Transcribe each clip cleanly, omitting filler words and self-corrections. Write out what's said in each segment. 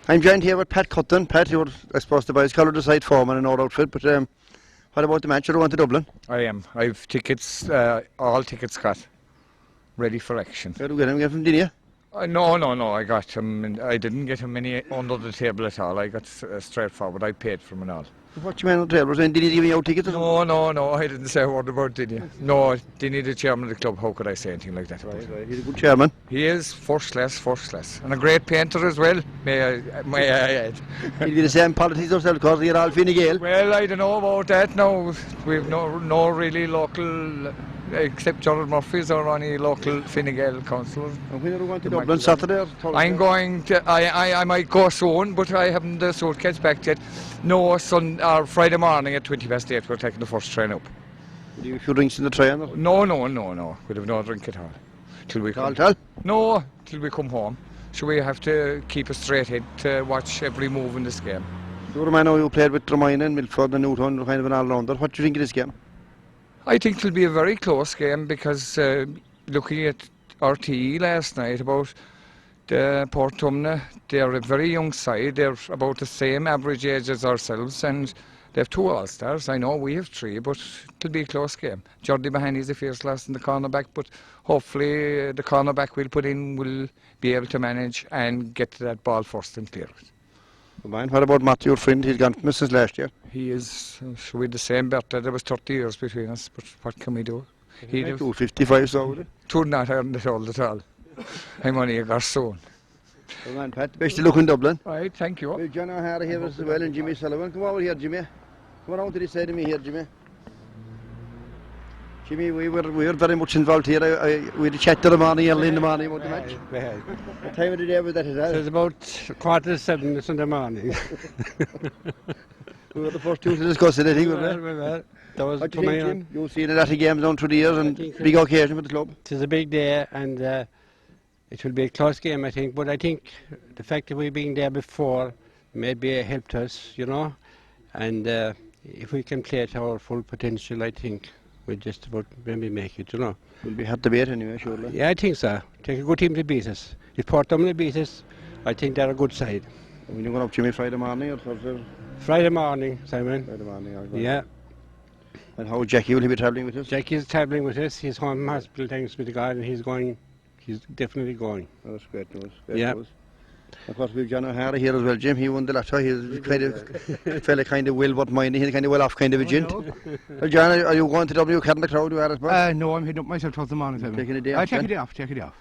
I'm joined here with Pat Cutton. Pat, you're, I suppose, the boys colour the side foreman in our outfit, but what about the match? You're going to Dublin? I am. I've tickets, all tickets got, ready for action. Where do we get them? Get from Dinia? No, I got him. I didn't get him any under the table at all. I got straightforward. I paid for him and all. What do you mean on the table? Was Dinia giving you out tickets? No, I didn't say a word about Dinia. No, Dinia, the chairman of the club, how could I say anything like that about him? Right. He's a good chairman. He is first class. And a great painter as well, may I add. He'll be the same politics ourselves because they're all Fine Gael. Well, I don't know about that now. We've no really local, except Gerald Murphy's or any local Fine Gael councillors. And when are you going to Dublin, Saturday or Thursday? I'm going to, I might go soon, but I haven't the suitcase back yet. No, Friday morning at 8:20 we're taking the first train up. Do you have a few drinks in the train? Or? No. We'll have no drink at all. Till we come. No, till we come home. So we have to keep a straight head to watch every move in this game. So I know you played with Dromine and Milford and Newtown, kind of an all-rounder. What do you think of this game? I think it'll be a very close game because looking at RTE last night about Portumna, they're a very young side. They're about the same average age as ourselves, and they have 2 All-Stars. I know we have 3, but it'll be a close game. Jordy behind is a fierce lass in the cornerback, but hopefully the cornerback we'll put in will be able to manage and get to that ball first and clear it. What about Matt, your friend? He's gone from us since last year. He is with the same birthday. There was 30 years between us, but what can we do? He's 255, so would it? Two not earned it all at all. I'm only a garçon. Well, man, Pat, best of luck in Dublin. Right, thank you. Well, John O'Hara here as well and Jimmy Sullivan. Come over here, Jimmy. Come on out to the side of me here, Jimmy. Jimmy, we were very much involved here. We had a chat to the morning, early in the morning about the match. What time of the day was that? It was about 7:15 in the morning. We were the first two to discuss it, I think, weren't we? Well, that was what do you think, Jim? You've seen a lot of games down through the years and big occasion for the club. It is a big day and it will be a close game, I think. But I think the fact that we've been there before maybe helped us, you know. And if we can play to our full potential, I think we'll just about maybe make it, you know. We'll be hard to beat anyway, surely. Yeah, I think so. Take a good team to beat us. If Portumna beat us, I think they're a good side. When you going up, Jimmy, Friday morning or Thursday? Friday morning, Simon. Friday morning, yeah. And how Jackie, will he be travelling with us? Jackie is travelling with us. He's home from hospital, thanks be to God, and he's definitely going. Oh, that's great news. Yeah. Of course, we've John O'Hara here as well, Jim. He won the lotto. He's kind of fella kind of well but minded. He's kind of well off kind of a gent. Well, John, are you going to Dublin? You carrying the crowd? You are as well? No, I'm heading up myself towards the morning. Taking a day off? I take a day off.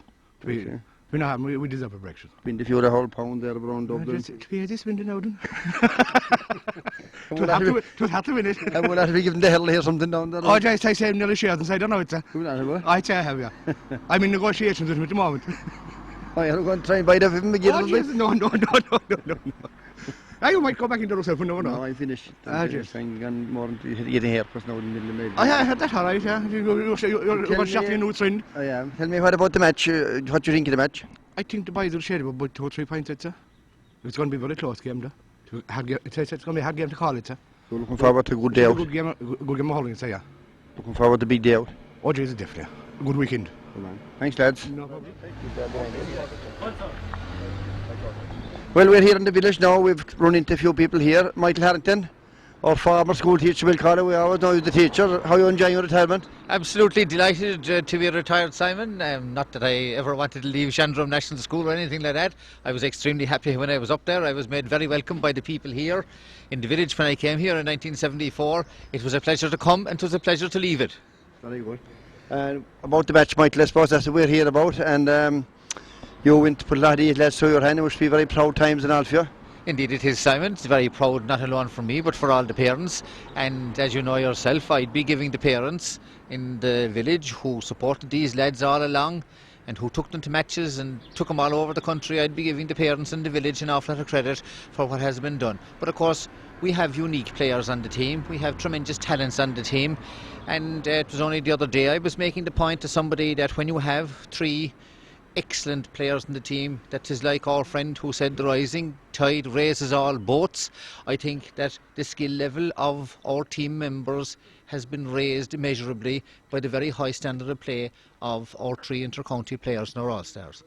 We not having, we deserve a breakfast. Been the few the whole pound there around Dublin. To be this window now then. It was hard to win it. I will have to be given the hell here something down there. Oh, just I say nearly shares inside, I don't know it. I'd say I have, yeah. I'm in negotiations with him at the moment. Oh, you're going to try and buy the film again? Oh, yes, no. You might go back into yourself, no. No, I finished. I'm going more into getting haircuts now in the middle of the night. Oh, yeah, I had that all right, yeah. You're going to shop your new trend. I am. Tell me what about the match. What do you think of the match? I think the boys will share about 2 or 3 points, it's going to be a very close game, though. It's going to be a hard game to call it, sir. So looking forward to a good day out. Good game of hurling, say, yeah. Looking forward to a big day out. Oh, geez, definitely. A good weekend. Thanks, lads. No problem. Well, we're here in the village now. We've run into a few people here. Michael Harrington, our former school teacher, we'll call it. We always know you're the teacher. How are you enjoying your retirement? Absolutely delighted to be retired, Simon. Not that I ever wanted to leave Shandrum National School or anything like that. I was extremely happy when I was up there. I was made very welcome by the people here in the village when I came here in 1974. It was a pleasure to come and it was a pleasure to leave it. Very good. About the match, Michael, I suppose that's what we're here about. And you went to put a lot of these lads through your hand. It must be very proud times and all for you. Indeed it is, Simon. It's very proud, not alone for me, but for all the parents. And as you know yourself, I'd be giving the parents in the village who supported these lads all along and who took them to matches and took them all over the country, I'd be giving the parents in the village an awful lot of credit for what has been done. But of course, we have unique players on the team. We have tremendous talents on the team. And it was only the other day I was making the point to somebody that when you have 3 excellent players in the team, that is like our friend who said the rising tide raises all boats. I think that the skill level of our team members has been raised immeasurably by the very high standard of play of our 3 inter-county players and our All-Stars.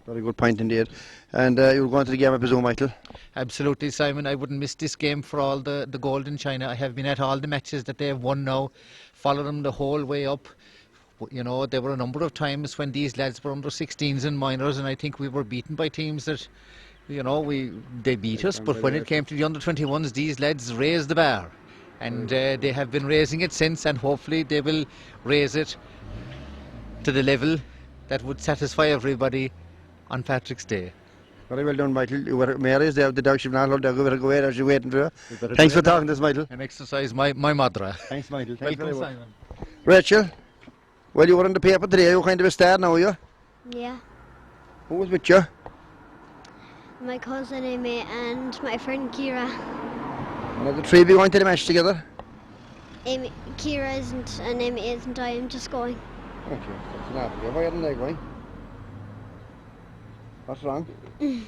Very good point indeed. And you're going to the game, I presume, Michael? Absolutely, Simon. I wouldn't miss this game for all the gold in China. I have been at all the matches that they have won now, followed them the whole way up. You know, there were a number of times when these lads were under 16s and minors, and I think we were beaten by teams that, you know, they beat us. But when it came to the under 21s, these lads raised the bar, and they have been raising it since, and hopefully they will raise it to the level that would satisfy everybody on Patrick's Day. Very well done, Michael. You were Mary's there, the dog, not allowed to go away as you're waiting for her. Thanks for talking to us, Michael. And exercise my madra. Thanks, Michael. Thanks Welcome, very much. Simon. Rachel, well, you were in the paper today. You're kind of a star now, are you? Yeah, Who was with you? my cousin Amy and my friend Kira. And are the three of you going to the match together? Kira isn't and Amy isn't. I am just going. Okay, that's enough. Why aren't they going? What's wrong? Chairman,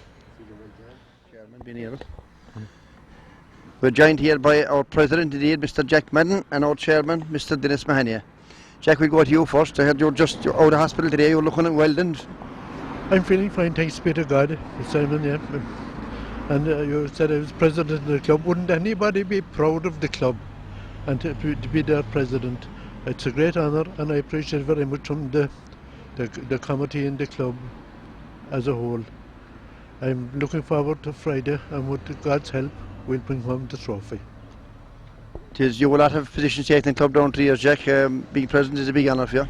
being here. We're joined here by our president, indeed, Mr. Jack Madden, and our chairman, Mr. Dennis Mahania. Jack, we'll go to you first. I heard you're just out of hospital today. You're looking at well, then. I'm feeling fine, thanks be to God, Simon, yeah. And you said I was president of the club. Wouldn't anybody be proud of the club and to be their president? It's a great honour, and I appreciate it very much from the committee and the club as a whole. I'm looking forward to Friday, and with God's help, we'll bring home the trophy. You will not have positions taken in club down 3 years, Jack. Being president is a big honour for you.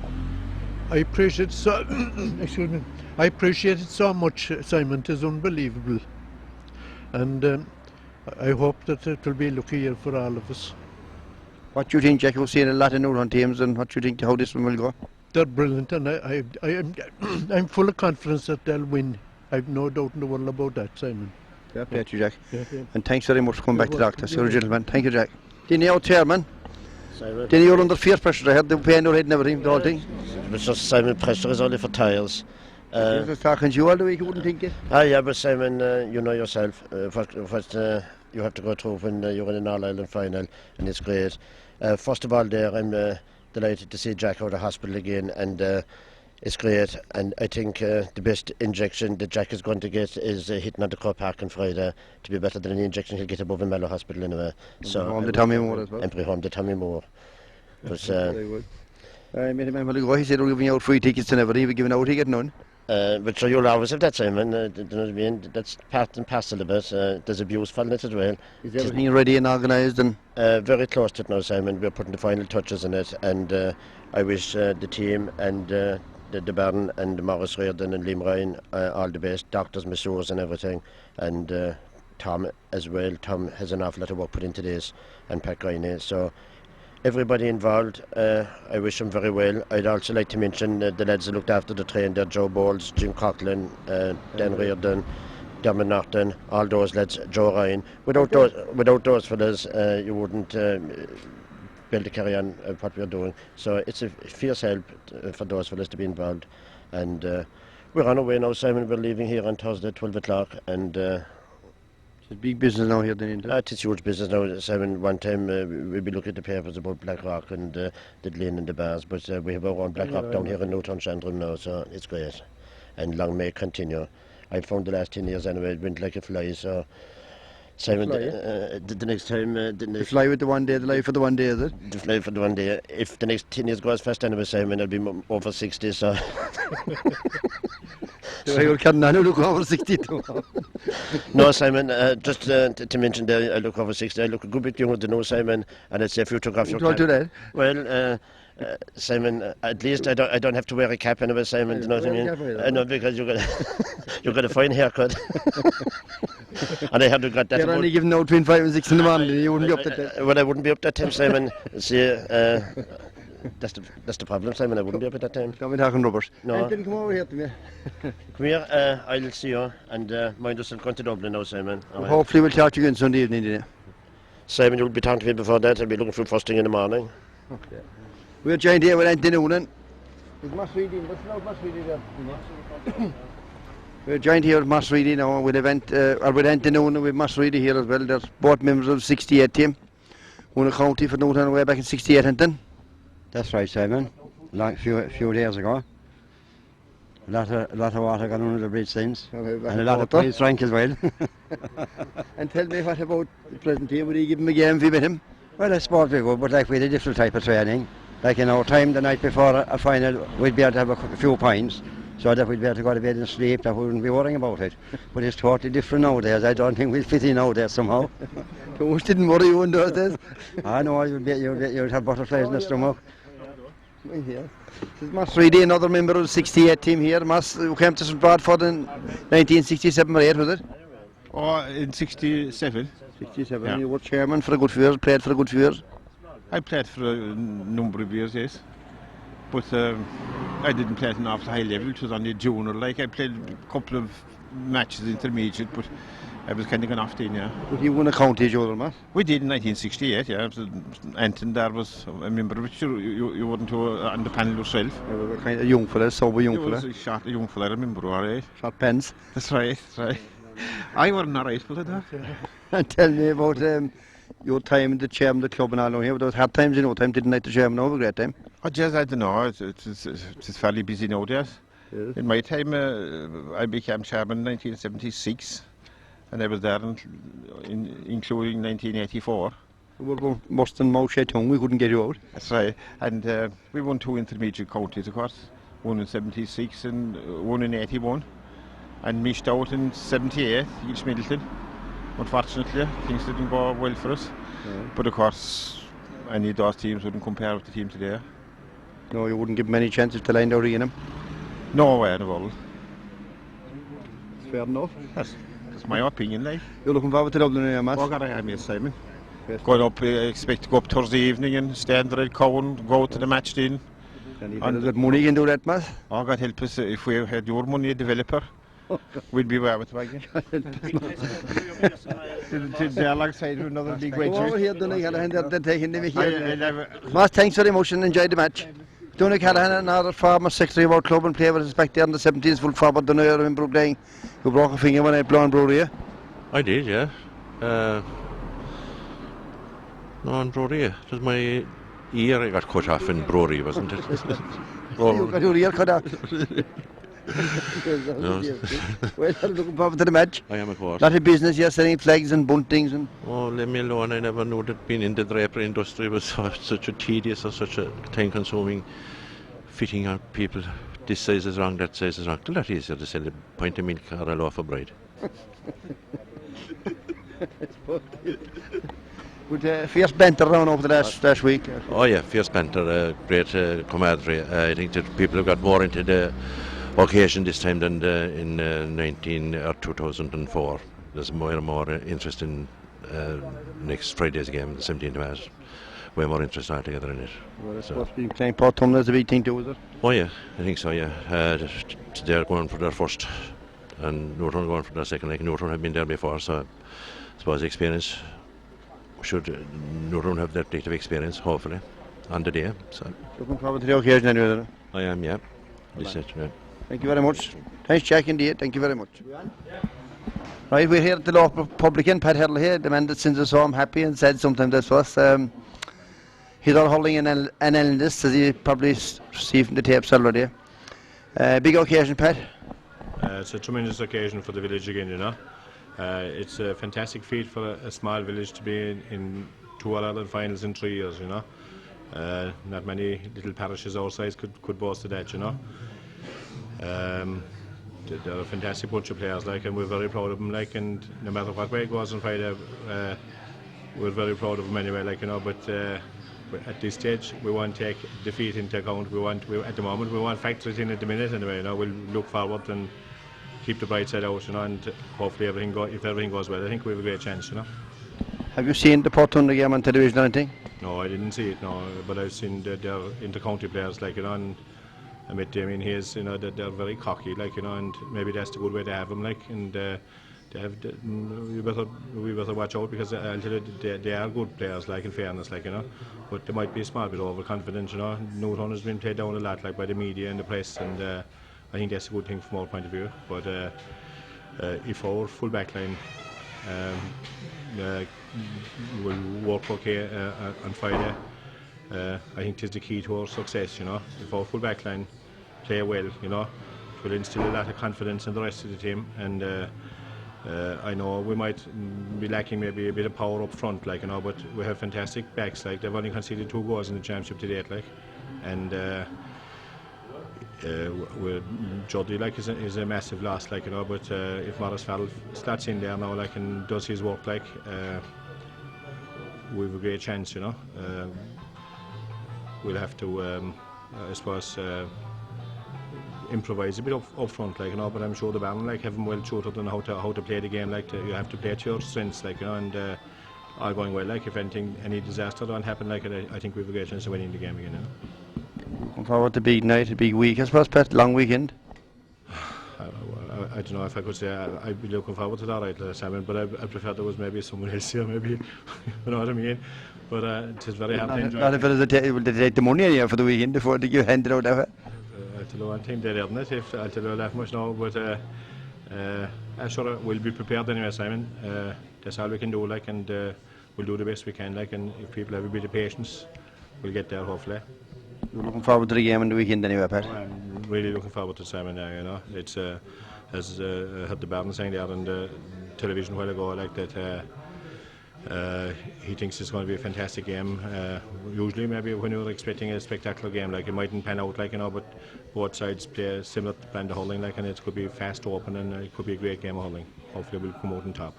I appreciate so. Excuse me. I appreciate it so much, Simon. It is unbelievable, and I hope that it will be a lucky year for all of us. What do you think, Jack? You've seen a lot of Newtown teams, and what do you think how this one will go? They're brilliant, and I'm full of confidence that they'll win. I've no doubt in the world about that, Simon. Fair play to you, Jack. Yeah. And thanks very much for coming back to You're talk to us. welcome. You're a gentleman. Thank you, Jack. Didn't you, chairman? Simon. Didn't you under fierce pressure? I had the pain in your head and everything, the whole thing. But just Simon, pressure is only for tires. I was talking to you all the week, you wouldn't think it. Yeah, but Simon, you know yourself, what you have to go through when you're in an All-Ireland final, and it's great. First of all there, I'm delighted to see Jack out of hospital again, and it's great. And I think the best injection that Jack is going to get is hitting on the Croke Park on Friday to be better than any injection he'll get above in Mallow Hospital anyway. So home to Tommy Moore as well. And bring home to Tommy Moore. But, very good. I met him a while ago. He said we're giving out free tickets and everything. We're giving out, he get none. but so you'll always have that, Simon. You know what I mean? That's part and parcel of it. There's abuse following it as well. Is everything ready and organised? And very close to it now, Simon. We're putting the final touches on it, and I wish the team and the Baron and Morris Reardon and Liam Ryan all the best, doctors, masseurs and everything, and Tom as well. Tom has an awful lot of work put into this, and Pat Riney. So everybody involved, I wish them very well. I'd also like to mention the lads that looked after the train there, Joe Bowles, Jim Coughlin, Dan Reardon, Dermot Norton, all those lads, Joe Ryan. Without those fellas, you wouldn't be able to carry on what we're doing. So it's a fierce help for those fellas to be involved. And we're on our way now, Simon. We're leaving here on Thursday at 12 o'clock, and it's a big business now here, then. it's huge business now, Simon. One time we'd be looking at the papers about Blackrock and the Glen and the bars, but we have our own Blackrock down here in Newtown Shandrum now, so it's great. And long may it continue. I've found the last 10 years anyway, it went like a fly, so Simon, the next time... The fly with the one day, the life for the one day, is it? The fly for the one day. If the next 10 years goes fast anyway, Simon, I'll be over 60, so... So you're kidding, I look over 62. No, Simon, just to mention there, I look over 60. I look a good bit younger than you, Simon, and it's a few took off your cap. Don't do that. Well, Simon, at least I don't have to wear a cap anyway, Simon, you know what I mean? I know, because you're gonna find a haircut. And I had to got that. You're only giving out between 5 and 6 in the morning, you wouldn't be up to that. Well, I wouldn't be up that time, Simon. See, that's the problem, Simon. I wouldn't be up at that time. Don't be talking rubbish. No. Anthony, come over here to me. Come here, I'll see you, and mind yourself going to Dublin now, Simon. Well, hopefully we'll talk to you again Sunday evening, didn't you? Simon, you'll be talking to me before that. I'll be looking for first thing in the morning. Okay. We're joined here with Anthony Noonan. Is Mass Reading, what's now Mass Reading there? We're joined here with Mass Reading now with with Anthony Noonan with Mass Reading here as well. They're both members of the 68 team. Won a county for Newtown way back in 68, Anthony. That's right, Simon. Like a few days ago. A lot of water gone under the bridge since, And and a lot of players drank as well. And tell me, what about the present year? Would you give him a game if you met him? Well, I suppose we would, but like we had a different type of training. Like in our time, the night before a final, we'd be able to have a few pints, so that we'd be able to go to bed and sleep, that we wouldn't be worrying about it. But it's totally different nowadays. I don't think we'll fit in nowadays somehow. Too much didn't worry you in those days. I know, you'd have butterflies in the stomach. Here. This is Mass Reedy, another member of the 68 team here. Mass, who came to St. Bradford in 1967 or 8, was it? Oh, in 67. 67. Yeah. You were chairman for a good few years, played for a good few years. I played for a number of years, yes. But I didn't play at an awful high level. It was only junior. Like I played a couple of matches intermediate, but I was kind of gone off then, yeah. But you won a county junior, Mass? We did in 1968, yeah. Anton there was a member of it. You weren't on the panel yourself. You were a kind of young fella, sober young You was fella. a short young fella, I remember, all right. Short pens. That's right, that's right. I wasn't all right for that. And tell me about your time in the chairman of the club and all now here. Those hard times in no time, didn't like the chairman over a great time. Oh, just I don't know. It's fairly busy nowadays. Yes. In my time, I became chairman in 1976, and I was there including 1984. We were worse than mouth tongue, we couldn't get you out. That's right. And we won 2 intermediate counties, of course. One in 76 and one in 81. And missed out in 78, East Middleton. Unfortunately, things didn't go well for us. Yeah. But of course, any of those teams wouldn't compare with the team today. No, you wouldn't give them any chances to line out again them. No way in the world. Fair enough. That's my opinion, like. You're looking forward to Dublin now, Matt? Oh God, I am, yes, Simon. Yes. Going up, expect to go up Thursday evening and stay in the Red Cow and go to the match then. And the money you can do that, Matt? Oh God help us, if we had your money, a developer, we'd be away with the wagon. They're alongside with another big wage. Go over here, Donny Callahan, they're taking them here. never... Matt, thanks very much and enjoy the match. Donny Callahan, another former secretary of our club and player with us back there in the 70s, full forward. Donny, I remember playing, who broke a finger when I had blown brewery. I did, yeah. No, in Brewery. It was my ear I got cut off in Brewery, wasn't it? You got your ear cut off. No. Well, I'm looking forward to the match. I am, of course. Lot of business here, selling flags and buntings and... Oh, leave me alone. I never knew that being in the drapery industry was such a tedious or such a time-consuming fitting out people. This size is wrong, that size is wrong. It's a lot easier to sell a pint of milk or a loaf of bread. But fierce banter around over the last week. Oh yeah, fierce banter, great camaraderie. I think that people have got more into the occasion this time than in 2004. There's more and more interest in next Friday's game, the 17th of March. Way more interest altogether in it. Well, it's supposed to be playing Portumna is a big thing too, is it? Oh yeah, I think so, yeah. They're going for their first and Newtown going for their second. Like Newtown have been there before, so I suppose the experience should Newtown have that bit of experience, hopefully, on the day. So Looking forward to the occasion anyway. I am, yeah. This is, yeah. Thank you very much. Thanks, Jack, indeed. Thank you very much. Right, we're here at the local publican, Pat Hurling here, the man that sends us home happy and sad sometimes that's us. He's all Hurling and analyst, as you probably see from the tapes already. Big occasion, Pat. It's a tremendous occasion for the village again, you know. It's a fantastic feat for a small village to be in 2 All-Ireland finals in 3 years, you know. Not many little parishes our size could boast of that, you know. They're a fantastic bunch of players, like, and we're very proud of them, like, and no matter what way it goes on Friday, we're very proud of them anyway, like, you know, but at this stage we won't take defeat into account. At the moment we want factors in at the minute anyway, you know. We'll look forward and keep the bright side out, you know, and hopefully if everything goes well, I think we have a great chance, you know. Have you seen the Portumna game on television or anything? No, I didn't see it, no, but I've seen their inter-county players, like, you know, and I met Damien Hayes, you know, they're very cocky, like, you know, and maybe that's the good way to have them, like, and we better watch out, because I'll tell you, they are good players, like, in fairness, like, you know, but they might be a small bit overconfident, you know. Newtown has been played down a lot, like, by the media and the press, and I think that's a good thing from our point of view. But if our full back line will work okay on Friday, I think it's the key to our success, you know. If our full back line play well, you know, will instill a lot of confidence in the rest of the team. And I know we might be lacking maybe a bit of power up front, like, you know, but we have fantastic backs. Like, they've only conceded 2 goals in the championship to date, like, and Jody, like, is a massive loss, like, you know. But if Morris Farrell slots in there now, like, and does his work, like, we have a great chance, you know. We'll have to, I suppose, improvise a bit up front, like, you know. But I'm sure the band, like, have them well tutored on how to play the game. Like, you have to play to your strengths, like, you know, and all going well. Like, if any disaster don't happen, like, I think we have a great chance of winning the game again. You know? Looking forward to a big night, a big week, I suppose, Pat. Long weekend. I don't know if I could say I'd be looking forward to that, right, Simon, but I prefer there was maybe someone else here, maybe, you know what I mean? But it is very hard to enjoy. Not if it is will they take the money here for the weekend before they give hand it out of it? I'll tell you one thing, they're in it, if I'll tell you that much now, but I'm sure we'll be prepared anyway, Simon. That's all we can do, like, and we'll do the best we can, like, and if people have a bit of patience, we'll get there, hopefully. You're looking forward to the game on the weekend anyway, Pat? I'm really looking forward to Simon, you know. It's, as I heard the Baron saying there on the television a while ago, like, that he thinks it's going to be a fantastic game. Usually, maybe when you're expecting a spectacular game, like, it mightn't pan out, like, you know, but both sides play similar to plan to Hurling, like, and it could be fast open, and it could be a great game of Hurling. Hopefully, we'll come out on top.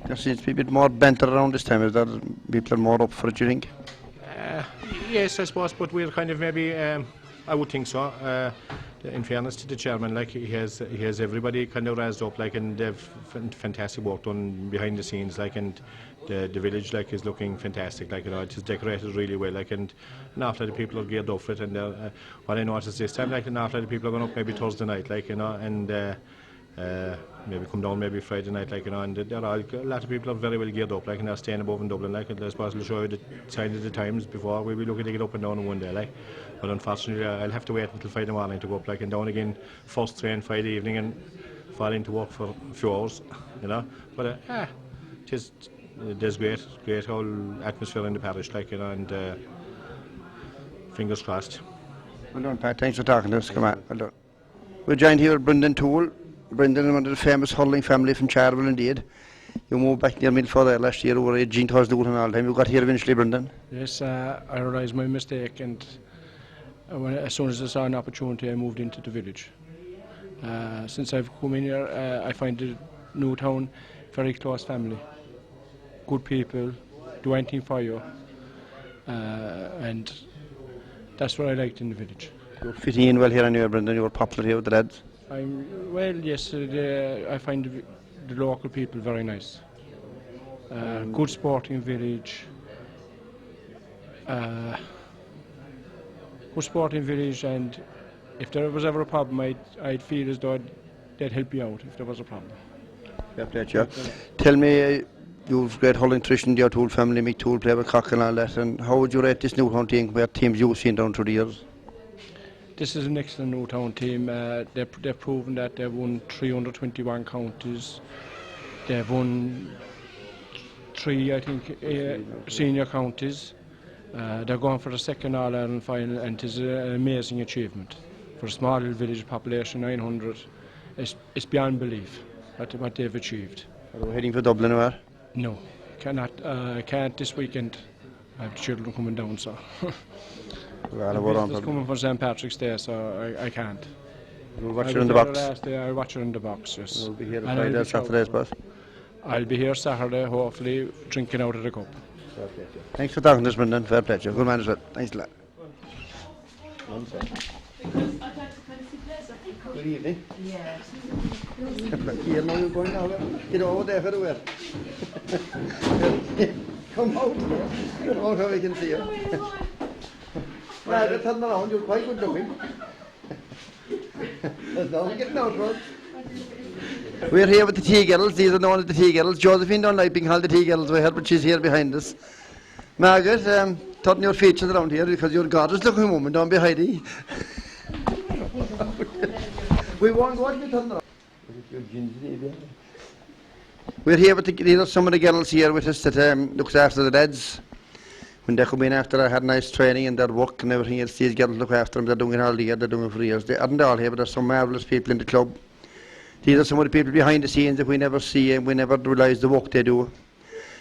There seems to be a bit more banter around this time. Is there people are more up for it, do you think? Yes, I suppose, but we're kind of maybe, I would think so. In fairness to the chairman, like, he has everybody kind of raised up, like, and they've fantastic work done behind the scenes, like, and the village, like, is looking fantastic, like, you know, it is decorated really well, like, and an awful lot of people are geared up for it, and what I noticed this time, like, an awful lot of people are going up maybe Thursday night, like, you know, and maybe come down maybe Friday night, like, you know, and there are a lot of people are very well geared up, like, and they're staying above in Dublin, like, and I suppose we'll show you the signs of the times before we'll be looking to get up and down in one day, like, but unfortunately I'll have to wait until Friday morning to go up, like, and down again first train Friday evening and fall into work for a few hours, you know, but there's great whole atmosphere in the parish, like, you know, and fingers crossed. Well done, Pat, thanks for talking to us, come on, well done. We're joined here with Brendan Toole. Brendan, one of the famous Hurling family from Charleville, indeed. You moved back near Milford there last year over 18 tours Dublin all the time. You got here eventually, Brendan? Yes, I realised my mistake, and as soon as I saw an opportunity, I moved into the village. Since I've come in here, I find the Newtown very close family. Good people, do anything for you, and that's what I liked in the village. You're fitting in well here anyway, Brendan. You're popular here with the lads. Well, yes, I find the local people very nice. Good sporting village. Good sporting village, and if there was ever a problem, I'd feel as though they'd help you out if there was a problem. Yeah. Tell me, you've great Hurling tradition, your Toole family, Mick Toole, play with Croke and all that, and how would you rate this Newtown team compared to teams you've seen down through the years? This is an excellent Newtown team. They've proven that they've won 321 counties. They've won 3, I think, senior counties. They're going for the second All-Ireland final, and it is an amazing achievement. For a small little village population, 900, it's beyond belief what they've achieved. Are we heading for Dublin or where? No, can't this weekend. I have the children coming down, so. It's coming from St. Patrick's Day, so I can't. We'll watch it in the box. I'll watch it in the box, yes. We'll be here Friday or Saturday, I suppose. I'll be here Saturday, hopefully, drinking out of the cup. Thanks for talking to us, Brendan. Fair pleasure. Good man as well. Thanks a lot. Good evening. Yes. Here now you're going now. Get over there for the wear. Come out. Come out so we can see you. Right, turn around. You're quite good looking. Now we're getting out, Rod. We're here with the tea girls. These are known as the tea girls. Josephine don't like being called the tea girls, we heard, but she's here behind us. Margaret, turn your features around here because you're a gorgeous looking woman. Don't be hidey. We won't go to turn around. We're here with some of the girls here with us that looks after the lads. when they come in after I had nice training and their work and everything else, these girls look after them. They're doing it all year, they're doing it for years. They aren't all here, but there's some marvellous people in the club. These are some of the people behind the scenes that we never see and we never realise the work they do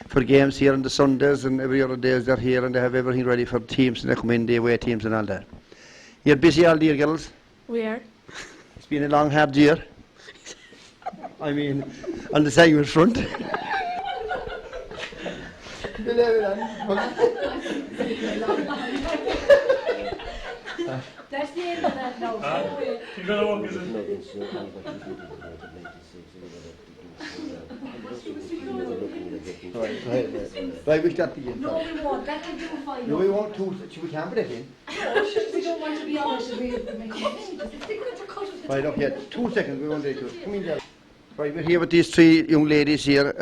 for games here on the Sundays and every other days they're here and they have everything ready for teams and they come in, the away teams and all that. You're busy all year, girls? We are. It's been a long, hard year. I mean, on the Sagwood front. That's the end of that now. You're going to walk, is it? Right, we start again. No, we won't. That can do fine. No, we won't. We can't put it in. We don't want to be honest. Right, okay. 2 seconds. We won't do it. Come in there. Right, we're here with these three young ladies here.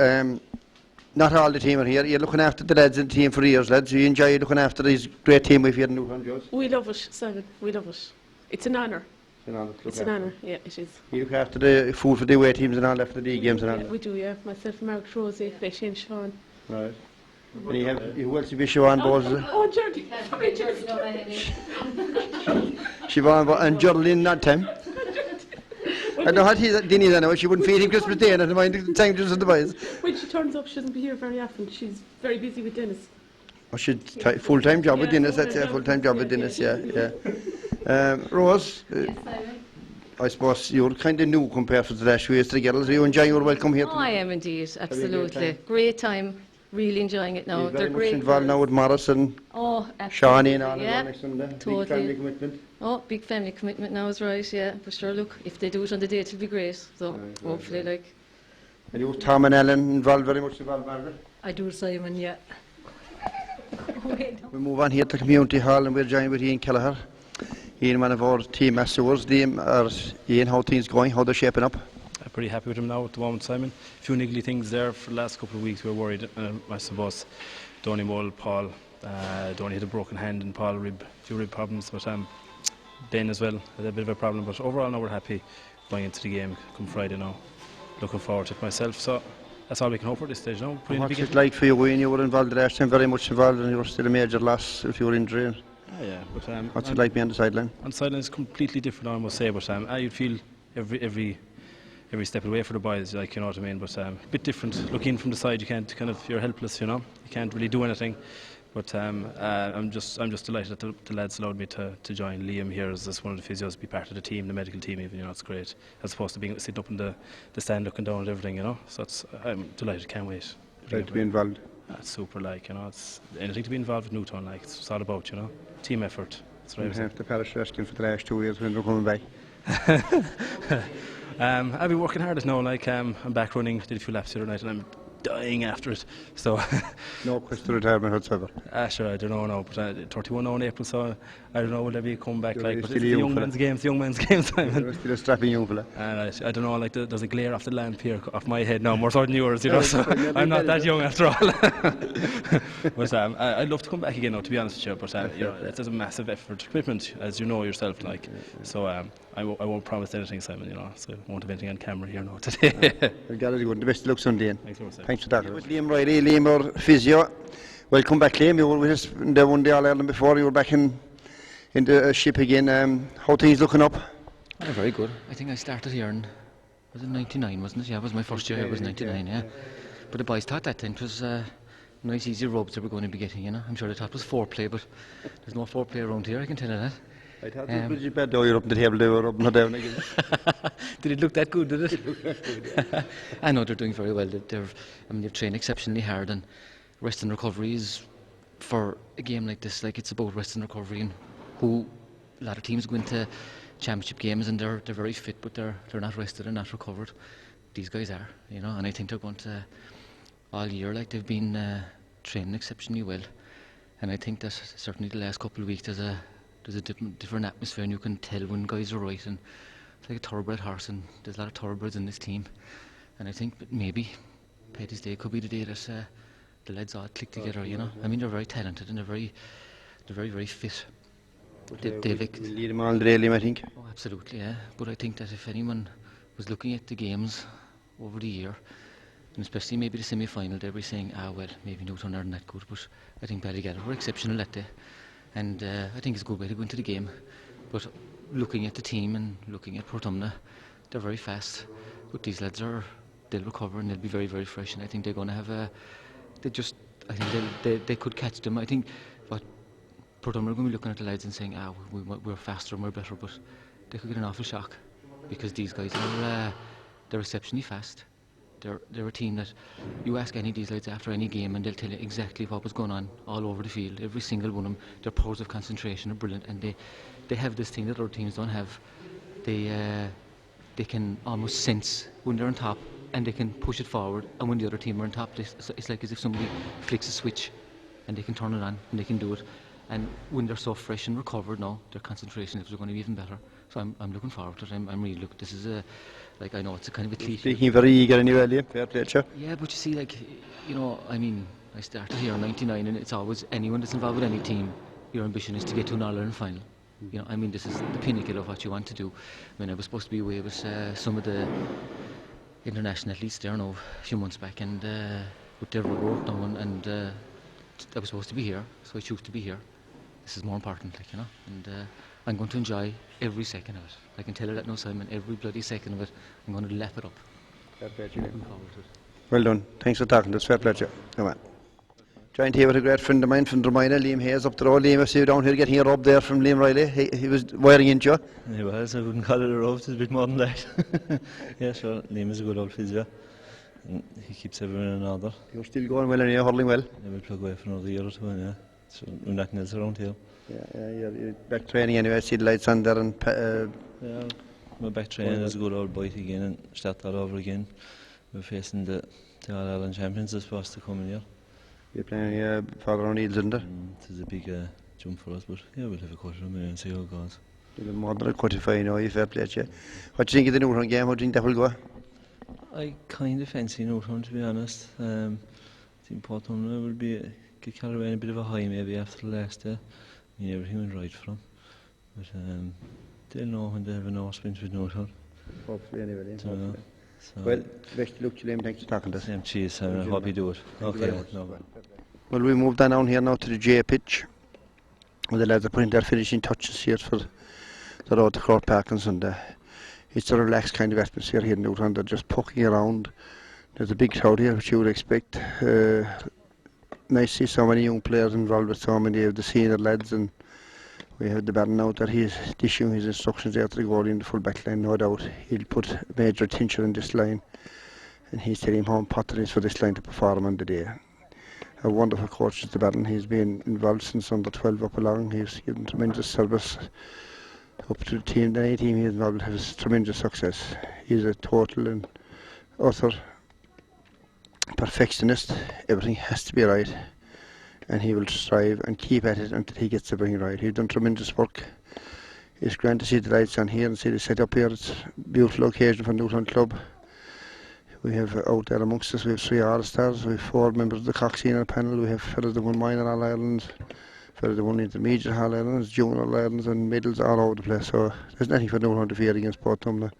Not all the team are here. You're looking after the lads in the team for years, lads. You enjoy looking after these great team we've here in Newtown, Joes? We love it, Simon. We love it. It's an honour. It's an honour, yeah, it is. You look after the food for the away teams and all after the games and all Yeah, that? we do, yeah. Myself, Mark, Rosie, Betty and Sean. Right. And you have, who else you be Siobhan Bowes? Oh, Jordy. Sorry, Jordy. Siobhan and Geraldine that time. I know how to Dinny then, she wouldn't feed him Christmas Day and I mind the time just the boys. When she turns up, she doesn't be here very often. She's very busy with Dennis. Oh, she's full-time job with Dennis, that's a full-time job with Dennis, yeah. Rose, I suppose you're kind of new compared to the last few years to the girls. Are you enjoying your welcome here? Oh, I am indeed, absolutely. Great time, really enjoying it now. You're They're very great. much involved now with Morris and Oh, Shawnee and all yeah, as well next Sunday. totally. Big family commitment. Oh, big family commitment now is right, yeah. But sure, look, if they do it on the day, it'll be great. So, hopefully, like... And you, Tom and Ellen, involved, very much involved, Margaret? I do, Simon, yeah. We move on here to Community Hall and we're joined with Ian Kelleher. Ian, one of our team masseurs. Ian, how things going? How they're shaping up? I'm pretty happy with him now at the moment, Simon. A few niggly things there for the last couple of weeks. We were worried, I suppose. Donny Mull, Paul, Donny had a broken hand and Paul a few rib problems, but Ben as well had a bit of a problem. But overall now we're happy going into the game come Friday now. Looking forward to it myself. So that's all we can hope for at this stage now. What's it like for you, Ian? You were involved last time, very much involved, and you were still a major loss if you were injured. Yeah, but what's it like being on the sideline? On the sideline is completely different, I must say, but you'd feel every step away for the boys, like, you know what I mean. But a bit different. Looking from the side, you can't you're helpless, you know. You can't really do anything. But I'm just delighted that the lads allowed me to join Liam here as one of the physios, be part of the team, the medical team even, you know. It's great as opposed to being sitting up in the stand looking down at everything, you know. So I'm delighted, can't wait. Right to be involved. It's super, like, you know. It's anything to be involved with Newtown, like, it's all about, you know, team effort. That's right. You have the parish rescue for the last 2 years when they're coming back. I've been working hard as now, like, I'm back running, did a few laps the other night and I'm dying after it, so... No quest to retirement whatsoever? Sure, I don't know now, but 31 now in April, so I don't know will there be a comeback, You're like, but still it's a the young young man's game, Simon. You're still a strapping young fella. And I don't know, like, there's a glare off the lamp here, off my head now, more so than yours, you know, so I'm not that young after all. But I'd love to come back again now, to be honest with you, but you know, it's a massive effort, commitment, as you know yourself, like, so I won't promise anything, Simon, you know, so I won't have anything on camera here now today. Well, got it good. The best of luck Sunday. Ian. Thanks for that. With Liam Riley, Liam, our physio. Welcome back, Liam. You were with us in the one day All Ireland before. You were back in the ship again. How things looking up? Very good. I think I started here in, was it 99, wasn't it? Yeah, it was my first year. It was 99, yeah. But the boys thought that then it was nice, easy rubs that we're going to be getting, you know. I'm sure they thought it was foreplay, but there's no foreplay around here, I can tell you that. I thought it was bad though, you're up on the table, they were up and down again. Did it look that good, did it? I know they're doing very well. They've trained exceptionally hard, and rest and recovery is, for a game like this, like, it's about rest and recovery, and a lot of teams go into championship games and they're very fit, but they're not rested and not recovered. These guys are, you know, and I think they're going to, all year, like, they've been training exceptionally well, and I think that certainly the last couple of weeks there's a different atmosphere, and you can tell when guys are right, and it's like a thoroughbred horse, and there's a lot of thoroughbreds in this team, and I think that maybe Paddy's Day could be the day that the lads all click together, you know. I mean, they're very talented and they're very fit. They like, we'll lead them all the day, Liam, I think. Oh, absolutely, yeah. But I think that if anyone was looking at the games over the year, and especially maybe the semi-final, they'll be saying, well, maybe Newtown aren't that good, but I think Ballygallar were exceptional that day, and I think it's a good way to go into the game. But looking at the team and looking at Portumna, they're very fast, but these lads they'll recover and they'll be very, very fresh, and I think they're going to have I think they could catch them. I think what Portumna are going to be looking at the lads and saying, we're faster and we're better, but they could get an awful shock, because these guys they're exceptionally fast. They're a team that you ask any of these lads after any game and they'll tell you exactly what was going on all over the field. Every single one of them, their powers of concentration are brilliant, and they have this thing that other teams don't have. They can almost sense when they're on top, and they can push it forward, and when the other team are on top, it's like as if somebody flicks a switch and they can turn it on and they can do it. And when they're so fresh and recovered now, their concentration levels are going to be even better. So I'm looking forward to it. I'm really looking. This is I know it's a kind of a cliche. Speaking very eager anyway, Liam. Fair play, sure. Yeah, but you see, I mean, I started here in '99, and it's always anyone that's involved with any team, your ambition is to get to an All-Ireland final. I mean, this is the pinnacle of what you want to do. I mean, I was supposed to be away with some of the international athletes there now a few months back, and with their work now, and I was supposed to be here, so I choose to be here. This is more important, and I'm going to enjoy every second of it. I can tell you that now, Simon, every bloody second of it, I'm going to lap it up. Fair play, looking forward to it. Well done. Thanks for talking to us. Fair play, come on. Joined here with a great friend of mine from Dromina, Liam Hayes, up the road. Liam, I see you down here getting a rub there from Liam Riley. He was wiring into you. He was, I wouldn't call it a rub, it's a bit more than that. Yeah, sure, Liam is a good old physio. He keeps everyone in order. You're still going well and you're hurling well? Yeah, we'll plug away for another year or two, yeah. So we're nothing else around here. Yeah, you're back training anyway. I see the lights on there. And yeah, we're back training as a good old bite again and start all over again. We're facing the All-Ireland champions that's supposed to come in here. You're playing Father O'Neill's, isn't it? It is a big jump for us, but yeah, we'll have a quarter of a minute and see how it goes. You're more than a quarter-final, you know, you fair play, yeah. What do you think of the Newtown game? How do you think that will go? I kind of fancy Newtown, to be honest. I think Portumna will get carried away in a bit of a high maybe after the last day. I mean, everything went right for them. But they'll know when they have a nose sprint with Newtown. Hopefully, anyway. So, well, best of luck to them. Thanks for talking to us. Cheers, Simon. I hope you do it. Okay. Well, we moved on down here now to the J pitch. Well, the lads are putting their finishing touches here for the road to Croke Park on Sunday. It's a relaxed kind of atmosphere here in Newtown. They're just poking around. There's a big crowd here, which you would expect. Nice to see so many young players involved with so many of the senior lads, and we have the Baron out that he's issuing his instructions there to the goalie in the full back line, no doubt. He'll put major attention on this line, and he's telling him how important it is for this line to perform on the day. A wonderful coach is the Baron. He's been involved since under 12 up along. He's given tremendous service up to the team. Any team he's involved has tremendous success. He's a total and utter perfectionist. Everything has to be right, and he will strive and keep at it until he gets everything right. He's done tremendous work. It's grand to see the lights on here and see the setup here. It's a beautiful occasion for Newtown Club. We have out there amongst us, we have 3 All-Stars, we have 4 members of the Croke senior panel, we have fellows that won minor All-Irelands, fellows that won intermediate All-Irelands, junior All-Irelands and medals all over the place. So there's nothing for Newtown to fear against Portumna.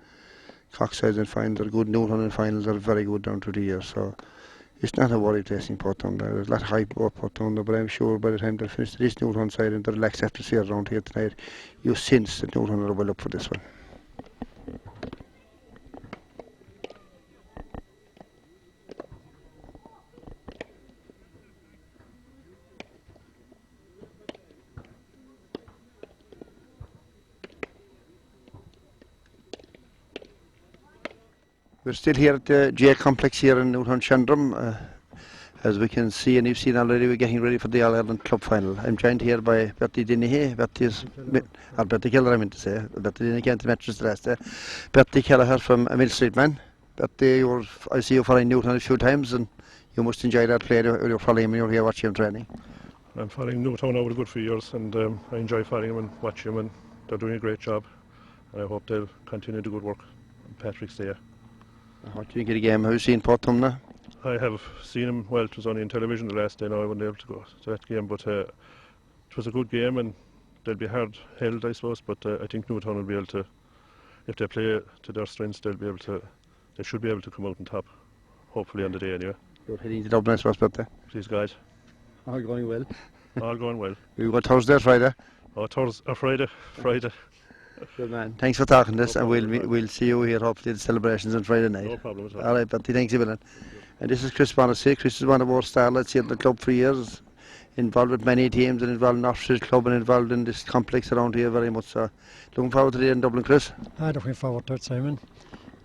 Croke sides and finals are good, Newtown and finals are very good down through the years. So it's not a worry facing Portumna. There's a lot of hype about Portumna, but I'm sure by the time they'll finish this Newtown side and the relaxed atmosphere around here tonight, you sense that Newtown are well up for this one. We're still here at the J complex here in Newtown Shandrum. As we can see, and you've seen already, we're getting ready for the All-Ireland Club Final. I'm joined here by Bertie Dennehy. Bertie Keller, I meant to say. Bertie Dennehy came to matches the last day. Bertie Kelleher from Mill Street Man. Bertie, I see you following Newtown a few times, and you must enjoy that play. You're following him, you're here watching him training. I'm following Newtown over a good few years, and I enjoy following him and watching him, and they're doing a great job. And I hope they'll continue the good work on Patrick's Day. What do you think of the game? Have you seen Portumna? I have seen him, well, it was only on television the last day now, I wasn't able to go to that game, but it was a good game, and they'll be hard held, I suppose, but I think Newtown will be able to, if they play to their strengths, they should be able to come out on top. hopefully on the day anyway. You're heading to Dublin, I suppose, birthday. Please God. All going well. All going well. We've got Thursday or Friday. Oh, Friday. Good man. Thanks for talking to us, and we'll see you here hopefully at the celebrations on Friday night. No problem at all. All right, Bertie, thanks a million. And this is Chris Bonassi. Chris is one of our starlets here at the club for years, involved with many teams and involved in Oxford Club and involved in this complex around here very much. So looking forward to the day in Dublin, Chris. I'm looking forward to it, Simon.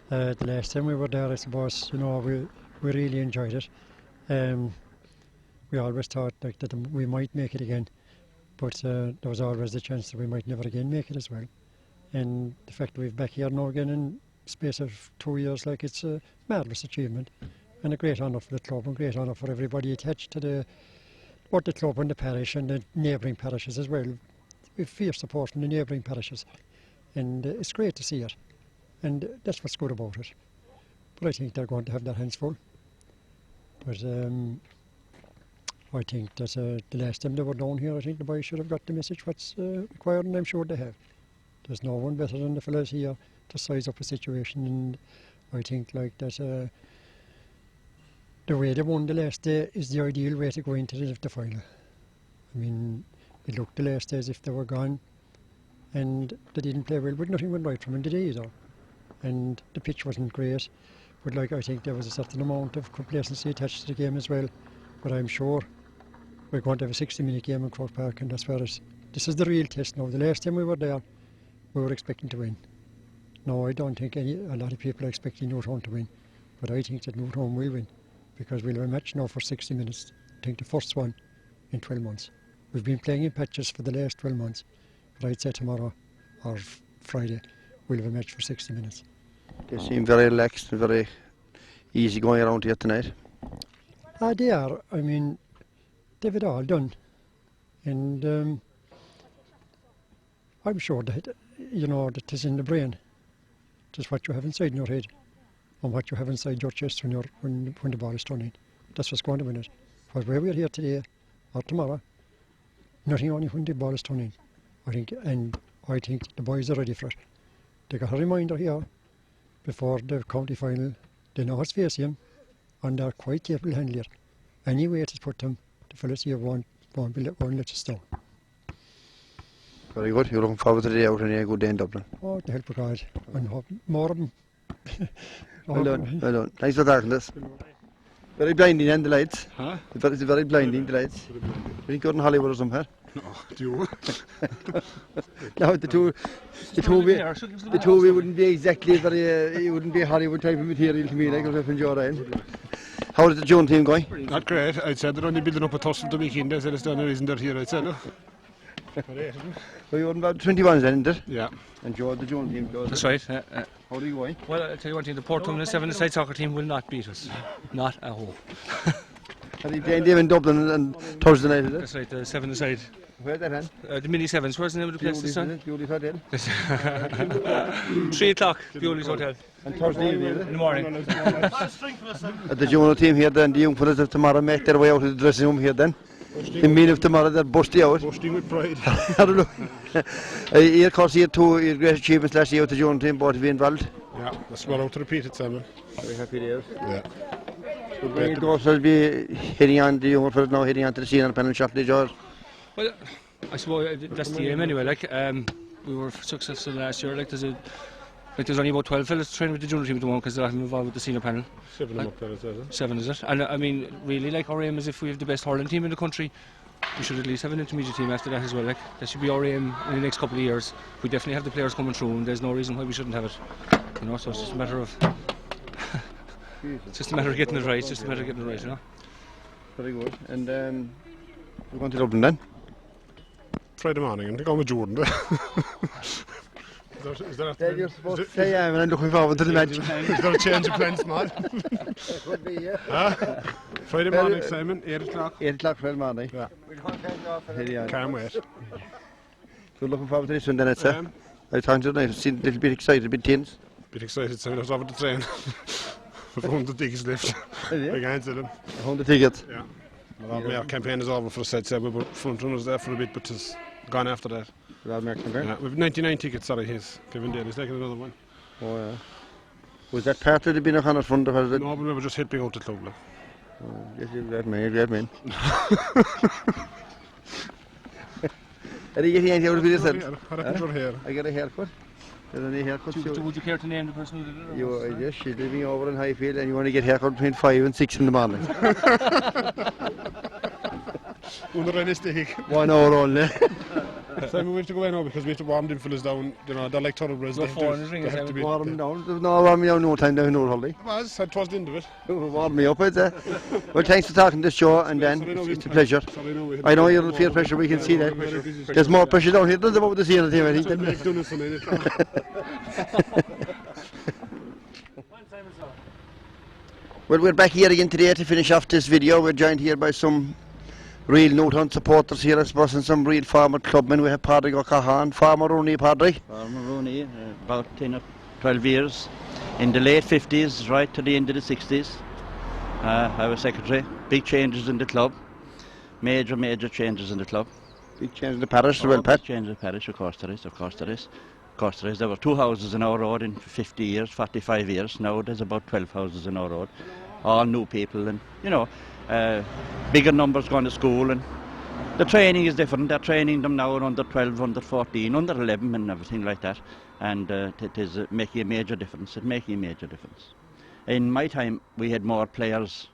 The last time we were there, I suppose, you know, we really enjoyed it. We always thought like that we might make it again, but there was always the chance that we might never again make it as well. And the fact that we're back here now again in space of 2 years, like, it's a marvellous achievement and a great honour for the club and great honour for everybody attached to both the club and the parish and the neighbouring parishes as well. We've fierce support from the neighbouring parishes, and it's great to see it, and that's what's good about it. But I think they're going to have their hands full. But I think that the last time they were down here, I think the boys should have got the message what's required, and I'm sure they have. There's no one better than the fellas here to size up a situation, and I think like that the way they won the last day is the ideal way to go into the final. I mean, it looked the last day as if they were gone, and they didn't play well, but nothing went right from them today either. And the pitch wasn't great, but like I think there was a certain amount of complacency attached to the game as well. But I'm sure we're going to have a 60-minute game in Croke Park, and that's where this is the real test now. The last time we were there, we were expecting to win. No, I don't think a lot of people are expecting Newtown to win, but I think that Newtown will win, because we'll have a match now for 60 minutes. I think the first one in 12 months. We've been playing in patches for the last 12 months, but I'd say tomorrow or Friday we'll have a match for 60 minutes. They seem very relaxed and very easy going around here tonight. They are. I mean, they've it all done, and I'm sure that, you know, that is in the brain. Just what you have inside your head and what you have inside your chest when the ball is turning. That's what's going to win it. Because where we're here today or tomorrow, nothing only when the ball is turning. I think the boys are ready for it. They got a reminder here before the county final. They know what's facing them, and they're quite capable of handling it. Any way to put them, the fellas here won't let us down. Very good. You're looking forward to the day out and a good day in Dublin. Oh, the help of God, and hope more of them. Well done, well done. Thanks for talking to us. Very blinding, and the lights. Huh? It's very blinding, the lights. You think you're in Hollywood or somewhere? No, do you? No, the two of you wouldn't be exactly very, it wouldn't be Hollywood type of material to me, like up in your end. How is the June team going? Not great. I'd said they're only building up a tussle the weekend. I said it's the only reason they're here, I'd said. So you're on about 21 then, isn't it? Yeah. And Joe, the June team, Joe. That's right. How are you going? Well, I'll tell you one thing, the Portumna 7-a-side soccer team will not beat us. Not at home. Are you playing them in Dublin on Thursday night, is it? That's right, the 7-a-side. Where's that then? The Mini Sevens. Where's the name of the place this time? Bewley's Hotel. 3 o'clock, Bewley's Hotel. And Thursday evening, is it? In the morning. The junior team here then, the young fellas of tomorrow make their way out of the dressing room here then. In mean of tomorrow, they're busting out. Busting with pride. I don't know. Of course, you had two great achievements last year with the junior team, both of you involved. Yeah, that's well out to repeat it, Simon. Very happy days. Yeah. So great goals will be heading on, the young fellas now heading on to the scene on the panel shortly, George. Well, I suppose that's the aim anyway. Like, we were successful last year. Like, there's only about 12 fellas training with the junior team at the moment because they're not involved with the senior panel. 7 up there, is it? 7, is it? And I mean, really, like, our aim is if we have the best hurling team in the country, we should at least have an intermediate team after that as well. Like, that should be our aim in the next couple of years. We definitely have the players coming through, and there's no reason why we shouldn't have it. You know, so it's just a matter of it's just a matter of getting it right. It's just a matter of getting it right, you know. Very good. And we're going to Dublin then. Friday morning, and go with Jordan. Is there you're supposed to say and I'm looking forward to the match. Is there a change of plans, man? Could be, yeah. Friday morning, Simon, 8 o'clock. 8 o'clock Friday morning. Yeah. Can't wait. So looking forward to this one then, it's I talked to tonight, seemed a little bit excited, a bit tense. Bit excited, Simon. I was over the train. With 100 tickets left. I can't see them. 100 tickets? Yeah. Our campaign is over for the set, so we were front runners there for a bit, but it's gone after that. Campaign? Yeah, we've 99 tickets, sorry, Kevin Daly's taking another one. Oh, yeah. Was that part of the bin on front of us? No, but we were just helping out the club. Like. Yes, great man. Are you getting anything out of yourself? I got a haircut. Any haircut? Would you care to name the person who did it? Yes, she's living over in Highfield and you want to get haircut between 5 and 6 in the morning. Under anesthetic. 1 hour only. Simon, we have to go away now because we have to warm them fellas down. You know, they're like thoroughbreds. They have to be warm down. There's no warming down, no time down in Hurling. It was towards the end of it. Warm me up, is it? Well, thanks for talking to this show, and then it's a pleasure. I know you're under peer pressure, we can see that. There's more pressure down here than there's about the scene, I think. Well, we're back here again today to finish off this video. We're joined here by some real Newtown supporters here, I suppose, and some real former clubmen. We have Padraig O'Cahan, former Rooney, Padraig. Former Rooney, about 10 or 12 years. In the late 50s, right to the end of the 60s. I was secretary. Big changes in the club. Major changes in the club. Big change in the parish as well, Pat? Big change in the parish, of course there is. There were 2 houses in our road in 50 years, 45 years. Now there's about 12 houses in our road. All new people and, you know, bigger numbers going to school, and the training is different. They're training them now under 12, under 14, under 11 and everything like that, and it is making a major difference. It's making a major difference. In my time we had more players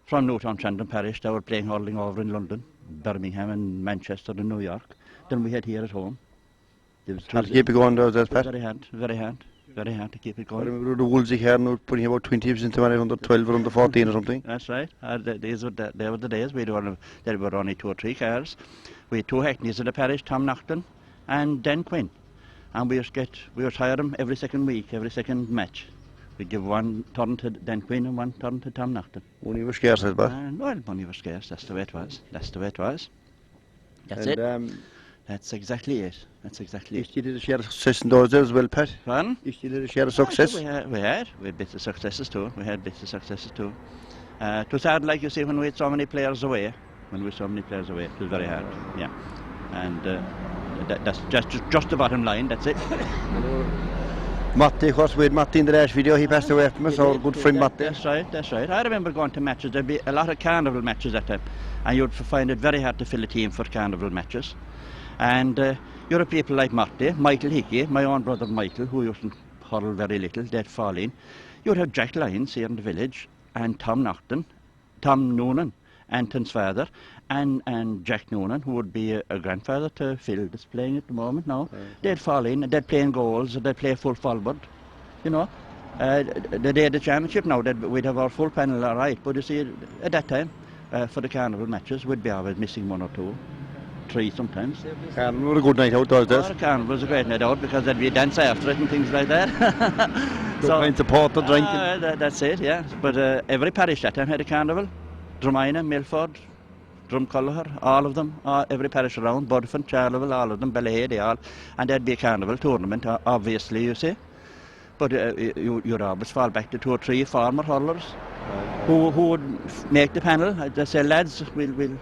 from Newtown Shandon Parish that were playing hurling over in London, Birmingham and Manchester and New York than we had here at home. Hard to keep it going though, that's Pat? Very hard to keep it going. I remember the Wolsey here now putting about 20 teams into under 12 or under 14 or something. That's right. They were the days. There were only 2 or 3 cars. We had 2 hackneys in the parish, Tom Naughton and Dan Quinn. And we would hire them every second week, every second match. We'd give 1 turn to Dan Quinn and 1 turn to Tom Naughton. Money was scarce, I suppose. Well, money was scarce. That's the way it was. That's it. That's exactly it. You still did a share of success in those as well, Pat? Pardon? You still did a share of success? We had bits of successes too. It was hard, like you say, when we had so many players away. It was very hard, yeah. And that's just the bottom line, that's it. Matti, of course, we had Matti in the last video. He passed away from us, our good friend Matti. That's right. I remember going to matches. There'd be a lot of carnival matches at that time. And you'd find it very hard to fill a team for carnival matches. And you have people like Michael Hickey, my own brother Michael, who used to hurl very little, dead falling. You'd have Jack Lyons here in the village, and Tom Noonan, Anton's father, and Jack Noonan, who would be a grandfather to Phil, that's playing at the moment now. They'd fall in, they'd play in goals, they'd play full forward, you know. The day of the championship now, we'd have our full panel all right, but you see, at that time, for the carnival matches, we'd be always missing 1 or 2. 3 sometimes. Carnival was a good night out, those days. Carnival was a great night out because there'd be a dance after it and things like that. So pints of porter drinking. That's it, yeah. But every parish that time had a carnival. Drumina, Milford, Drumculloher, all of them, every parish around, Budford, Charleville, all of them, Ballyhay, they all. And there'd be a carnival tournament, obviously, you see. But you'd always fall back to 2 or 3 former hurlers who would make the panel. They say, lads, we'll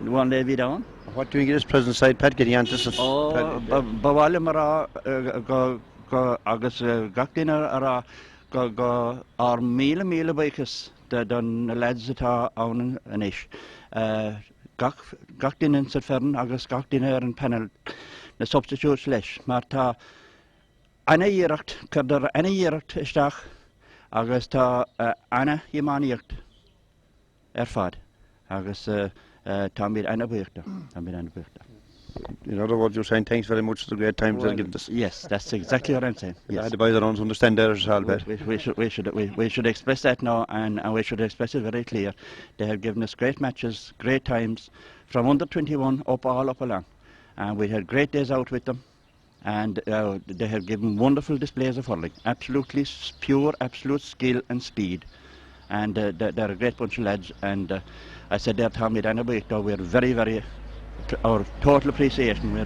one lay we down. What do you get this present side, Pat, getting answers? Bawali mara go agus gachdin go ar mile bikes don lads atá an ish. Gachdin in Fern agus gachdin an panel na substitutes leis. Mar tá ana ieracht cadar ana ieracht isteach agus tá ana imáníocht fad agus Tamir and In other words, you're saying thanks very much for the great times they've given us. Yes, that's exactly what I'm saying. Yes. The boys around understand that as well, but we should express that now, and we should express it very clear. They have given us great matches, great times, from under 21 up along, and we had great days out with them, and they have given wonderful displays of hurling, absolutely pure, absolute skill and speed, and they're a great bunch of lads. And I said there, Tommy, we're very, our total appreciation, we're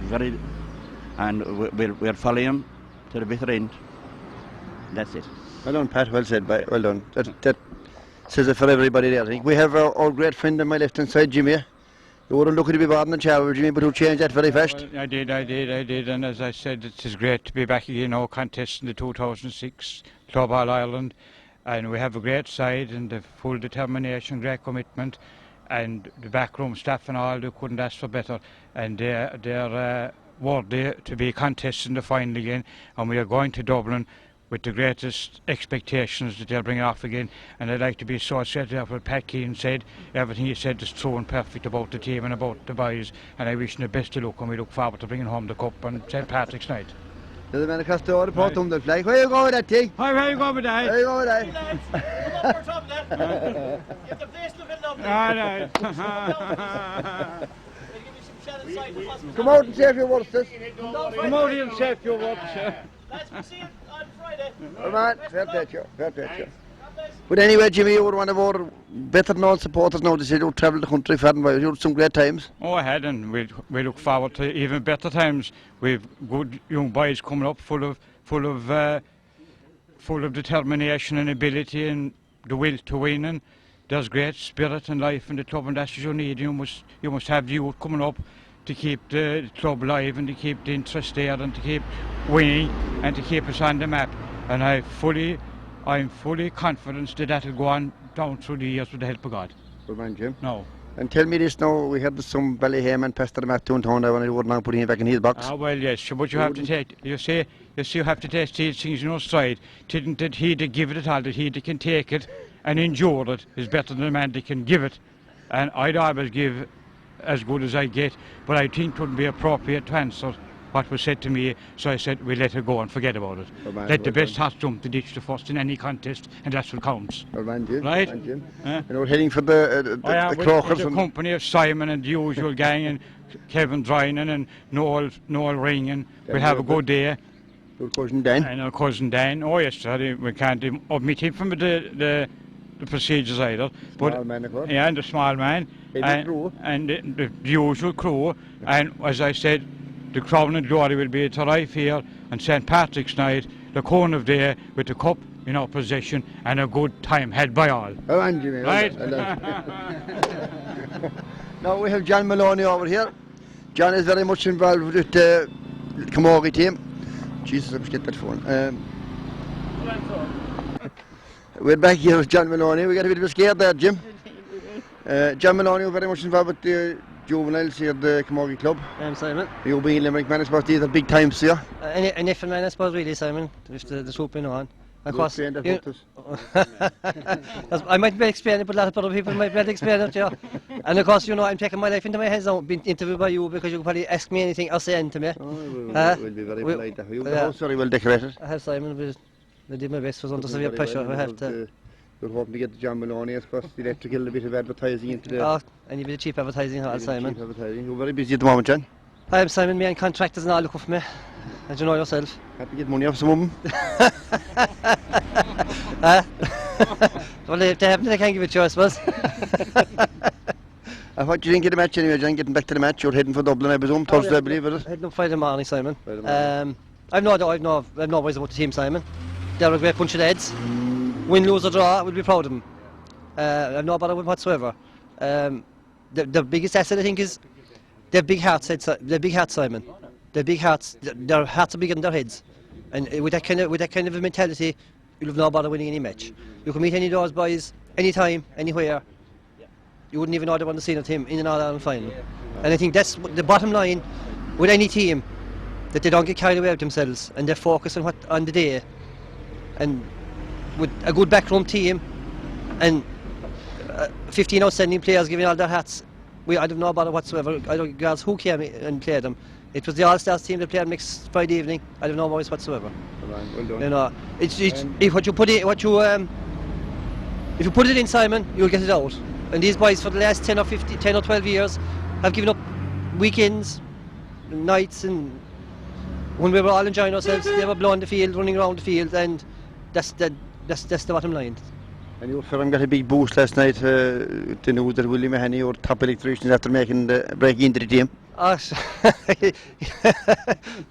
following them to the bitter end. That's it. Well done, Pat, well said, well done. That says it for everybody there, I think. We have our great friend on my left hand side, Jimmy. You were looking to be bad in the challenge, Jimmy, but you changed that very fast. Well, I did, and as I said, it is great to be back again, our contest in the 2006 Club All Ireland, and we have a great side and the full determination, great commitment, and the backroom staff and all, they couldn't ask for better, and they're worthy to be contesting the final again, and we are going to Dublin with the greatest expectations that they'll bring it off again. And I'd like to be associated with what Pat Keane said. Everything he said is true and perfect about the team and about the boys, and I wish them the best of luck, and we look forward to bringing home the cup on St. Patrick's night. There's a man across the other Portumna flag. Where you go with that thing? Where you go with that? Where you go with that? Get the face looking lovely. Come out and save your words, sis. Come out here and save your words, Lads, we'll see you on Friday. Oh man, fair play to you, fair play to you. But anyway, Jimmy, you were one of our better known supporters now. They said you travelled the country far and wide. You had some great times. Oh, I had, and we look forward to even better times. We've good young boys coming up, full of determination and ability and the will to win. And there's great spirit and life in the club, and that's what you need. You must have the youth coming up to keep the club alive and to keep the interest there and to keep winning and to keep us on the map. And I'm fully confident that that'll go on down through the years with the help of God. Good man, Jim. No. And tell me this now, we had some Ballyham and Pastor Matt downtown now, and he wouldn't put him back in his box. Ah, well, yes, but you have to take, you have to take these things in your stride. That he that give it all, that he that can take it and endure it is better than a man that can give it. And I'd always give as good as I get, but I think it wouldn't be appropriate to answer what was said to me, so I said we let it go and forget about it. Let the best horse jump to ditch the first in any contest, and that's what counts. Well, man, Jim. Right? Man, Jim. And we're heading for the Croke. The company of Simon and the usual gang, and Kevin Drynan and Noel Ring, and we'll have a good day. Your cousin Dan. And our cousin Dan. Oh yes, we can't omit him from the procedures either. Small man, of course. Yeah, and the small man. And the usual crew. And as I said, the crown and glory will be to arrive here on St. Patrick's night, the cone of day with the cup in our possession, and a good time had by all. Oh, and Jimmy. Right? Now we have John Maloney over here. John is very much involved with the Camogie team. Jesus, I must get that phone. We're back here with John Maloney. We got a bit of a scare there, Jim. John Maloney, you're very much involved with the juveniles here at the Camogie Club. Simon. You being Limerick man, I suppose these are big times here. An different man, I suppose, really, Simon, with the swoop in on. Of course, I might be explaining it, but a lot of other people might be able to explain it, yeah. And of course, I'm taking my life into my hands now, being interviewed by you, because you can probably ask me anything or say anything to me. We'll be very polite. The house very well decorated. I have, Simon, I did my best for under severe pressure. I have to. You're hoping to get John Maloney, I suppose, the electrical, a bit of advertising into the... Oh, and a bit of cheap advertising, Simon. Cheap advertising. You're very busy at the moment, John. I am, Simon. Me and contractors and all look for me. As you know yourself. Have to get money off some of them. Well, if they haven't, they can't give it to you, I suppose. What do you think of the match anyway, John? Getting back to the match, you're heading for Dublin, I presume, Thursday, I believe, is it? Heading up Friday morning, Simon. I've no worries about the team, Simon. They're a great bunch of lads. Win, lose or draw, we'll be proud of them. I've no bother with whatsoever. The biggest asset, I think, is their big hearts, Simon. Their big hearts, their hearts are bigger than their heads. And with that kind of a mentality, you'll have no bother winning any match. You can meet any of those boys, anytime, anywhere. You wouldn't even know they won the senior team in an All-Ireland final. And I think that's the bottom line with any team, that they don't get carried away with themselves and they focus on the day. And with a good backroom team and 15 outstanding players giving all their hats, I don't know about it whatsoever. I don't guys who came and played them. It was the All-Stars team that played next Friday evening. I don't know worries whatsoever. Well done. If you put it in, Simon, you'll get it out. And these boys for the last 10 or 12 years have given up weekends, nights, and when we were all enjoying ourselves, they were blowing the field, running around the field, and that's the bottom line. And your firm got a big boost last night to know that Willie Mahoney, your top electrician, after breaking into the team.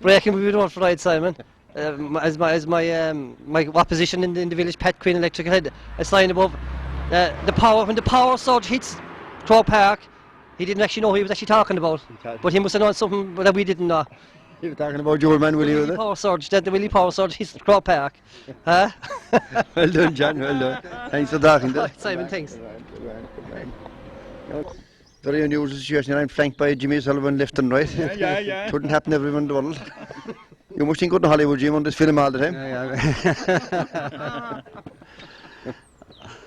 Breaking would be the one for ride, Simon. As my opposition in the village, Pat Quinn Electric, had a sign above. When the power surge hits Croke Park, He didn't actually know who he was actually talking about, but he must have known something that we didn't know. You were talking about Joel Man, Willie, was it? Power Surge, the Willie Power Surge, he's at Croke Park. Huh? Well done, John, well done. Thanks for talking to us. Simon, thanks. Very unusual situation. I'm flanked by Jimmy Sullivan left and right. Yeah. Couldn't happen everywhere in the world. You must think good in Hollywood, Jim, on this film all the time.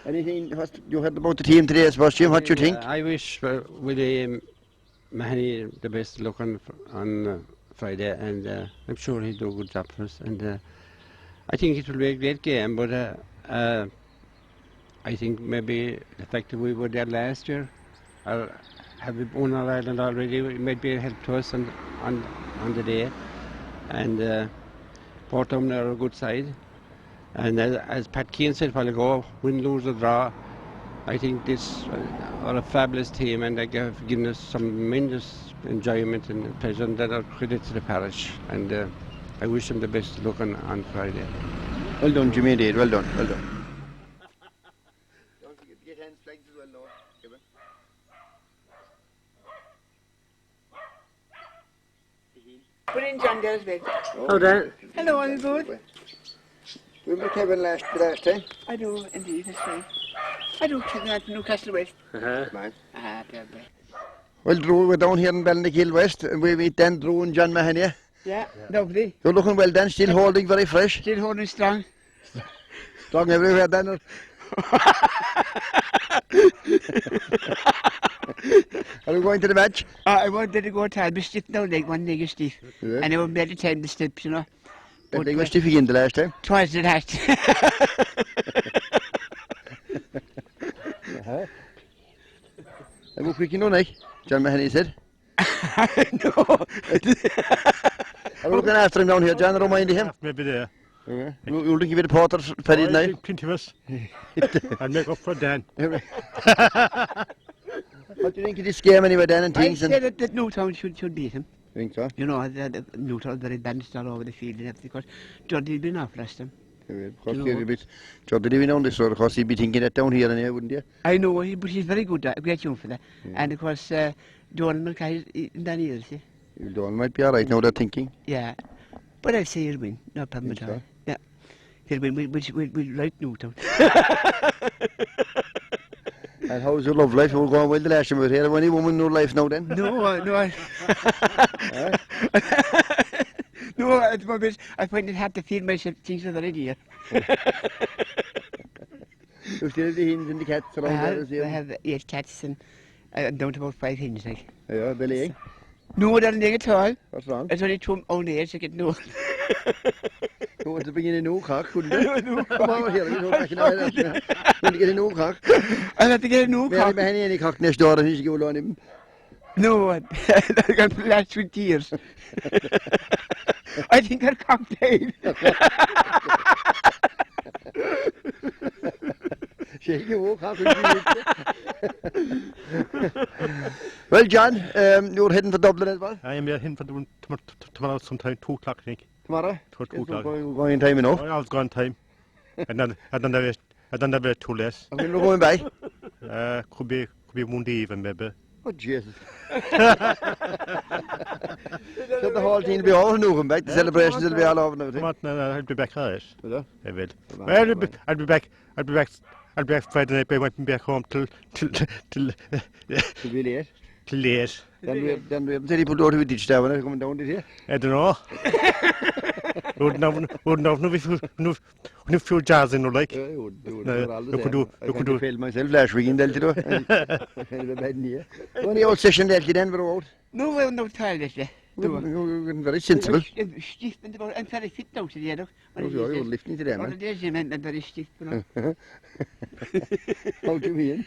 Anything you heard about the team today, I suppose, Jim? What do you think? I wish Willie Mahoney the best luck on Friday, and I'm sure he'll do a good job for us. And I think it will be a great game, but I think maybe the fact that we were there last year, or have we won our Ireland already, it might be a help to us on the day. And Portumna are a good side. And as Pat Keane said a while ago, win, lose or draw, I think this are a fabulous team, and they have given us some tremendous enjoyment and pleasure, and that are credit to the parish. And I wish them the best of luck on Friday. Well done, Jimmy, indeed. Well done, well done. Put in John there as well. Oh, Dan. Hello, are you good? We met Kevin last time. I do, indeed, that's right. I do Kevin at Newcastle West. Man. There. Well, Drew, we're down here in Ballinkill West, and we meet Dan, Drew and John Mahoney. Yeah, lovely. You're looking well, Dan, still holding very fresh. Still holding strong. Strong everywhere, Dan. Are we going to the match? I wanted to go to I'll be stiff now, one leg is stiff. Yeah. And I won't be able to time the steps, you know. That leg was stiff again the last time. Twice the last. I'm quick, you know, Nick. John Mahoney said. No. Are we looking after him down here, John? I don't mind him. Maybe there. Okay. You'll give it a porter Friday night. Plenty of us. I'll make up for Dan. What do you think of this game anyway, Dan, and I things? say that Newtown should beat him. Think so? You know, Newtown very balanced all over the field and everything, because Jody had been off last time. Jody did on this road, of course, he'd be thinking that down here and here, wouldn't you? I know, but he's very good, great young for that. And of course, Donald Mackay is in that ear, see? Donald might be alright now, they're thinking. Yeah, but I'd say he'll win, no problem at all. Yeah, he'll win, we'll like Newtown. And how's your love life? We're going well the last time we were here. Have any woman in your life now then? No, no, at the moment I find it hard to feel myself things are already here. You still have the hens and the cats around there, as you? I have 8 cats and I'm down to about 5 hens, like. Yeah, they're laying? No, they're not laying at all. What's wrong? It's only 2 old age to get no. You want to bring in a new cock, couldn't you? No Come over here, you back in the want to get a new cock? I'll have to get a new cock. Maybe any cock next door and he should go on him. No, I got the last 20 years. I think that cock died. Shake your cock. Well, John, you're heading for Dublin as well? I am heading for Dublin tomorrow sometime, 2 o'clock, I think. Tomorrow? For 2 o'clock. Going in time enough? I was gone time. I done that too less. When are you going by? Could be Monday even, maybe. Oh, Jesus. So the whole thing will be over now, come back. The celebrations will be all over now. I'll be back, alright. Will I will. Well, I'll be back Friday night, but I won't be back home till be late. Till late. Then we haven't said he put out of a ditch there when I coming down, did he? I don't know. Wouldn't know if few jars in, like. You could do. I failed myself last week in Delta, though. Only old session Delta then, we're out. No, we're not tired of it. You're very sensible. Stiff and very fit now today, look. You're lifting today, man. One of the days you meant I'm very stiff, you know. How do you mean?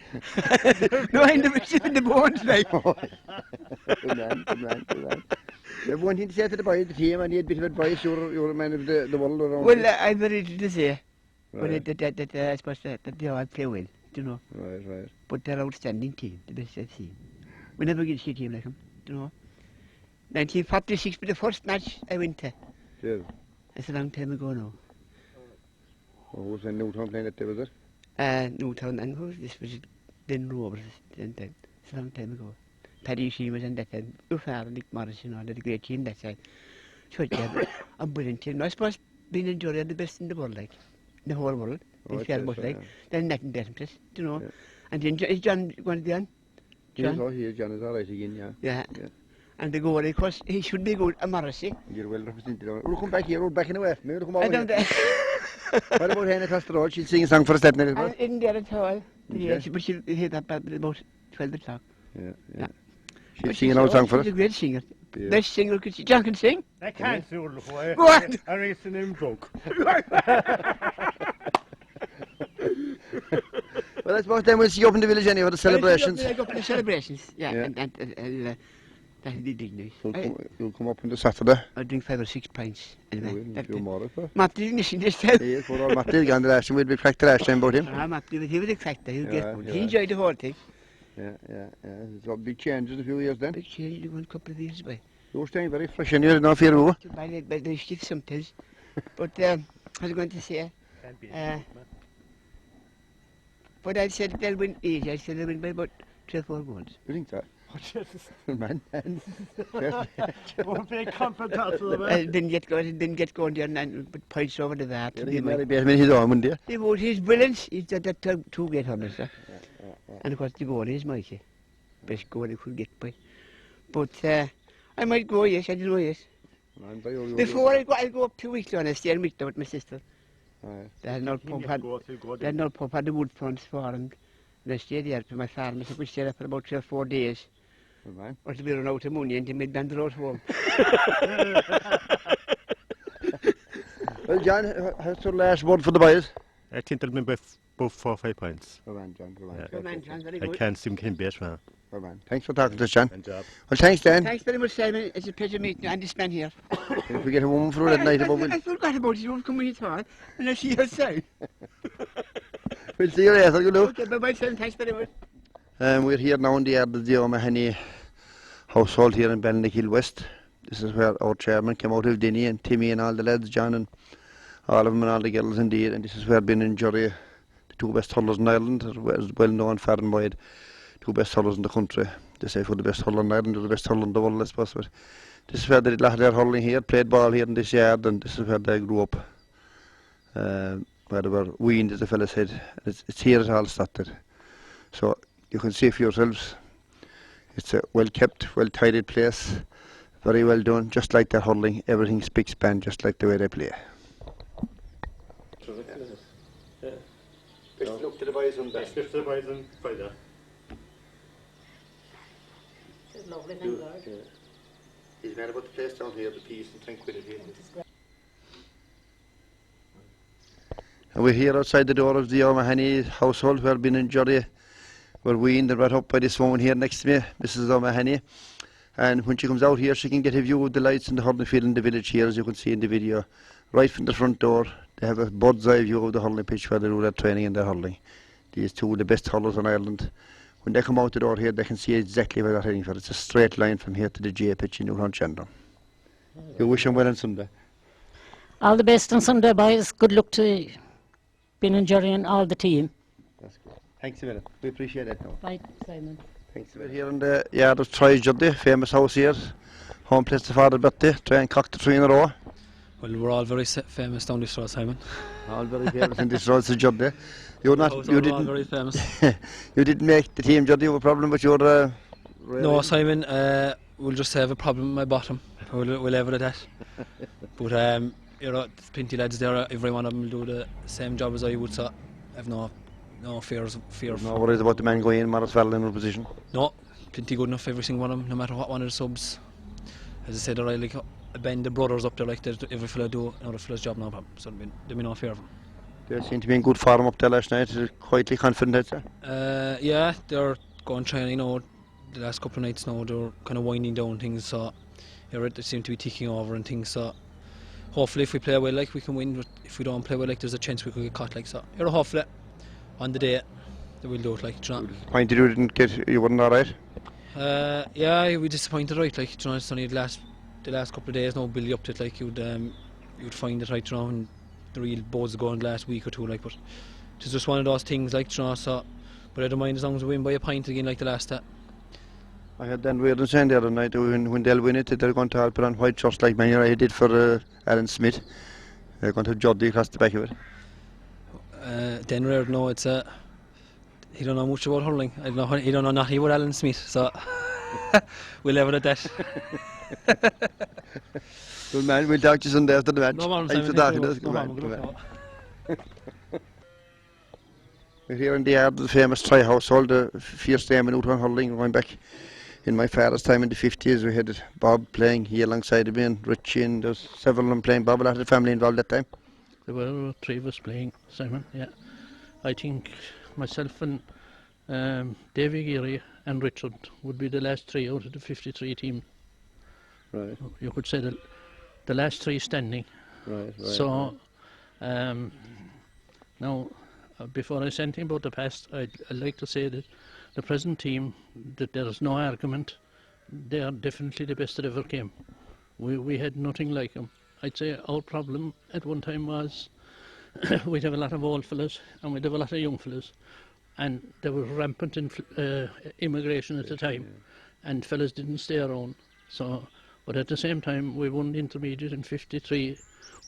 No, I'm never stiff in the bones, like. Good man. You have one thing to say to the boy, the team, and he had a bit of advice. You're a man of the world around. Well, I'm very little to say. Right. But I suppose that they all play well, you know. Right. But they're an outstanding team, the best I've seen. We never get to see a team like them, you know. 1946 was the first match I went to. Yeah. That's a long time ago now. Who was in Newtown playing that day, was it? Newtown, and who was this? Was it then Rovers? It's a long time ago. Paddy Sheemus and that side. Ufar, Nick Morris, and all the great team that side. So yeah, a brilliant team. I suppose being in Jury are the best in the world, like the whole world. Oh, They feel it most is, like yeah. they're nothing different, you know. And then is John going to be on? He's all here, John is all right again, yeah. Yeah. And the goal, of course, he should be good. A Morrissey. You're well represented. We'll come back here, we're backing away. Maybe we'll come I over don't. here. What about Hannah across the road? She'll sing a song for us that night. I didn't get it all. Yeah, Okay. but she hit that about 12 o'clock. Yeah. Yeah. She'll But sing an old song for us. She's a great singer. Yeah. Best singer could she. John can sing. I can't see what the Go on. I'm racing him broke. Well, I suppose then we'll see you up in the village anyway for the celebrations. I go up for the celebrations. Yeah. Yeah. And that'll be dignity. You'll come up on the Saturday. I'll drink 5 or 6 pints. Anyway. A few more, I suppose. Matty didn't listen this time. Yes, poor old Matty gone the last time. We'll be cracked the last time about him. Matty, he was a cracker. He'll Yeah, get good. yeah. He enjoyed the whole thing. Yeah. There's a big changes a few years then. Big change in a couple of years by. You're staying very fresh in here, no fear of you. By the stick sometimes. But I was going to say, but I said they'll win easy. I said they'll win by about 3 or 4 goals. You think so? Oh, Jesus. Man. Won't be confident to them. Didn't get going there and put points over the that. He's very bad when he's on, wouldn't he? He's brilliant. He's got that 2 great hundreds. And of course the goal is Mikey. Best goal he could get by. But I might go, yes, I don't know, yes. Before I'll go up 2 weeks on a stay and meet with my sister. The old pub had the wood fronts for and I stayed there for my farm. I we stayed there for about 3 or 4 days. Or to be run out of money and to make down the road home. Well, John, how's your last word for the boys? I think they'll be about 4 or 5 points. Go on, John, go on. Good man, John, very I good. can't seem to beat man. Go on. Thanks for talking to us, John. Good job. Well, thanks, Dan. Thanks very much, Simon. It's a pleasure meeting you and this man here. If we get a woman through that night above, I forgot about you. Won't come with you at all. And I see you outside. we'll see you later, good luck. Okay, bye-bye, Simon. Thanks very much. We're here now in the yard of the O'Mahony household here in Ballinhill West. This is where our chairman came out of Dinny and Timmy and all the lads, John and all of them and all the girls indeed. And this is where Ben and Jerry, the 2 best hurlers in Ireland, as well known far and wide, 2 best hurlers in the country. They say for the best hurler in Ireland, they're the best hurler in the world, I suppose. But this is where they did a lot of their hurling here, played ball here in this yard, and this is where they grew up. Where they were weaned, as the fella said. It's here it all started. So you can see for yourselves, it's a well kept, well tidied place, very well done, just like their hurling, everything spick span, just like the way they play. Best of luck to the boys on that. Best of the boys on Friday. It's lovely, thank God. He's mad about the place down here, the peace and tranquility. And we're here outside the door of the O'Mahony household where Ben and Jerry were weaned and brought up by this woman here next to me, Mrs. O'Mahony. And when she comes out here, she can get a view of the lights in the hurling field in the village here, as you can see in the video. Right from the front door, they have a bird's eye view of the hurling pitch where they do their training and their hurling. These 2 of the best hurlers in Ireland. When they come out the door here, they can see exactly where they're heading for. It's a straight line from here to the J pitch in Newtown Chandler. You wish them well on Sunday. All the best on Sunday, boys. Good luck to Ben and Jerry and all the team. That's good. Thanks a minute. We appreciate it now. Right, Simon. Thanks. We're here in the yard of Troy's Juddy, famous house here. Home place to Father Betty. Try and cock the 3 in a row. Well, we're all very famous down this road, Simon. All very famous in this road, Juddy. You We're all very famous. You didn't make the team, Juddy. You have a problem with your. No, Simon. We'll just have a problem with my bottom. We'll leave it at that. But you know, there's plenty lads there. Every one of them will do the same job as I would. So I've no fear. No worries about the man going in, Morris Valley in a position. No, plenty good enough. Every single one of them, no matter what one of the subs. As I said, I like a band of brothers up there. Like every fella do another fella's job, no problem. So there'll be no fear of them. They seem to be in good form up there last night. Quietly confident, I'd say. Yeah, they're going training now. The last couple of nights now, they're kind of winding down things. So they seem to be ticking over and things. So hopefully, if we play well, like we can win. But if we don't play well, like there's a chance we could get caught. Like so, hopefully on the day they will do it. Like, you know. Disappointed you didn't get. You weren't all right. Yeah, we disappointed, right? Like, you know, it's only the last couple of days now, build you up to it. Like you'd find it, right? You know, and the real buzz going the last week or two. Like, but it's just one of those things. Like, you know, so. But I don't mind as long as we win by a pint again, like the last. I had Dan Reardon saying the other night when they'll win it, they're going to put on white shirts like Man United did for Alan Smith. They're going to judge across the back of it. Dan Reardon, no, it's he don't know much about hurling. I don't know. He don't know nothing about Alan Smith, so we'll leave it at that. Well, man, we'll talk to you Sunday after the match. No problem, Thanks for Simon. talking to us. No Come problem, on. We're here in the yard of the famous Try household, the first time in Newtown hurling, going back in my father's time in the 50s. We had Bob playing here alongside of me and Richie, and there was several of them playing. Bob, a lot of the family involved that time. There were three of us playing, Simon, yeah. I think myself and Davy Geary and Richard would be the last three out of the 53 team. Right. You could say the last three standing. Right. So, now, before I say anything about the past, I'd like to say that the present team, that there is no argument, they are definitely the best that ever came. We had nothing like them. I'd say our problem at one time was we'd have a lot of old fellas and we'd have a lot of young fellas, and there was rampant immigration at the time, and fellas didn't stay around. So, but at the same time, we won the intermediate in 53.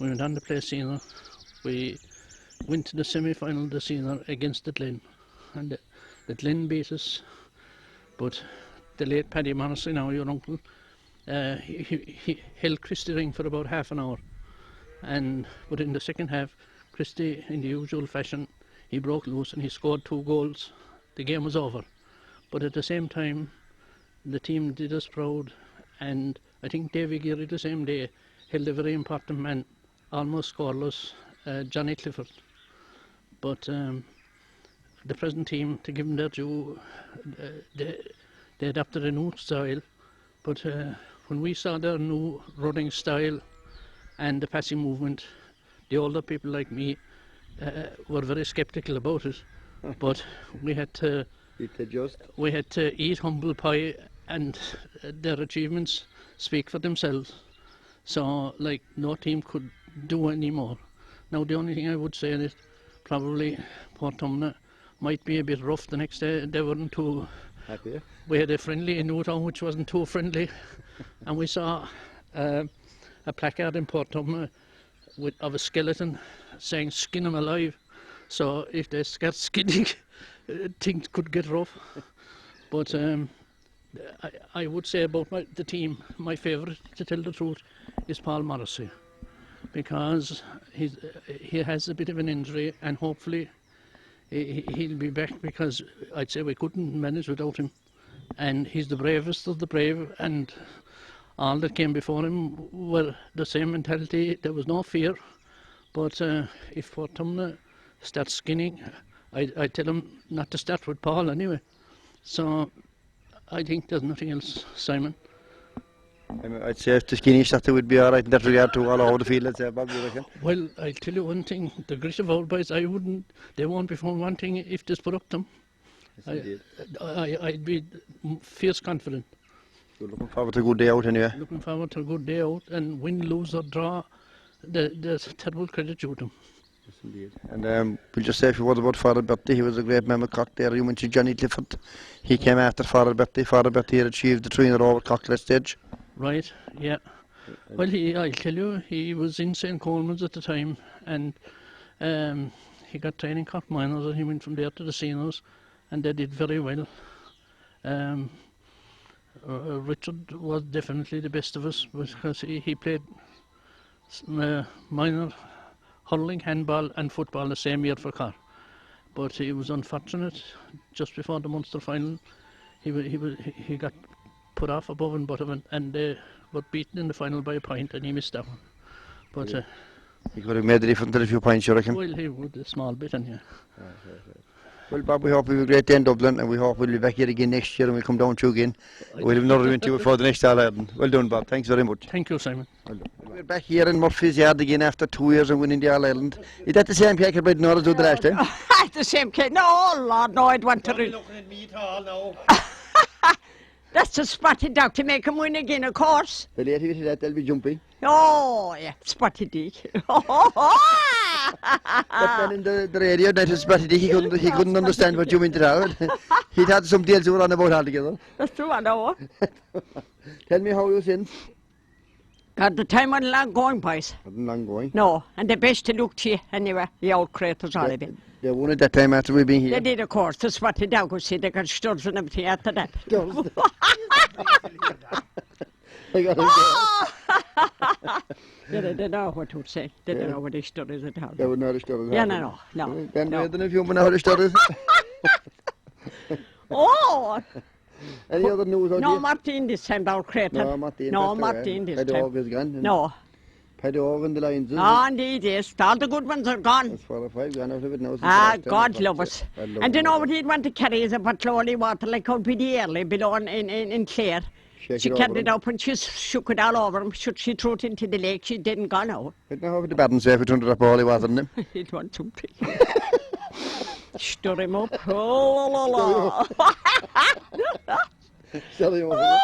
We went on to play senior. We went to the semi-final of the senior against the Glen, and the Glen beat us. But the late Paddy Morrissey, now your uncle, he held Christy ring for about half an hour, but in the second half, Christy, in the usual fashion, he broke loose and he scored 2 goals. The game was over. But at the same time, the team did us proud, and I think Davy Geary the same day held a very important man, almost scoreless, Johnny Clifford. But the present team, to give them their due, they adapted a new style. But when we saw their new running style and the passing movement, the older people like me were very sceptical about it. But we had to eat humble pie, and their achievements speak for themselves. So, like, no team could do any more. Now, the only thing I would say is probably Portumna might be a bit rough the next day. They weren't too happy. We had a friendly in Newtown which wasn't too friendly, and we saw a placard in Portumna of a skeleton saying "skin him alive." So if they start skinning, things could get rough. But I would say about the team, my favourite, to tell the truth, is Paul Morrissey, because he has a bit of an injury, and hopefully he'll be back, because I'd say we couldn't manage without him. And he's the bravest of the brave, and all that came before him were the same mentality. There was no fear. But if Portumna starts skinning, I tell him not to start with Paul anyway. So I think there's nothing else, Simon. I'd say if the skinny starter would be alright in that regard too, all over the field, let's say, Bob, you reckon? Well, I'll tell you one thing, the grit of our boys, they won't be for one thing if this put up to them. Yes, I'd be fierce confident. You're looking forward to a good day out anyway? Looking forward to a good day out, and win, lose or draw, there's terrible credit due to them. Yes, indeed. And we'll just say a few words about Father Bertie. He was a great man with Croke there. You mentioned Johnny Clifford. He came after Father Bertie. Father Bertie had achieved the 3 in a row at Croke last stage. Right, yeah. Well, I'll tell you, he was in St. Coleman's at the time, and he got training Cork Minors, and he went from there to the seniors, and they did very well. Richard was definitely the best of us, because he played minor hurling, handball and football the same year for Cork. But he was unfortunate. Just before the Munster final, he got put off above and bottom, and they were beaten in the final by a point, and he missed that one. But he could have made a difference to a few points, you reckon? Well, he would, a small bit, and yeah. Right. Well, Bob, we hope we have a great day in Dublin, and we hope we'll be back here again next year, and we'll come down to you again. We'll have another interview for the next All-Ireland. Well done, Bob. Thanks very much. Thank you, Simon. Well done. We're back here in Murphy's Yard again after 2 years of winning the All-Ireland. Is that the same cake everybody knows do the last time? The same cake? No, Lord, no, I'd want to... You're looking at me at all now. That's just spotted dog to make him win again, of course. The later you see that, they'll be jumping. Oh, yeah, spotted dick. That man in the radio, that is, but he couldn't understand what you meant out. He'd had some deals around about altogether. That's true, I know. Tell me how you since. God, the time wasn't long going, boys. Wasn't long going. No, and the best to look to you anyway, the old craters already. They won at that time after we've been here. They did, of course. That's what the dog would say. They got studs and everything after that. Yeah, they didn't know what to say. They didn't know what they stood as at all. They would know the stories. Yeah, no. Then I don't know if you know how the stories. Oh! Any other news out No, here? Martin this time, our crater. No, Martin. No, Martin this The time. dog is gone. No. Dog and the lions. Ah, indeed, yes. All the good ones are gone. That's 4 or 5 gone out of it now. Ah, God love us. And you know what he'd want to carry is a bottle of holy water like out by the early below in Clare. She carried it up and she shook it all over him. Should she threw it into the lake, she didn't go now. But now over the bad and safe, it turned up holy water in him. He'd want something. Stir him up. Oh, la, la, la. Stir him up.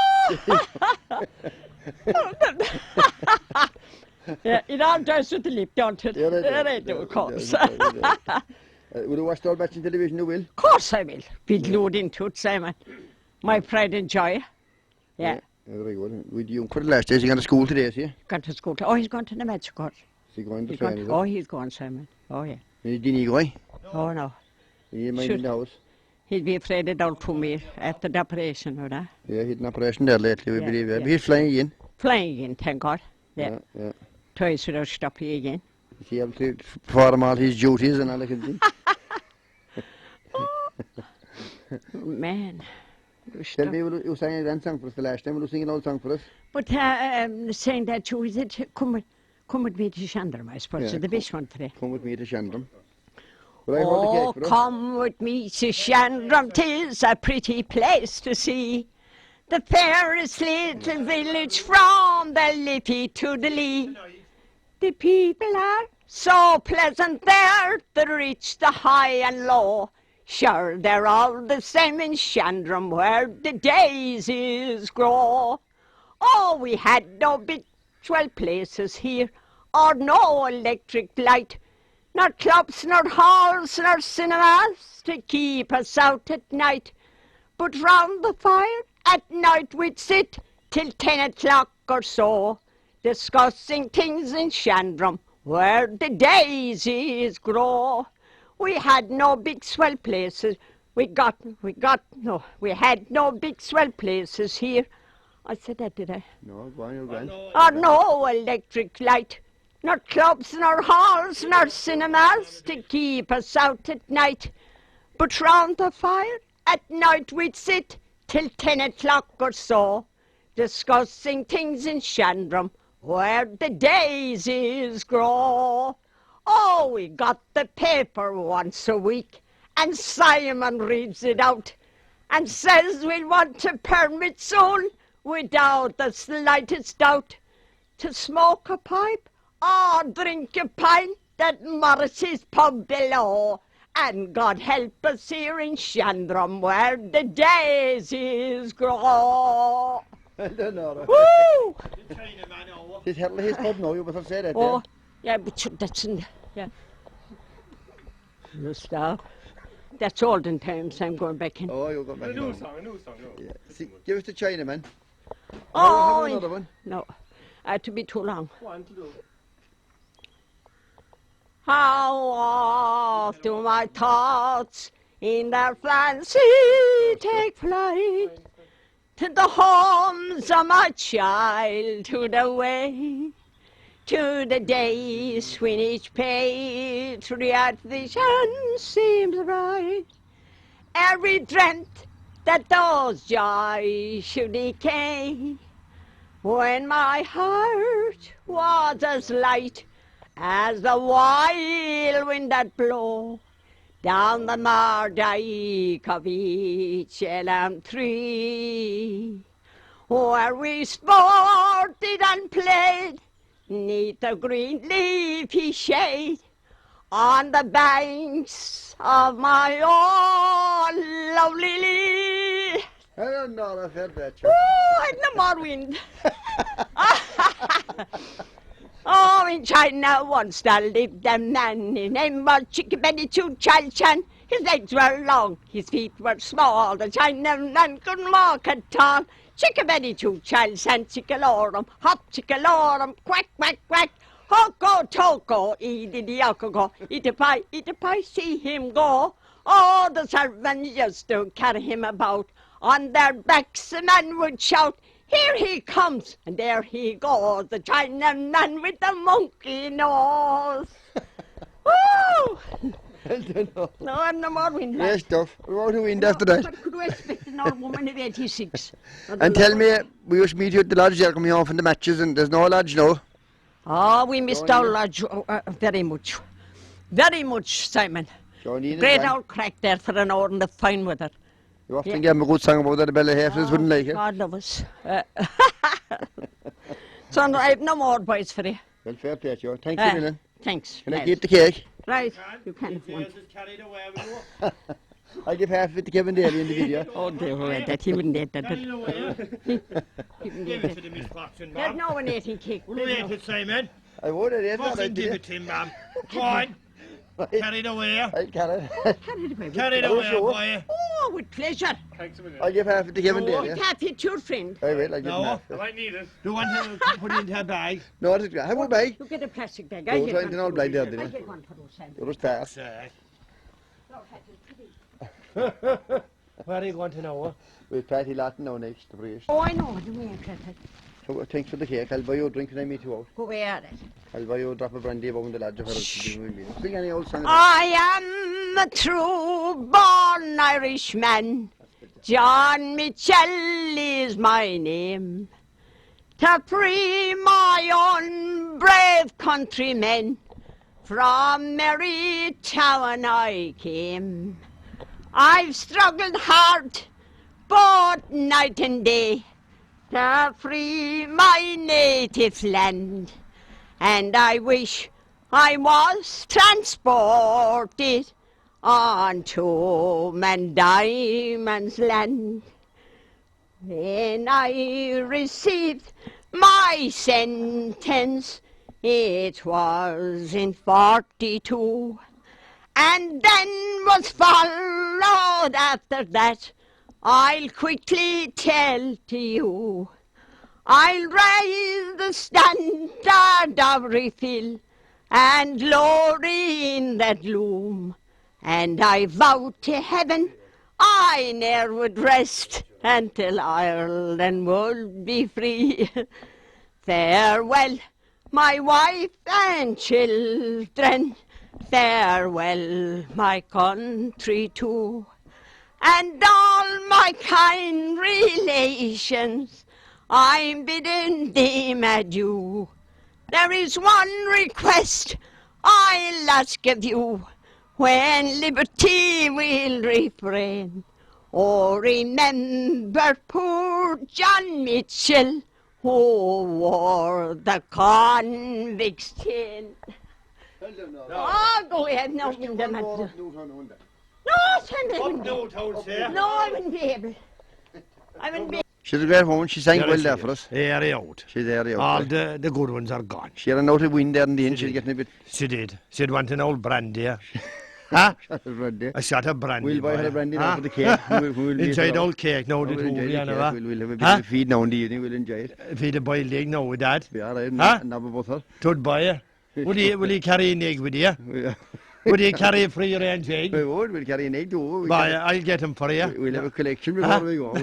Yeah, it all does with the lip, don't it? Yeah, they do, of course. Will you watch all match in television, you will? Of course I will. Be glued into it, Simon. My pride and joy. Yeah. Very good. With you for the last days, you going to school today, is he? Gone to school. Oh, he's gone to the med school. Is he going to He's train, gone, is oh, he's gone, Simon. Oh, yeah. Didn't he go? Oh, no. He might in the house. He'll be afraid of down to me after the operation, or that. Yeah, he had an operation there lately, we Yeah, believe. yeah. But he's flying in. Flying again, thank God. Yeah. Yeah. Twice without stopping again. Is he able to perform all his duties and all that kind of thing? Man. Tell me, you sang a grand song for us the last time. Will you sing an old song for us? But saying that you is it come with me to Shandram, I suppose, Yeah, the best one today. Come with me to Shandram. Will I hold the Oh, cake for us? come with me to Shandram, 'tis a pretty place to see. The fairest little village from the Liffey to the Lee. The people are so pleasant there, the rich, the high and low. Sure, they're all the same in Shandram where the daisies grow. Oh, we had no big swell places here, or no electric light, nor clubs, nor halls, nor cinemas to keep us out at night. But round the fire at night we'd sit till 10 o'clock or so, discussing things in Shandram where the daisies grow. We had no big swell places. We had no big swell places here. I said that, did I? No, go on, you're grand. Or no electric light, nor clubs, nor halls, nor cinemas to keep us out at night. But round the fire at night we'd sit till 10 o'clock or so, discussing things in Shandram where the daisies grow. Oh, we got the paper once a week, and Simon reads it out and says we'll want a permit soon, without the slightest doubt, to smoke a pipe or drink a pint at Morrissey's pub below. And God help us here in Shandram where the daisies grow. I don't know. Woo! He's his pub now, you must have said that. Oh, yeah, but that's in, yeah. No stop. That's olden times, I'm going back in. Oh, you'll go back in. A new song. Yeah. See, give us the Chinaman. Oh, have another one. No, to be too long. One to do. How oft do my thoughts in their fancy take flight to the homes of my childhood away, to the days when each patriot vision seems right. Every dreamt that those joys should decay, when my heart was as light as the wild wind that blow down the Mardyke of each elm tree, where we sported and played neath the green leafy shade on the banks of my own lovely Lee. I don't know, I've heard that. Ooh, I'd no more wind. Oh, in China once there lived a man, his name was Chickabiddy Choo-Chal Chan. His legs were long, his feet were small, the Chinaman couldn't walk at all. Chickabiddy Choo-Chal Chan, chickalorum, hop chickalorum, quack, quack, quack. Hoko toko, eat-a-pie, eat-a-pie, see him go. Oh, the servants used to carry him about. On their backs the man would shout, here he comes, and there he goes, the Chinaman with the monkey nose. Woo! No, I'm no more wind. Great stuff. We're out of wind after that. What could we expect an old woman of 86? And tell me, we used to meet you at the lodge there coming home from the matches, and there's no lodge now. Oh, we missed our lodge very much. Very much, Simon. Great old crack there for an hour in the fine weather. You often gave me a good song about that, the Bella Heifers wouldn't like it. God love us. So I have no more advice for you. Well, fair play to you. Thank you, Millen. Thanks. Can I keep the cake? Right, you can if you want. I'll give half of it to Kevin Daly in the video. Oh, dear, that he wouldn't eat that. He wouldn't eat it. There's no one eating cake. Will you eat it, Simon? I would have eaten it. Fucking give it to him, ma'am. Go on. Carry it away. I'll carry it. Carry it away, boy. Oh, with pleasure. I'll give half it to Kevin Daly. Half it to your friend. I will, I'll give No, half. I might need it. Do you want to put it into a bag? No, it's great. How will I? You get a plastic bag. No, trying to know blind there, I didn't get one for those, Simon. You're a star. Where are you going to now? We'll Patty Latin now next, the priest. Oh, I know. You ain't interested. So, thanks for the cake. I'll buy you a drink and I meet you out. Go where? I'll buy you a drop of brandy above in the lodge for us to do with me. Sing any old song. I am a true born Irishman. John Mitchell is my name. To free my own brave countrymen, from Newtown I came. I've struggled hard, both night and day, to free my native land. And I wish I was transported on to Diamond's land. When I received my sentence, it was in 42, and then was followed after that, I'll quickly tell to you. I'll raise the standard of refill and glory in that loom, and I vow to heaven I ne'er would rest until Ireland would be free. Farewell, my wife and children, farewell, my country too, and all my kind relations, I'm bidding them adieu. There is one request I'll ask of you, when liberty will refrain. Oh, remember poor John Mitchell, who wore the convict's chain. Oh, go ahead, no, in the matter. No, send him. No, I wouldn't be able. I wouldn't be able. She's a great woman. She sang well there for us. Airy out. She's airy out. All the good ones are gone. She had a note of wind there in the end. She's getting a bit... She did. She'd want an old brandy. Huh? A shot of brandy. We'll buy her a brandy now for the cake. We'll enjoy the old cake now. We'll enjoy the cake. We'll have a bit of feed now in the evening. We'll enjoy it. Feed a boiled egg now with that. Yeah, right. Nab of butter. Toad buy. Will you carry an egg with you? Yeah. Would you carry a free range egg? We would. We'll carry an egg too. I'll get them for you. We'll have a collection before we go.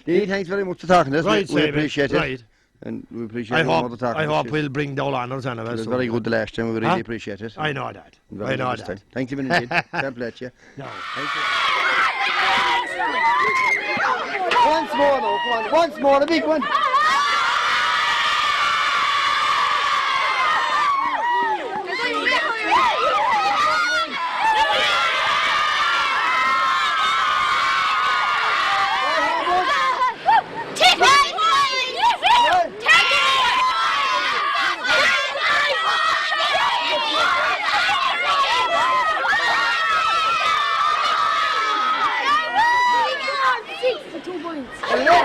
Dee, thanks very much for talking to us. Right, we appreciate it. Right. And we appreciate I hope we'll bring the honours on it. It was very good the last time. We really appreciate it. I know that. I know that. Thank you very much. God bless you. No. Thank you. Once more now, come on. Once more, a big one. Hello.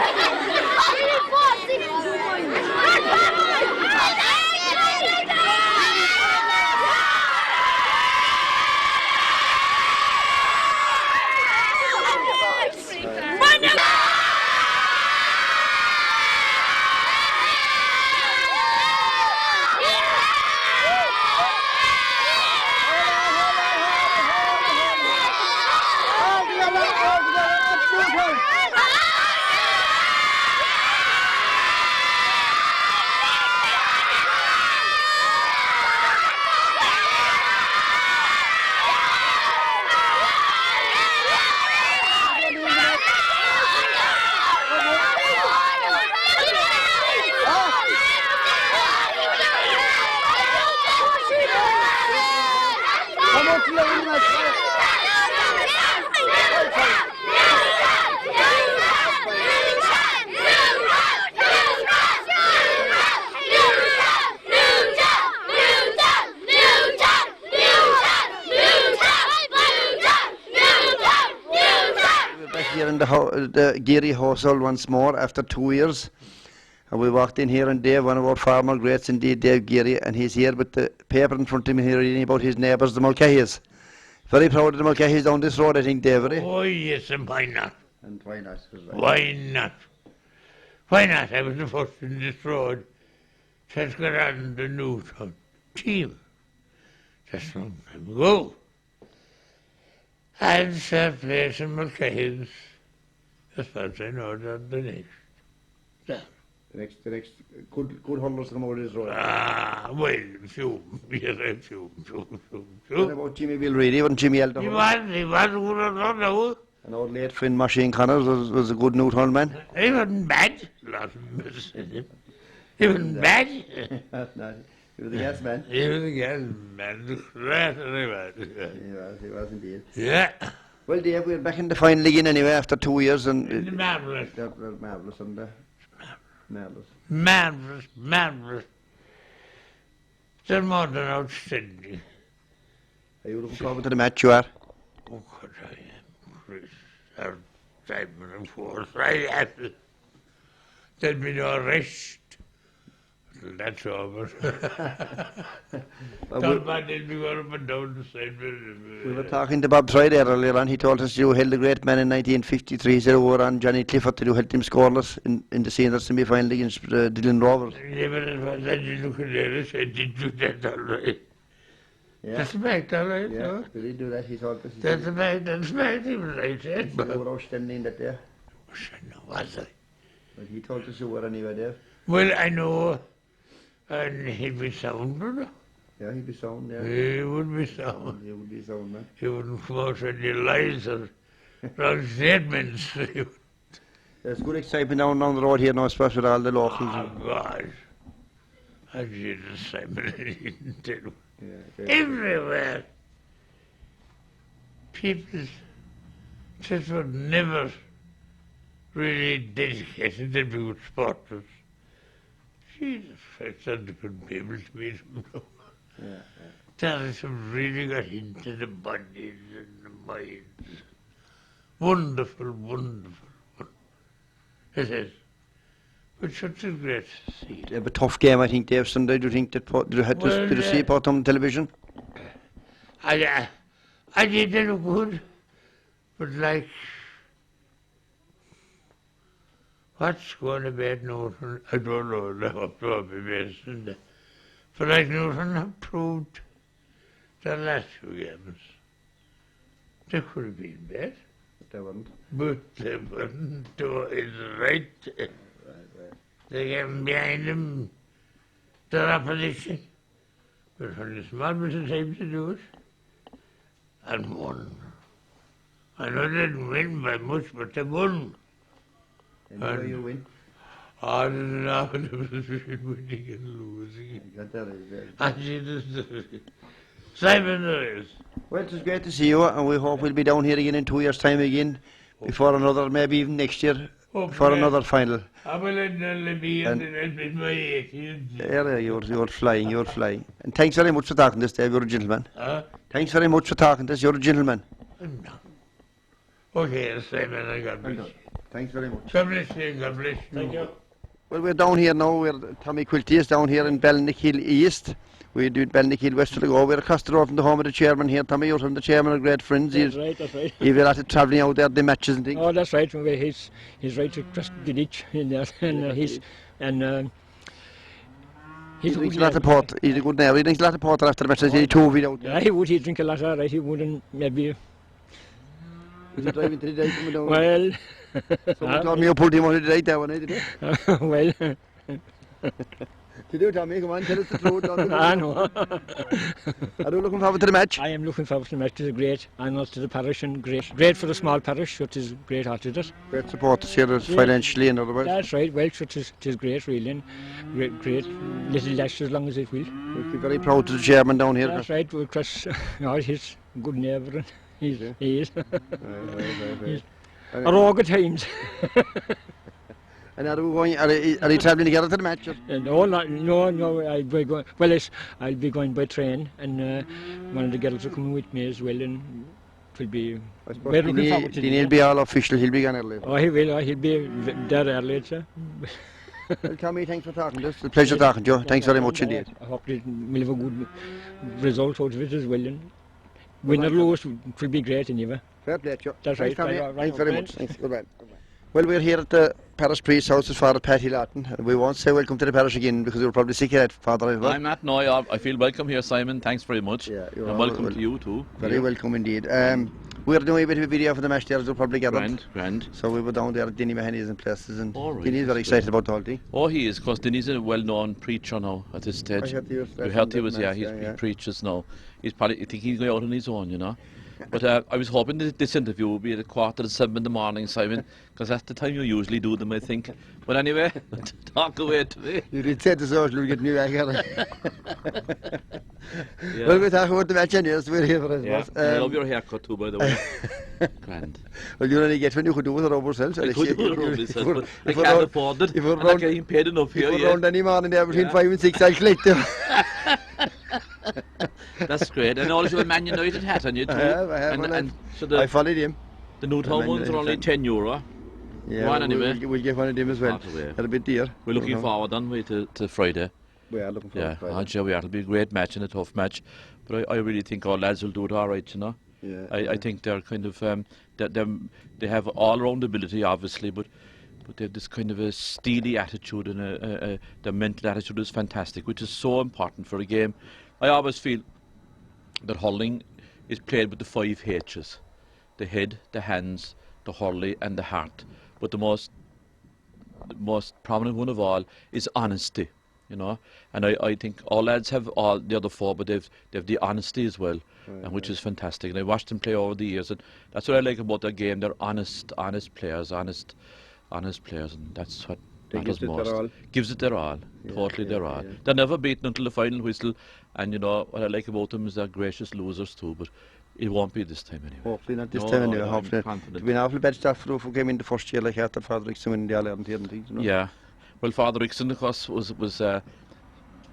Here in the Geary household once more after 2 years. And we walked in here and Dave, one of our former greats indeed, Dave Geary, and he's here with the paper in front of him here reading about his neighbours, the Mulcahys. Very proud of the Mulcahys down this road, I think, Dave, eh? Oh yes, and why not? And why not? Why not? Why not? I was the first in this road to get on the Newtown team. Just a long time ago. And play some Mulcahys, as far as I know, the next. Yeah. The next good hurlers come over this road. Ah, well, few. Yes, a few. What about Jimmy Bilreedy? Wasn't Jimmy Elder? He was good now. And our late friend Machine Connors was a good Newtown man. He wasn't bad. He wasn't bad. No, he was a gas man. He was a gas man. Right, He was indeed. Yeah. Well, Dave, we're back in the final again anyway after 2 years. And Marvellous. Marvellous. Marvellous. They're more than outstanding. Are you looking forward to the match, you are? Oh, God, I am, Chris. Our Simon, of course. I am. There'll be no rest. That's over. Somebody will be going up and down the side. We were talking to Bob Friday earlier on. He told us you held a great man in 1953. He said over on Johnny Clifford that you held him scoreless in the senior semi-final against Dublin Rovers. Yeah, but it was that you look at it, I did do that all right. Yeah. That's the fact, all right. Yeah, No? did he do that? He thought this. That's the fact, he was right, yeah. You were outstanding that day. Was I? But he told us you were anyway there. Well, I know. And he'd be sound, brother. Yeah, he'd be sound, yeah. He would be sound. He would be sound, man. He wouldn't come out with any lies or wrong statements. There's good excitement down the road here now, especially with all the locals. Oh, God. I did the same, I didn't tell you. Yeah, Everywhere. People just were never really dedicated to be good sporters. Jesus, I thought they could be able to beat them. Yeah. Terrorists have really got into the bodies and the minds. Wonderful. It is. But such a great to see. It was a tough game, I think, Dave. Sunday, do you think that did you see Portumna on television? I did look good, but like, what's going to be at Newtown? I don't know. They have to be best. But like Newtown have proved the last few games, they could have been bad. But they weren't. But they weren't. It's right. They came behind them, their opposition. But on a small bit of time to do it, and won. I know they didn't win by much, but they won. And how you win? I don't know if it was winning and losing. I see this. Simon there is. Well, it was great to see you, and we hope we'll be down here again in 2 years' time again, before another, maybe even next year, for another final. I will be in my 80s. Yeah, you're flying. And thanks very much for talking to us, Dave. You're a gentleman. Thanks very much for talking to us. You're a gentleman. No. Okay, Simon, I got bless. Thanks very much. God bless you. God bless you. Thank you. Well, we're down here now. Tommy Quilty is down here in Ballinhill East. We do Ballinhill West to go. We're across the road from the home of the chairman here. Tommy, you're from the chairman of great friends. That's right. You've a lot of travelling out there, the matches and things. Oh, that's right. He's right across the ditch in there, and he's a good lot of port. He's a good neighbour. He drinks a lot of porter after the matches. He's two out there. Yeah, he would. He'd drink a lot of right. He wouldn't maybe. Was he driving to the day coming down? Well. Someone told me you pulled him on the day that one, didn't you? Well. You do, Tommy. Come on, tell us the truth. I know. Are you looking forward to the match? I am looking forward to the match. It's a great honour to the parish and great for the small parish, which is great heart to it. Great supporters here financially and otherwise. That's right, Welsh, which is great really, and great little lash as long as it will. We'll be very proud to the chairman down here. That's right, because he's a good neighbour, he is. He's a rogue at times. And are you travelling together to the match? No, I'll be going. Well, I'll be going by train, and one of the girls will come with me as well, and it will be. We're looking forward to it. He'll be all official. He'll be gone early. Oh, he will. He'll be there early, sir. Well, Tommy, thanks for talking to us. It's a pleasure talking to you. Thanks very much indeed. I hope we'll have a good result out of it as well. And win or lose, it will be great anyway. Fair play, Joe. That's right. Thanks very much. Thanks. Goodbye. Well, we're here at the parish priest's house as Father Paddy Lawton. We won't say welcome to the parish again because you're probably sick of that, Father. As well. I'm not. No, I feel welcome here, Simon. Thanks very much. Yeah, and welcome to you too. Very welcome indeed. We're doing a bit of a video for the match there, as you'll probably gathered. Grand. So we were down there at Dinny Mahoney's and places, and right. Dinny's very excited about the whole thing. Oh, he is, because Dinny's a well-known preacher now at this stage. You heard he was, he preaches now. He's probably, I think he's going out on his own, you know. But I was hoping that this interview would be at 6:45 in the morning, Simon, because that's the time you usually do them, I think. But anyway, talk away to me. You did say to social, we'll get new back here. Well, we'll talk about the match anyway, so we're here for us. I love your haircut too, by the way. Grand. Well, you only get when you could do it over yourself. I could do it over myself, but I can't afford it. I'm not getting paid enough here. If we're round any morning there between 5 and 6, I'll collect them. That's great. And also a Man United hat on you too. I have. And so I followed him. The Newtown ones are only €10. Yeah, one anyway. We'll get one of them as well. They're a bit dear. We're looking forward, aren't we, to Friday? We are looking forward to Friday. Yeah, we are. It'll be a great match and a tough match. But I really think our lads will do it all right, you know. Yeah. I think they're kind of they have all-round ability, obviously, but they have this kind of a steely attitude, and their mental attitude is fantastic, which is so important for a game. I always feel that hurling is played with the 5 H's: the head, the hands, the hurley, and the heart. But the most prominent one of all is honesty, you know. And I think all lads have all the other 4, but they've the honesty as well, and which is fantastic. And I watched them play over the years, and that's what I like about their game. They're honest players, honest players, and that's what matters most. Gives it their all, totally their all. They're never beaten until the final whistle, and you know what I like about them is they're gracious losers too. But it won't be this time anyway. Hopefully not this time anyway. Hopefully. It'll be an awfully bad start for who came in the first year like after Father Rickson winning the All-Ireland here and things. You know? Yeah, well, Father Rickson, of course,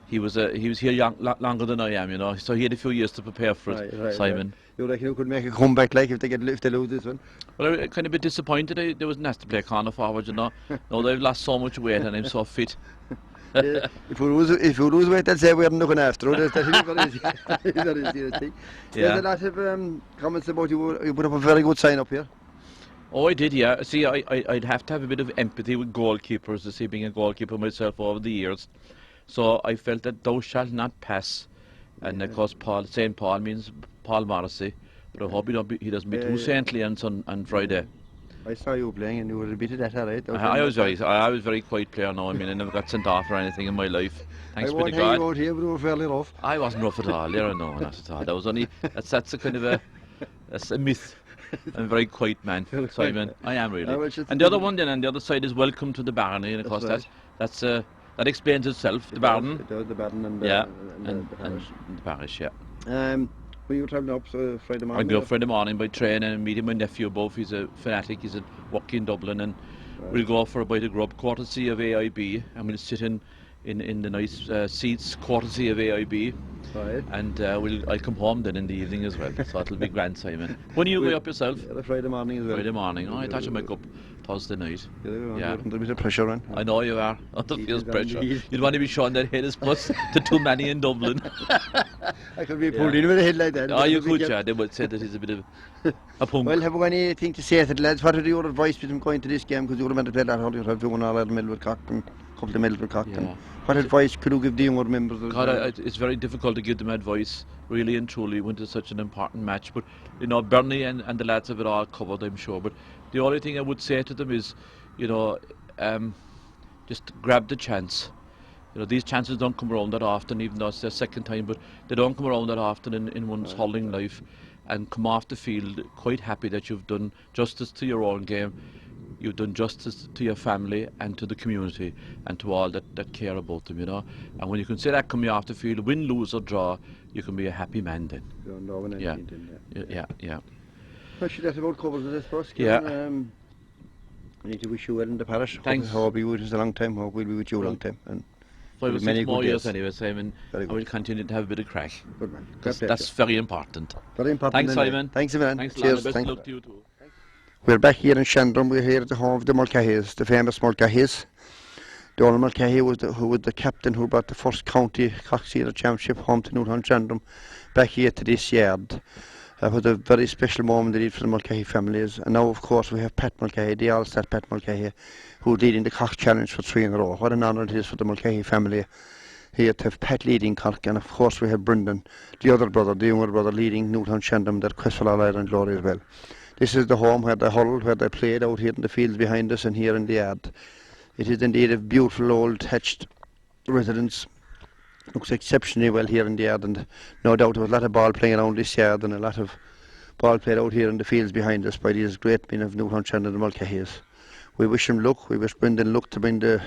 he was here longer than I am, you know. So he had a few years to prepare for it, Simon. You reckon you could make a comeback like if they lose this one? Well, I'm kind of a bit disappointed. They wasn't asked to play corner forward, you know. No, they've lost so much weight and I'm so fit. If we lose weight, they'll say we're looking after it. That's very easy. There's a lot of comments about you put up a very good sign up here. Oh, I did, yeah. See, I'd have to have a bit of empathy with goalkeepers, to see, being a goalkeeper myself over the years. So I felt that thou shalt not pass. And of course, St. Paul means Paul Morrissey. But I hope he doesn't be too saintly on Friday. I saw you playing and you were a bit of that, alright? I was very quiet player now. I mean, I never got sent off or anything in my life. Thanks be to God. I won't hear you out here, but you were fairly rough. I wasn't rough at all. Yeah, no, not at all. That was only that's a kind of that's a myth. I'm a very quiet man, Simon. I am really. And the other one then, on the other side, is welcome to the Barony, and of course that explains itself. The Baron. It does, the Baron and the parish. Yeah. When you were travelling up Friday morning? I'd go up Friday morning by train and meet my nephew above. He's a fanatic. He's working in Dublin, and we'll go for a bite of grub, courtesy of AIB, and we'll sit in the nice seats, courtesy of AIB. Right. And I'll come home then in the evening as well. So it'll be grand, Simon. When are you going up yourself? Yeah, Friday morning as well. Friday morning. Oh, I thought you might go up Thursday night. Yeah. Under a bit of pressure on. I know you are. Under feels pressure. You'd want to be showing that head as plus to too many in Dublin. I could be pulled in with a head like that. Oh, you could, yeah. They would say that he's a bit of a punk. Well, have you anything to say to the lads? What are your advice with them going to this game? Because you're meant to play that hard yourself. You won All-Ireland medal with Croke and a couple of medals with Croke. Yeah. What advice could you give the younger members? God, it's very difficult to give them advice, really and truly, when it's such an important match. But, you know, Bernie and the lads have it all covered, I'm sure. But the only thing I would say to them is, you know, just grab the chance. You know, these chances don't come around that often, even though it's their second time, but they don't come around that often in one's hurling life. And come off the field quite happy that you've done justice to your own game, you've done justice to your family and to the community and to all that care about them, you know. And when you can say that coming off the field, win, lose or draw, you can be a happy man then. Yeah. Actually, that's about covers of this for us. Yeah. I need to wish you well in the parish. Thanks. Hope I'll be with us a long time. Hope we'll be with you a long time. And 5 or 6 more years anyway, Simon. Very I will continue to have a bit of crack. Good man. That's very important. Very important. Thanks, Simon. Thanks, Simon. Thanks, Cheers. Best of luck to you too. We're back here in Shandrum. We're here at the home of the Mulcahy's, the famous Mulcahy's. Donald Mulcahy was the captain who brought the first county Coxeter Championship home to Newtown Shandrum back here to this yard. That was a very special moment indeed for the Mulcahy families. And now, of course, we have Pat Mulcahy, the All-Star Pat Mulcahy, who's leading the Cork Challenge for 3 in a row. What an honour it is for the Mulcahy family here to have Pat leading Cork. And of course, we have Brendan, the other brother, the younger brother, leading Newtown Shandrum, that quest for All-Ireland glory as well. This is the home where they hurled, where they played, out here in the fields behind us and here in the yard. It is indeed a beautiful old thatched residence. Looks exceptionally well here in the yard, and no doubt there was a lot of ball playing around this yard and a lot of ball played out here in the fields behind us by these great men of Newtown Shandrum and the Mulcahy's. We wish him luck. We wish Brendan luck to bring the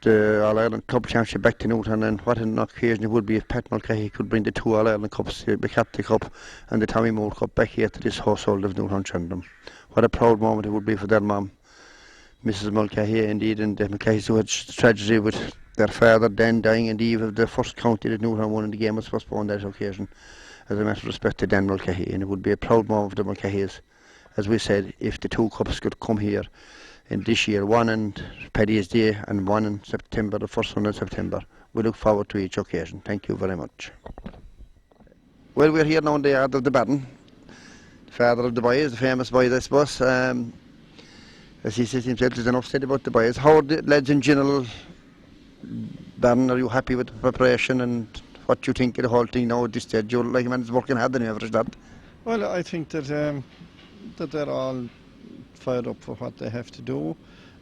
All-Ireland Club Championship back to Newtown, and what an occasion it would be if Pat Mulcahy could bring the 2 All-Ireland Cups, the Captain Cup and the Tommy Moore Cup, back here to this household of Newtown Shandrum. What a proud moment it would be for their mum, Mrs. Mulcahy, indeed, and the Mulcahys who had tragedy with their father Dan dying in the eve of the first county that Newtown won, and the game was postponed on that occasion as a matter of respect to Dan Mulcahy. And it would be a proud moment for the Mulcahys, as we said, if the 2 cups could come here in this year, one on Paddy's Day and one in September, the first one in September. We look forward to each occasion. Thank you very much. Well, we're here now in the yard of the Baron, the father of the boys, the famous boys, I suppose. As he says himself, there's enough said about the boys. How are the lads in general, Baron? Are you happy with the preparation and what you think of the whole thing now at this stage? You like a man's working hard than ever, is that? Well, I think that they're all fired up for what they have to do,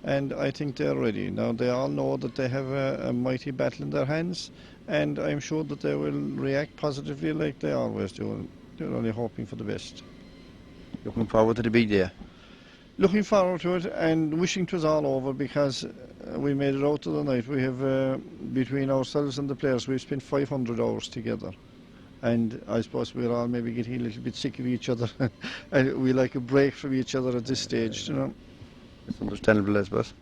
and I think they're ready. Now they all know that they have a mighty battle in their hands, and I'm sure that they will react positively like they always do. They're only hoping for the best. Looking forward to the big day. Looking forward to it and wishing it was all over, because we made it out of the night. We have, between ourselves and the players, we've spent 500 hours together. And I suppose we're all maybe getting a little bit sick of each other. And we like a break from each other at this stage, you know. It's understandable, I suppose.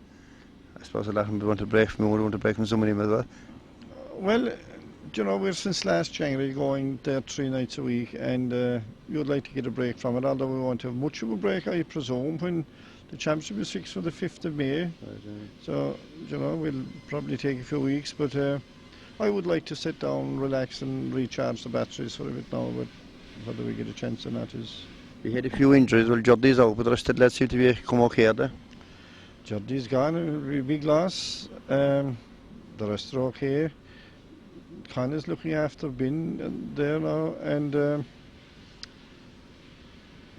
I suppose a lot of them want to break from me, we want to break from somebody as well. Well, you know, we're since last January going there 3 nights a week, and you'd like to get a break from it, although we won't have much of a break, I presume, when the championship is fixed for the 5th of May. Right, so, you know, we'll probably take a few weeks, but I would like to sit down, relax and recharge the batteries for a bit now, but whether we get a chance or not is... We had a few injuries. Well, Juddy's out, but the rest of the lads seem to be come okay there. Juddy's gone, a really big loss. The rest are okay. Connor's looking after Ben there now, and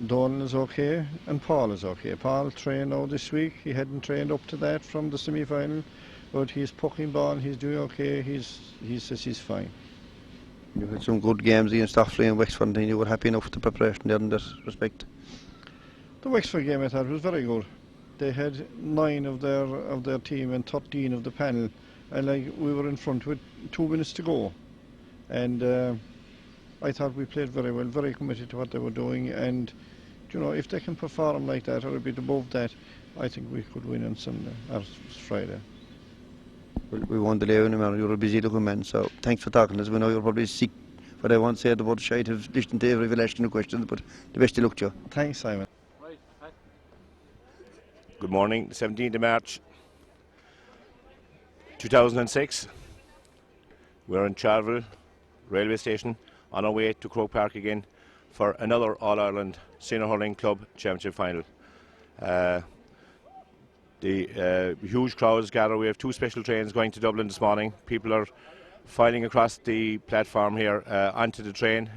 Donald is okay, and Paul is okay. Paul trained now this week. He hadn't trained up to that from the semi-final, but he's pucking ball, he's doing okay. He says he's fine. You had some good games against Offaly and Wexford, and you were happy enough with the preparation there in that respect. The Wexford game, I thought, was very good. They had 9 of their team and 13 of the panel, and like we were in front with 2 minutes to go, and I thought we played very well, very committed to what they were doing, and you know, if they can perform like that or a bit above that, I think we could win on Sunday or Friday. Well, we won't delay you anymore. You're a busy looking man, so thanks for talking to us. We know you're probably sick, but I won't say the word shy of listening to every last of questions, but the best of luck to you. Thanks, Simon. Good morning, 17th of March 2006. We're in Charleville railway station on our way to Croke Park again for another All-Ireland Senior Hurling Club Championship final. The huge crowds gather. We have 2 special trains going to Dublin this morning. People are filing across the platform here onto the train.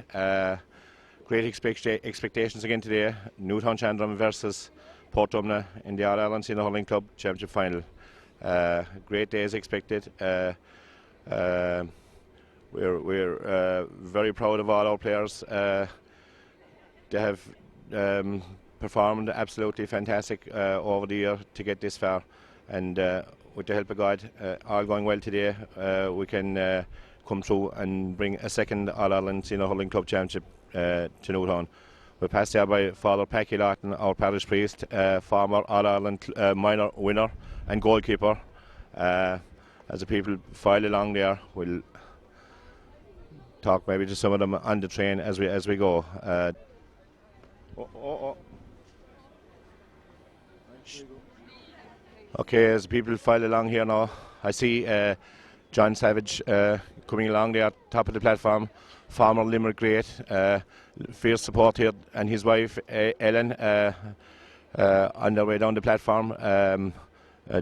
Great expectations again today. Newtown Shandrum versus Portumna in the All-Ireland Senior Hurling Club Championship final. Great days expected. We're very proud of all our players. They have performed absolutely fantastic over the year to get this far, and with the help of God, all going well today, we can come through and bring a second All-Ireland Senior Hurling Club Championship to Newtown. We're passed there by Father Packy Lawton, our parish priest, former All-Ireland minor winner and goalkeeper. As the people file along there, we'll talk maybe to some of them on the train as we go. Okay, as people file along here now, I see John Savage coming along there, top of the platform, former Limerick great, fierce support here, and his wife Ellen on their way down the platform.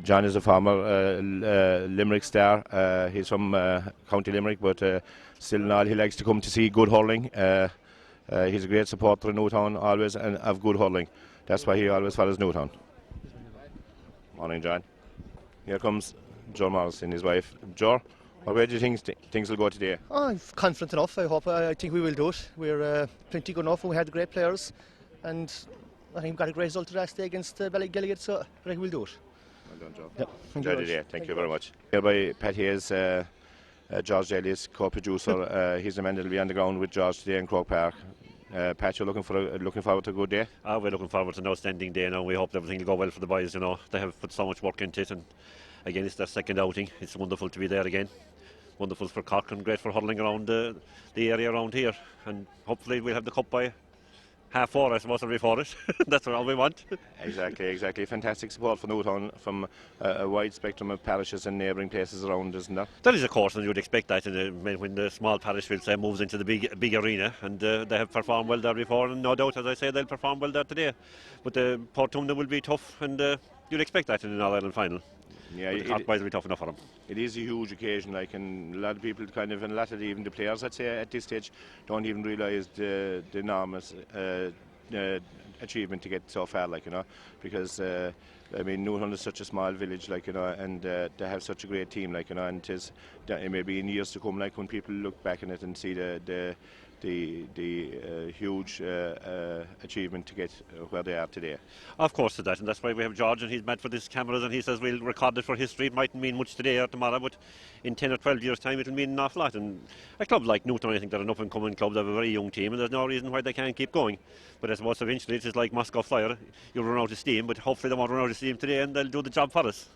John is a former Limerick star. He's from County Limerick, but still in all, he likes to come to see good hurling. He's a great supporter of Newtown always, and of good hurling. That's why he always follows Newtown. Morning, John. Here comes Joe Morris and his wife. Joe, what way do you think things will go today? Oh, I'm confident enough. I think we will do it. We're plenty good enough, and we had great players, and I think we got a great result today against Ballygelliot, so I think we'll do it. Well done, Joe. Yep. Enjoy the day. Thank you very much. Here by Pat Hayes, George Daly's co-producer. He's the man that will be on the ground with George today in Croke Park. Pat, you're looking forward to a good day? We're looking forward to an outstanding day now. We hope everything will go well for the boys. You know, they have put so much work into it, and again, it's their second outing. It's wonderful to be there again. Wonderful for Cork and great for hurling around the area around here. And hopefully we'll have the cup by 4:30, I suppose, or before it. That's all we want. Exactly. Fantastic support for Newtown from a wide spectrum of parishes and neighbouring places around, isn't there? That is, of course, and you'd expect that when the small parish will say moves into the big arena, and they have performed well there before, and no doubt, as I say, they'll perform well there today. But Portumna will be tough, and you'd expect that in an All-Ireland final. Yeah, the Cork boys will be tough enough for them. It is a huge occasion, and a lot of people and a lot of even the players, I'd say, at this stage, don't even realise the enormous achievement to get so far, because Newtown is such a small village, and they have such a great team, and it may be in years to come, when people look back on it and see the huge achievement to get where they are today. Of course it does, and that's why we have George, and he's mad for these cameras, and he says we'll record it for history. It mightn't mean much today or tomorrow, but in 10 or 12 years' time it'll mean an awful lot. And a club like Newtown, I think they're an up-and-coming club. They have a very young team, and there's no reason why they can't keep going. But I suppose eventually it's like Moscow Fire. You'll run out of steam, but hopefully they won't run out of steam today, and they'll do the job for us.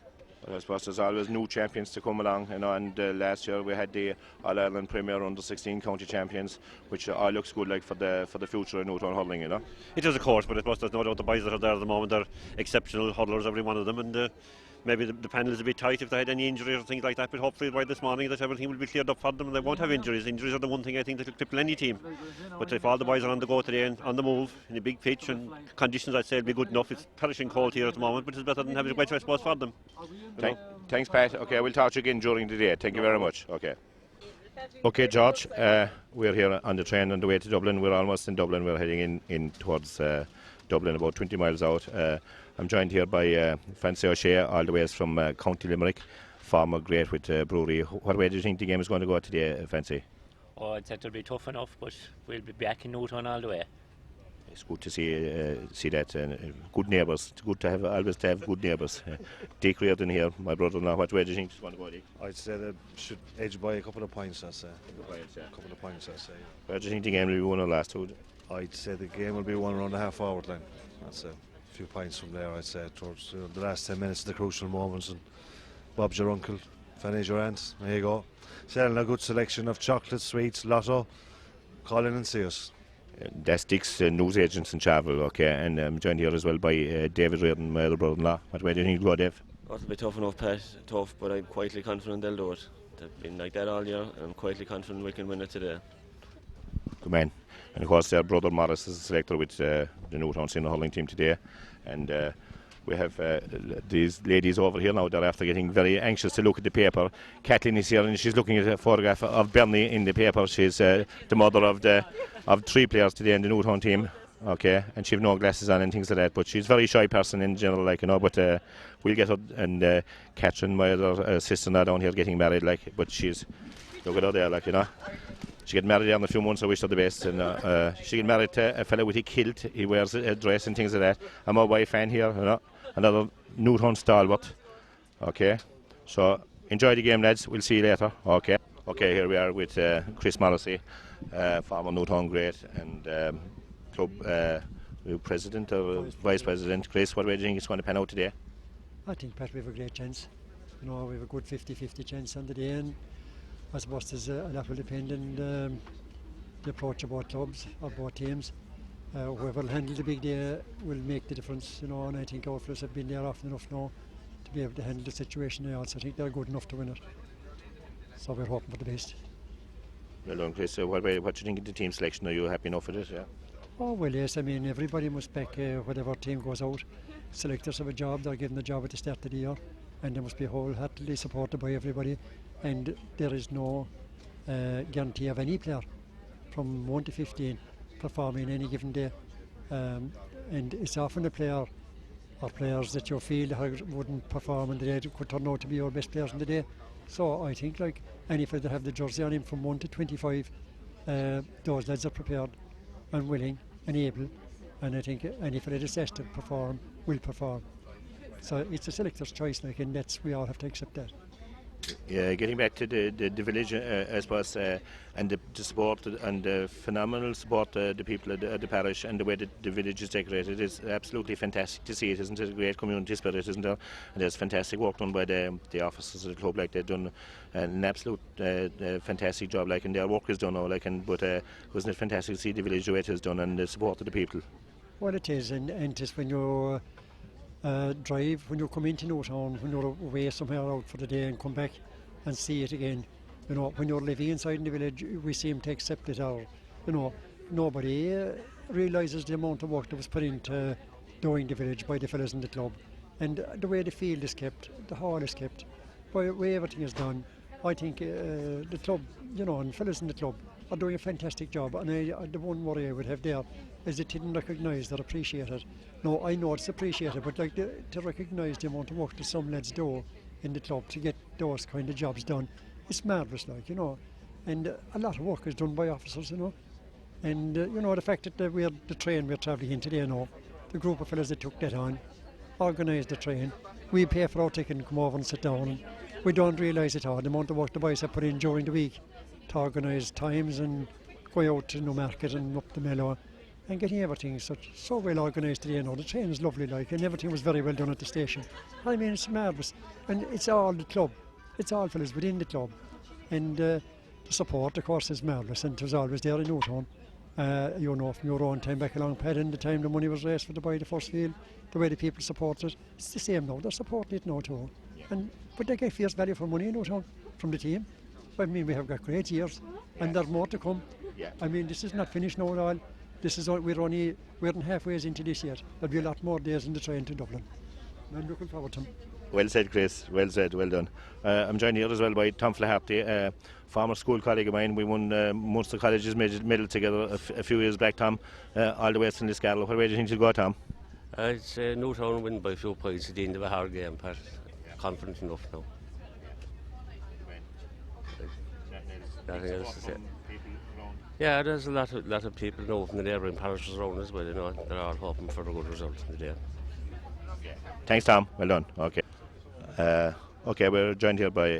I suppose there's always new champions to come along, and last year we had the All-Ireland Premier Under-16 county champions, which all looks good for the future of Newtown hurling, It does, of course, but I suppose there's no doubt the boys that are there at the moment are exceptional hurlers, every one of them, and maybe the panel is a bit tight if they had any injuries or things like that, but hopefully by this morning that everything will be cleared up for them and they won't have injuries. Injuries are the one thing I think that will cripple any team. But if all the boys are on the go today and on the move in a big pitch and conditions, I'd say will be good enough. It's perishing cold here at the moment, but it's better than having a wet, I suppose, for them. Thanks, Pat. Okay, we'll talk to you again during the day. Thank you very much. Okay, George, we're here on the train on the way to Dublin. We're almost in Dublin. We're heading in towards Dublin, about 20 miles out. I'm joined here by Fancy O'Shea, all the way from County Limerick, former great with Brewery. What way do you think the game is going to go today, Fancy? I'd say it'll be tough enough, but we'll be back in Newtown all the way. It's good to see that. Good neighbours. It's good to always have good neighbours. Dick Reardon here, my brother-in-law. What way do you think it's going to go, Dick? I'd say they should edge by a couple of points, I'd say. A couple of points, I'd say. Where do you think the game will be won or lost? I'd say the game will be won around the half-forward line. That's a few points from there, I'd say, towards the last 10 minutes, the crucial moments. And Bob's your uncle, Fanny's your aunt. There you go. Selling a good selection of chocolates, sweets, lotto. Call in and see us. That's Dick's news agents in travel, okay, and I'm joined here as well by David Reardon, my other brother-in-law. What way do you think it'll go, Dave? It'll be tough enough, Pat, tough, but I'm quietly confident they'll do it. They've been like that all year, and I'm quietly confident we can win it today. Good man. And of course, their brother Morris is a selector with the Newtown Senior Hurling team today, and we have these ladies over here now. They're after getting very anxious to look at the paper. Kathleen is here and she's looking at a photograph of Bernie in the paper. She's the mother of 3 players today in the Newtown team. okay, and she've no glasses on and things like that. But she's a very shy person in general, like, you know. But we'll get her, and Catherine, my other sister, now down here getting married, like. But she's, look at her there, like, you know. She get married in a few months. I wish her the best. And she get married to a fella with a kilt. He wears a dress and things like that. I'm a wife fan here, you know. Another Newtown stalwart. Okay, so enjoy the game, lads. We'll see you later. Okay. Okay, here we are with Chris Morrissey, former Newtown great and club president or vice president. Chris, what do you think is going to pan out today? I think, Pat, we have a great chance. You know, we have a good 50-50 chance on the day, and I suppose there's a lot will depend on the approach of both clubs or both teams. Whoever will handle the big day will make the difference, you know, and I think our fellas have been there often enough now to be able to handle the situation. I also think they're good enough to win it. So we're hoping for the best. Well done, Chris. What do you think of the team selection? Are you happy enough with it? Yeah. Oh, well, yes. I mean, everybody must back whatever team goes out. Selectors have a job. They're given the job at the start of the year, and they must be wholeheartedly supported by everybody. And there is no guarantee of any player from 1 to 15 performing any given day. And it's often a player or players that you feel wouldn't perform on the day could turn out to be your best players in the day. So I think, like any fella that have the jersey on him from 1 to 25, those lads are prepared and willing and able, and I think any fella that's asked to perform will perform. So it's a selector's choice, like, and we all have to accept that. Yeah, getting back to the village, I suppose, and the support and the phenomenal support the people at the parish and the way that the village is decorated is absolutely fantastic to see. It isn't it a great community spirit, isn't there? And there's fantastic work done by the officers of the club, like they've done an absolute fantastic job, like, and their work is done now, like, and but wasn't it fantastic to see the village the way it is done and the support of the people? Well, it is, and just when you drive, when you come into Newtown, when you're away somewhere out for the day and come back and see it again, you know, when you're living inside in the village, we seem to accept it, or, you know, nobody realises the amount of work that was put into doing the village by the fellas in the club, and the way the field is kept, the hall is kept, by the way everything is done. I think the club, you know, and fellas in the club are doing a fantastic job, and the one worry I would have there is it didn't recognise or appreciate it. No, I know it's appreciated, but like to recognise the amount of work that some lads do in the club to get those kind of jobs done, it's marvellous, like, you know. And a lot of work is done by officers, you know. And you know, the fact that we're the train we're travelling in today now, the group of fellas that took that on, organised the train, we pay for our ticket and come over and sit down, and we don't realise it all, the amount of work the boys have put in during the week to organise times and go out to Newmarket and up the Mellow and getting everything so well organised today. You know, the train is lovely, like, and everything was very well done at the station. I mean, it's marvellous, and it's all the club, it's all fellas within the club, and the support, of course, is marvellous, and it was always there in Newtown. You know, from your own time back along, Pat, and the time the money was raised for to buy the first field, the way the people supported it, it's the same now. They're supporting it now too, but they get fierce value for money in Newtown from the team. I mean, we have got great years, and there's more to come. Yeah. I mean, this is not finished now at all. This is we're halfway into this year. There'll be a lot more days in the train to Dublin. I'm looking forward to them. Well said, Chris. Well said. Well done. I'm joined here as well by Tom Flaherty, former school colleague of mine. We won Munster College's medal together a few years back, Tom, all the way from Liscarroll. What way do you think you'll go, Tom? I'd say Newtown win by a few points at the end of a hard game, Pat. Confident enough now. Nothing else to say. Yeah, there's a lot of people now from the neighbouring parishes around as well, you know. They're all hoping for a good result in the day. Thanks, Tom. Well done. Okay. Okay, we're joined here by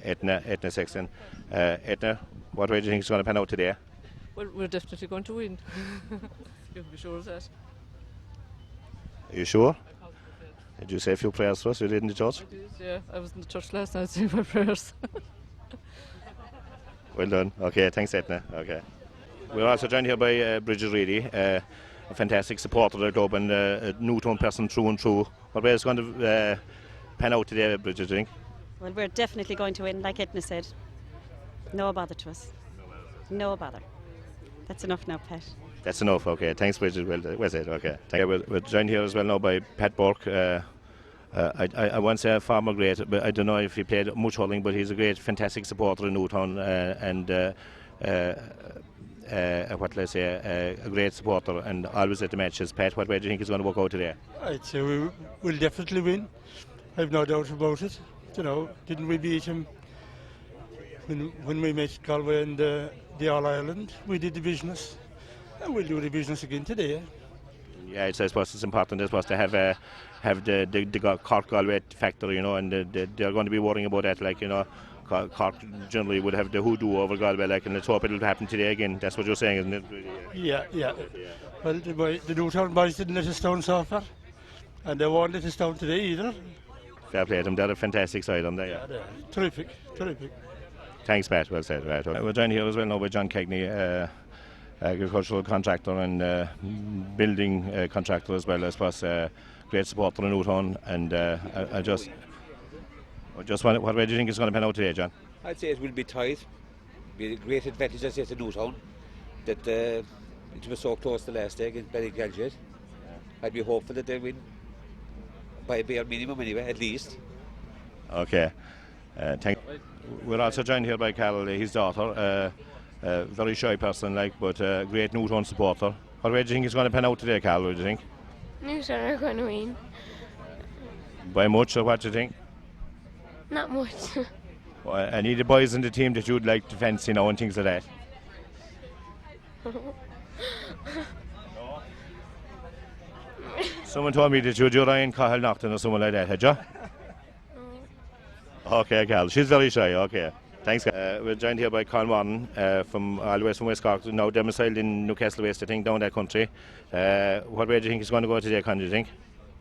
Etna Sexton. Etna, what way do you think it's going to pan out today? Well, we're definitely going to win. You can be sure of that. Are you sure? Did you say a few prayers for us? You did in the church? I did, yeah. I was in the church last night saying my prayers. Well done. Okay, thanks, Etna. Okay. We're also joined here by Bridget Reedy, a fantastic supporter of the club and a Newtown person through and through. What way is going to pan out today, Bridget, do you think? Well, we're definitely going to win, like Edna said. No bother to us. No bother. That's enough now, Pat. That's enough, okay. Thanks, Bridget. Well said, okay. We're joined here as well now by Pat Burke. I once say a former great, but I don't know if he played much hurling, but he's a great, fantastic supporter in Newtown and a great supporter and always at the matches. Pat, what way do you think is going to work out today? I'd say we'll definitely win. I've no doubt about it. You know, didn't we beat him when we met Galway in the All Ireland? We did the business, and we'll do the business again today. Yeah, I suppose it's important, I suppose, to have the Cork Galway factor, you know, and they're going to be worrying about that, like, you know. Cork generally would have the hoodoo over Galway, like, and let's hope it'll happen today again. That's what you're saying, isn't it? Yeah. Well, the Newtown boys didn't let us down so far, and they won't let us down today either. Fair play to them. They're a fantastic side on there. Yeah, they're terrific. Thanks, Pat. Well said. Right. We're joined here as well now by John Kegney, agricultural contractor and building contractor as well. I suppose great supporter in Newtown, and I just wonder, what way do you think it's going to pan out today, John? I'd say it will be tight. Be a great advantage, I say, to Newtown that it was so close the last day against Ballygalgate. I'd be hopeful that they win by a bare minimum anyway, at least. Okay. We're also joined here by Carol, his daughter, a very shy person, like, but a great Newtown supporter. What way do you think it's going to pan out today, Carol? What do you think? Newtown are going to win. By much, or what do you think? Not much. Any of the boys in the team that you'd like to fancy now and things like that? Someone told me that you'd do Ryan Cahill Nocton or someone like that, had you? Okay, Carl. She's very shy, okay. Thanks. We're joined here by Colin Warren from all the way from West Cork, now domiciled in Newcastle West, I think, down that country. What way do you think it's going to go today, Con, do you think?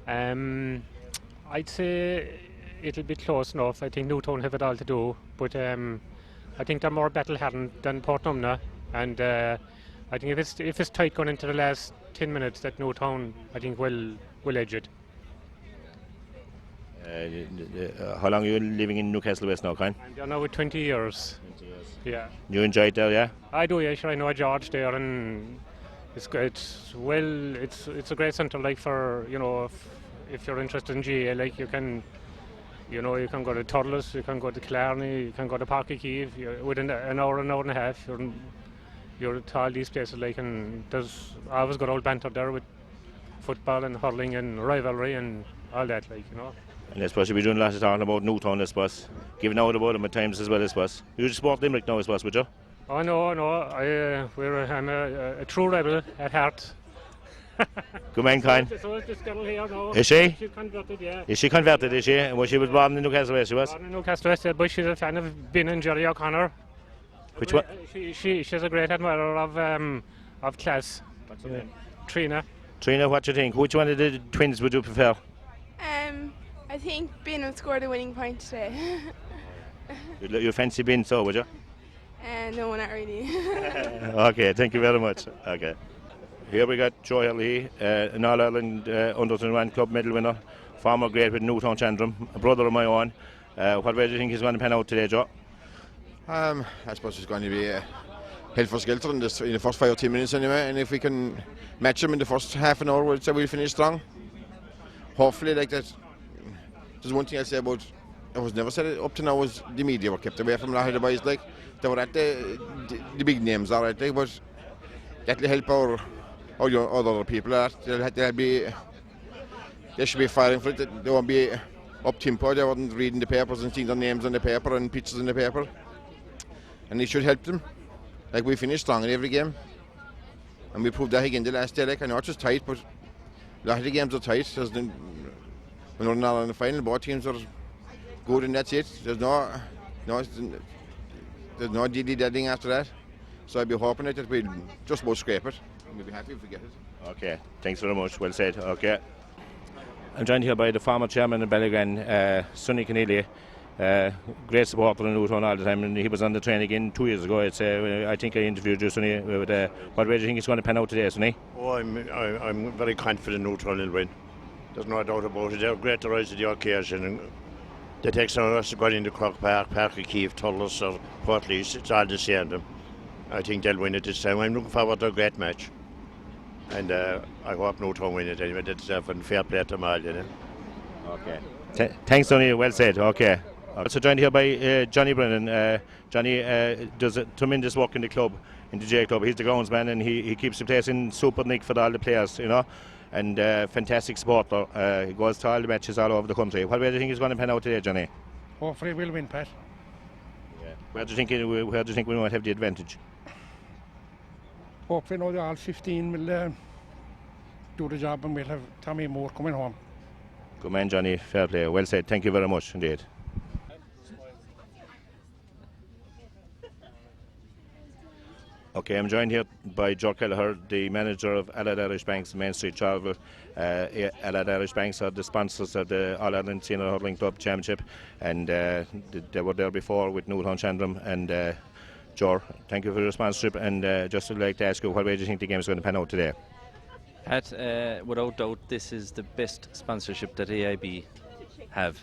I'd say it'll be close enough. I think Newtown have it all to do, but I think they're more battle-hardened than Portumna, and I think if it's tight going into the last 10 minutes, that Newtown, I think, will edge it. How long are you living in Newcastle West now, Con? I'm there now with 20 years. Yeah. You enjoy it there, yeah? I do, yeah. Sure, I know George there, and it's a great centre, like, for, you know, if you're interested in GA, like, you can go to Thurles, you can go to Killarney, you can go to Páirc Uí Chaoimh. Within an hour and a half, you're at all these places, like, and there's always got old banter there with football and hurling and rivalry and all that, like, you know. And I suppose you'll be doing a lot of talking about Newtown, I suppose. Giving out about them at times as well, I suppose. You just support Limerick now, I suppose, would you? Oh, no. I'm a true rebel at heart. Good man, Con. So is this girl here now. Is she? She's converted, yeah. Is she converted, is she? Well, she was born in Newcastle West, she was? Born in Newcastle West, but she's a fan of Ben and Jerry O'Connor. Which one? She's a great admirer of class. What's her name? Trina. Trina, what do you think? Which one of the twins would you prefer? I think Ben will score the winning point today. You fancy Ben, so would you? No, not really. Okay, thank you very much. Okay. Here we got Joe Hurley, an All-Ireland under-21 club medal winner, former great with Newtown Chandram, a brother of my own. What way do you think he's going to pan out today, Joe? I suppose it's going to be hell for skelter in the first 5 or 10 minutes anyway, and if we can match him in the first half an hour, we'll finish strong. Hopefully, like that. There's one thing I'll say about, it was never said up to now, was the media were kept away from a lot of the boys, like, they were at the big names, alright, like, but that'll help our other people. They should be firing for it. They won't be up tempo. They weren't reading the papers and seeing their names on the paper and pictures in the paper, and it should help them. Like, we finished strong in every game, and we proved that again the last day. Like, I know it's just tight, but a lot of the games are tight. When we're not in the final, both teams are good, and that's it. There's no dilly-dallying after that. So I'd be hoping that we'll just about scrape it, and we'll be happy if we get it. Okay, thanks very much. Well said. Okay. I'm joined here by the former chairman of Ballygan, Sonny Keneally, great supporter in Newtown all the time, and he was on the train again 2 years ago. I think I interviewed you, Sonny. What way do you think it's going to pan out today, Sonny? Oh, I'm very confident Newtown will win. There's no doubt about it. They're great to rise to the occasion. And they take some of us going into Croke Park, Páirc Uí Chaoimh, Thurles or Portlease. It's all the same to them. I think they'll win it this time. I'm looking forward to a great match. And I hope Newtown win it anyway. That's a fair play to them all, you know. Okay. Thanks, Sonny. Well said. Okay. Also joined here by Johnny Brennan. Johnny does a tremendous work in the club. in the J Club. He's the groundsman, and he keeps the place in super nick for all the players, you know. And fantastic supporter. He goes to all the matches all over the country. What way do you think he's going to pan out today, Johnny? Hopefully we'll win, Pat. Yeah. Where do you think we might have the advantage? Hopefully now all 15 will do the job, and we'll have Tommy Moore coming home. Good man, Johnny. Fair play. Well said. Thank you very much indeed. Okay, I'm joined here by Joe Kelleher, the manager of Allied Irish Banks Main Street Travel. Allied Irish Banks are the sponsors of the All-Ireland Senior Hurling Club Championship, and they were there before with Newtown Chandram. And Joe, thank you for your sponsorship, and just would like to ask you, what way do you think the game is going to pan out today? Pat, without doubt, this is the best sponsorship that AIB have.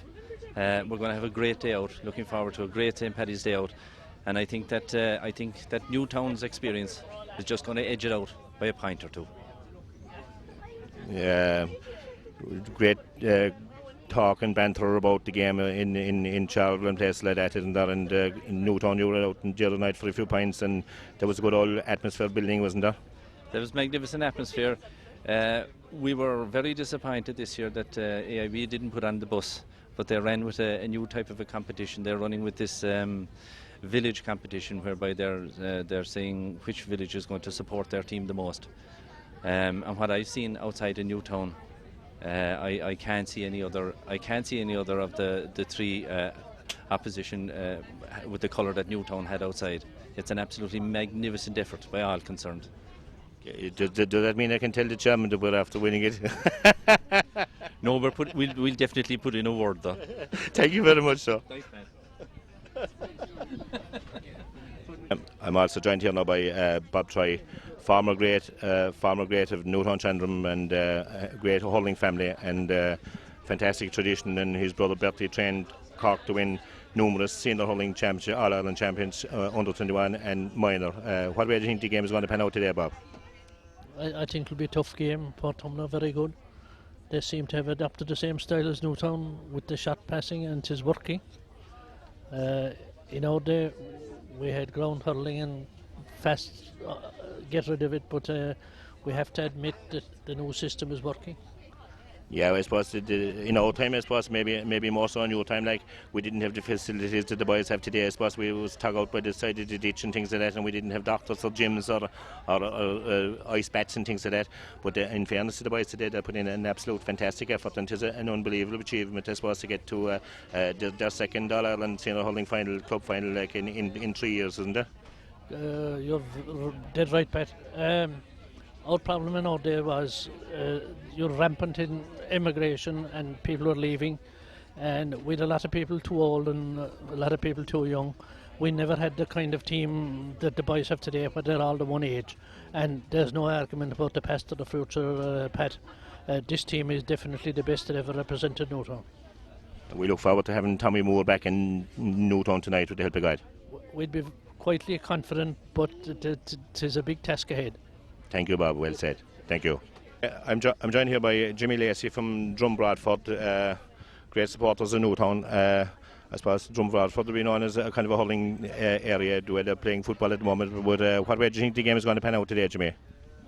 We're going to have a great day out. Looking forward to a great St. Paddy's Day out. And I think that Newtown's experience is just going to edge it out by a point or two. Yeah, great talk and banter about the game in Charleville and places like that, isn't there? And in Newtown, you were out the other night for a few pints, and there was a good old atmosphere building, wasn't there? There was magnificent atmosphere. We were very disappointed this year that AIB didn't put on the bus, but they ran with a new type of a competition. They're running with this village competition, whereby they're saying which village is going to support their team the most. And what I've seen outside in Newtown, I can't see any other. I can't see any other of the three opposition with the colour that Newtown had outside. It's an absolutely magnificent effort by all concerned. Does that mean I can tell the chairman that we're after winning it? No, we'll definitely put in a word though. Thank you very much, sir. Thanks, man. I'm also joined here now by Bob Troy, former great of Newtown Chandram, and great hurling family, and fantastic tradition. And his brother Bertie trained Cork to win numerous senior hurling championship, All Ireland champions, under 21 and minor. What way do you think the game is going to pan out today, Bob? I think it'll be a tough game. Portumna very good. They seem to have adopted the same style as Newtown with the shot passing, and it is working. We had ground hurling and fast get rid of it, but we have to admit that the new system is working. Yeah, I suppose in our time, I suppose maybe more so in your time, like we didn't have the facilities that the boys have today. I suppose we was tug out by the side of the ditch and things like that, and we didn't have doctors or gyms or ice baths and things like that. But in fairness to the boys today, they put in an absolute fantastic effort, and it is an unbelievable achievement, I suppose, to get to their second All-Ireland Senior Hurling final, club final, like in 3 years, isn't it? You're dead right, Pat. Our problem in our day was you're rampant in immigration and people are leaving, and with a lot of people too old and a lot of people too young. We never had the kind of team that the boys have today, where they're all the one age, and there's no argument about the past or the future, Pat. This team is definitely the best that ever represented Newtown. We look forward to having Tommy Moore back in Newtown tonight with the help of God. We'd be quietly confident, but it is a big task ahead. Thank you, Bob. Well said. Thank you. I'm joined here by Jimmy Lacey from Drum Bradford, great supporters of Newtown. I suppose Drum Bradford will be known as a kind of a hurling area where they're playing football at the moment. But what way do you think the game is going to pan out today, Jimmy?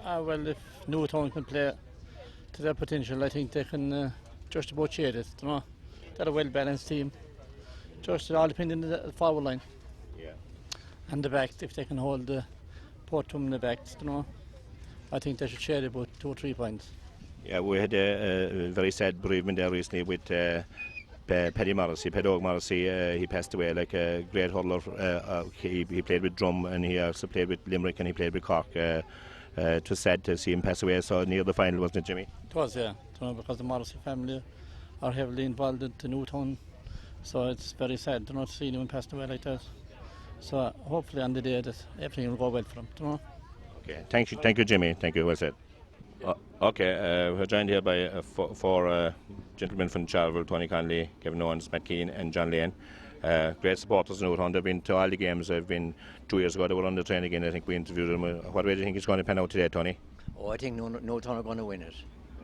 Well, if Newtown can play to their potential, I think they can just about shade it. You know? They're a well-balanced team. Just it all depends on the forward line. Yeah. And the back, if they can hold the Portumna back, you know. I think they should share about 2 or 3 points. Yeah, we had a very sad bereavement there recently with Paddy Morrissey, Paddy Morrissey. He passed away, like a great hurler. He played with Drum, and he also played with Limerick, and he played with Cork. It was sad to see him pass away so near the final, wasn't it, Jimmy? It was, yeah. You know, because the Morrissey family are heavily involved in the Newtown, so it's very sad to not see anyone passed away like that. So hopefully on the day that everything will go well for him. You know? Okay, thank you, Jimmy. Thank you. Well said. Okay, we're joined here by four gentlemen from Charleville: Tony Conley, Kevin Owens, Matt Keane, and John Lane. Great supporters in Newtown. They've been to all the games. They've been 2 years ago. They were on the train again. I think we interviewed them. What way do you think it's going to pan out today, Tony? Oh, I think Newtown are going to win it.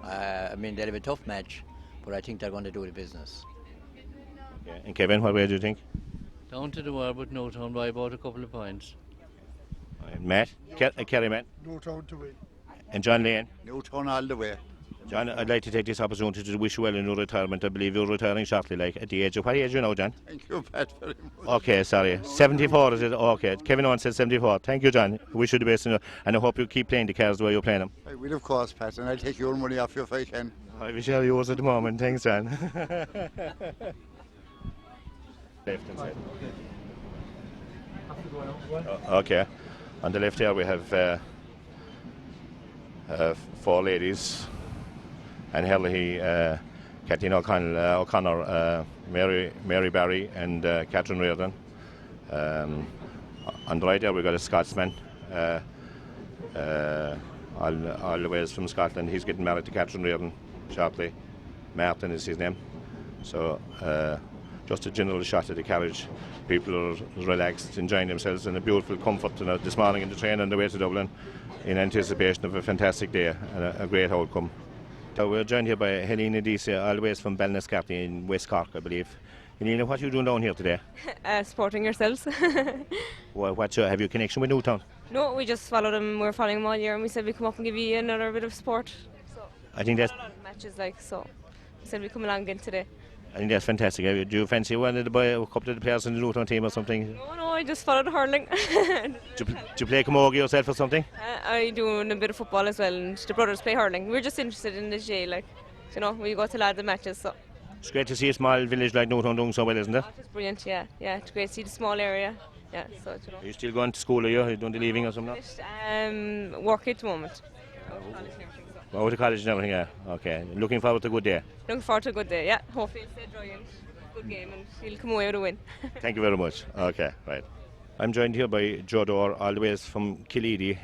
I mean, they'll have a tough match, but I think they're going to do the business. Okay. And Kevin, what way do you think? Down to the wire, but Newtown by about a couple of points. Matt, Kerry Matt. Newtown to win. And John Lane. Newtown all the way. John, I'd like to take this opportunity to wish you well in your retirement. I believe you're retiring shortly, like at the age of, what age are you now, John? Thank you, Pat, very much. Okay, sorry. 74 is it? Okay, Kevin Owen said 74. Thank you, John. Wish you the best, and I hope you keep playing the cards the way you're playing them. I will, of course, Pat, and I'll take your money off you if I can. I wish I yours at the moment. Thanks, John. Left hand side. Okay. On the left here we have 4 ladies. And Hurling, Kathleen O'Connor, Mary Barry and Catherine Reardon. On the right there we've got a Scotsman, all the ways from Scotland. He's getting married to Catherine Reardon shortly. Martin is his name. So just a general shot at the carriage. People are relaxed, enjoying themselves in a beautiful comfort this morning in the train on the way to Dublin in anticipation of a fantastic day and a great outcome. So we're joined here by Helena Deese, all the way from Ballinascarthy in West Cork, I believe. Helena, what are you doing down here today? Supporting yourselves. Have you a connection with Newtown? No, we just followed them. We're following them all year, and we said we'd come up and give you another bit of support. So I think that's matches so we said we'd come along again today. I think that's fantastic. Do you fancy one of a couple of the players in the Newtown team or something? No, I just followed hurling. Do you play camogie yourself or something? I do a bit of football as well, and the brothers play hurling. We're just interested in the J, we go to lads and matches. So It's great to see a small village like Newtown doing so well, isn't it? it's brilliant, yeah. It's great to see the small area. Yeah, so Are you still going to school, are you? Are you doing the leaving or something? work at the moment. Out of college and everything, yeah. Okay. Looking forward to a good day. Looking forward to a good day, yeah. Hopefully it's a enjoying good game and he'll come away with a win. Thank you very much. Okay, right. I'm joined here by Joe Dorr, all the way from Killeedy.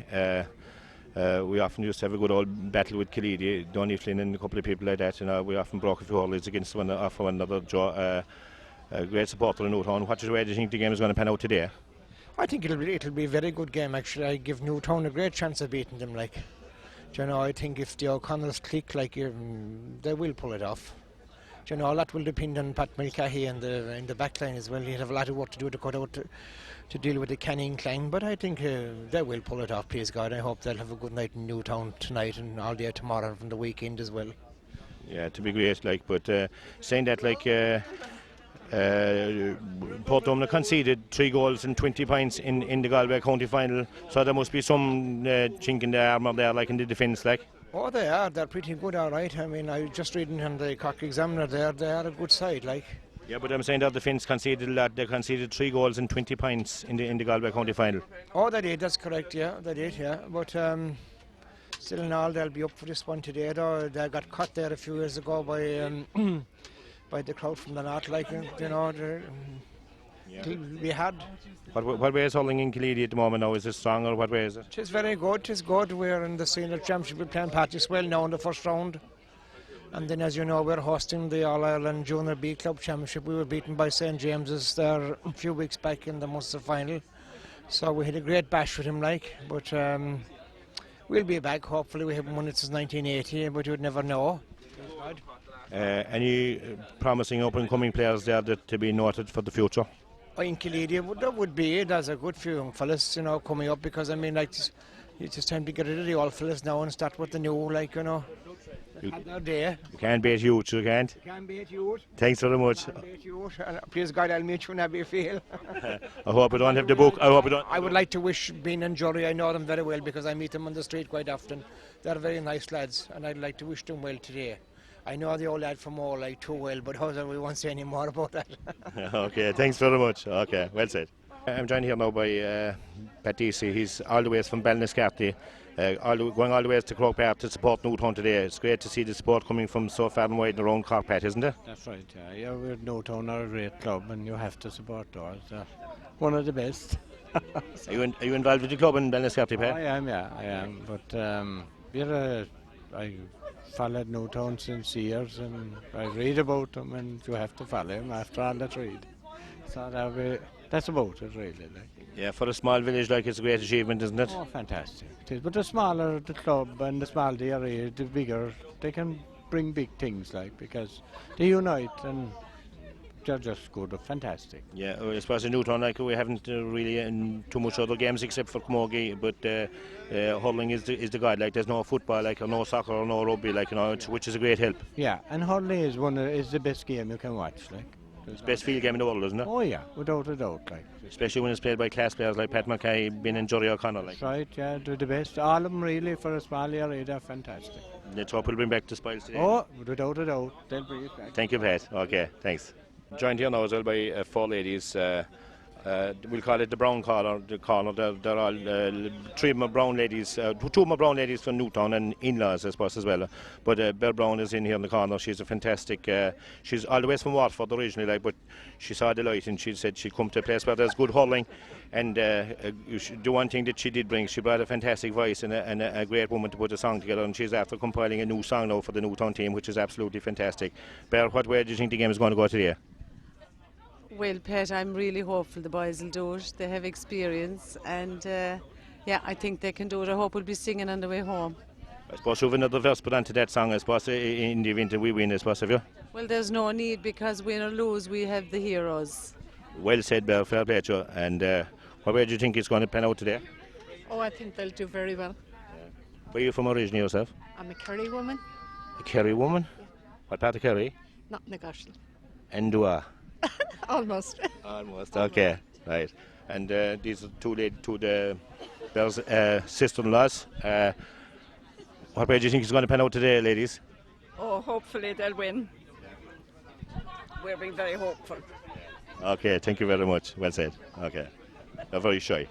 We often used to have a good old battle with Killeedy, Donny Flynn and a couple of people like that. We often broke a few hurlings against one another. Joe, a great supporter in Newtown. What do you think the game is going to pan out today? I think it'll be a very good game actually. I give Newtown a great chance of beating them. I think if the O'Connells click, they will pull it off. That will depend on Pat Mulcahy in the back line as well. He'll have a lot of work to do to cut out to deal with the Canning Klein, but I think they will pull it off, please God. I hope they'll have a good night in Newtown tonight and all day tomorrow and the weekend as well. Yeah, to be great, but saying that, Portumna conceded 3 goals and 20 points in the Galway County final, so there must be some chink in the armour there, in the defence, Oh, they are. They're pretty good, all right. I mean, I was just reading on the Cork Examiner there. They are a good side, Yeah, but I'm saying their defence conceded a lot. They conceded 3 goals and 20 points in the Galway County final. Oh, they did. That's correct. Yeah, they did. Yeah, but still in all, they'll be up for this one today. Though they got caught there a few years ago by by the crowd from the north, we had. What way is Hurling in Killeedy at the moment now? Is it strong or what way is it? It is very good. It is good. We're in the senior championship. We're playing Patrickswell now in the first round. And then, as you know, we're hosting the All-Ireland Junior B Club Championship. We were beaten by St. James's there a few weeks back in the Munster final. So we had a great bash with him, but we'll be back. Hopefully we haven't won it since 1980, but you'd never know. Any promising up-and-coming players there to be noted for the future? In Killeedy, that would be it. There's a good few young fellas, coming up, because it's just time to get rid of the old fellas now and start with the new, You day. can't beat youth, you can't. You can't beat youth. Thanks very much. Please God, I'll meet you and have you feel. I hope I don't have the book. I would like to wish Bean and Jory, I know them very well because I meet them on the street quite often. They're very nice lads, and I'd like to wish them well today. I know the old lad from all too well, but we won't say any more about that. Okay, thanks very much. Okay, well said. I'm joined here now by Pat Deese. He's all the way from Ballinascarthy, going all the way to Croke to support Newtown today. It's great to see the support coming from so far and wide and around Cork, Pat, isn't it? That's right, yeah. Newtown are a great club and you have to support ours. One of the best. Are you involved with the club in Ballinascarthy, Pat? I am. But I followed Newtown since years and I read about them and you have to follow them after all that read. So that's about it really. Yeah, for a small village it's a great achievement, isn't it? Oh, fantastic. It is. But the smaller the club and the smaller the area, the bigger they can bring big things because they unite and they're just good, fantastic. Yeah, I suppose in Newtown, like, we haven't really too much other games except for Camogie, but hurling is the guide. Like, there's no football, like, or no soccer, or no rugby, like, you know, which is a great help. Yeah, and hurling is the best game you can watch, like. It's the best field game in the world, isn't it? Oh yeah, without a doubt, like. Especially when it's played by class players like Pat Mackay, Ben and Jerry O'Connor, like. That's right, yeah, they're the best. All of them really for a small area, they're fantastic. Let's hope we'll bring back the spoils today. Oh, without a doubt, they'll bring it back. Thank you, Pat. Okay, thanks. Joined here now as well by 4 ladies. We'll call it the Brown corner. They're all 3 of my Brown ladies, 2 of my Brown ladies from Newtown and in-laws, I suppose, as well. But Bear Brown is in here in the corner. She's a fantastic. She's all the way from Waterford originally, like, but she saw the light and she said she'd come to a place where there's good hurling. And the one thing that she did bring, she brought a fantastic voice and a great woman to put a song together. And she's after compiling a new song now for the Newtown team, which is absolutely fantastic. Bear, what way do you think the game is going to go today? Well, Pat, I'm really hopeful the boys will do it. They have experience, and yeah, I think they can do it. I hope we'll be singing on the way home. I suppose you have another verse put onto that song, I suppose, in the event that we win, I suppose, have you? Well, there's no need, because win or lose, we have the heroes. Well said, Bear. Fair play to you. And what way do you think it's going to pan out today? Oh, I think they'll do very well. Where are you from originally yourself? I'm a Kerry woman, A Kerry woman? What part of Kerry? not Negotiable. And Dua. Almost. Almost, okay, right. And these are two the Bear's sister-in-laws. What way do you think it's going to pan out today, ladies? Oh, hopefully they'll win. We're being very hopeful. Okay, thank you very much. Well said. Okay. They're very shy.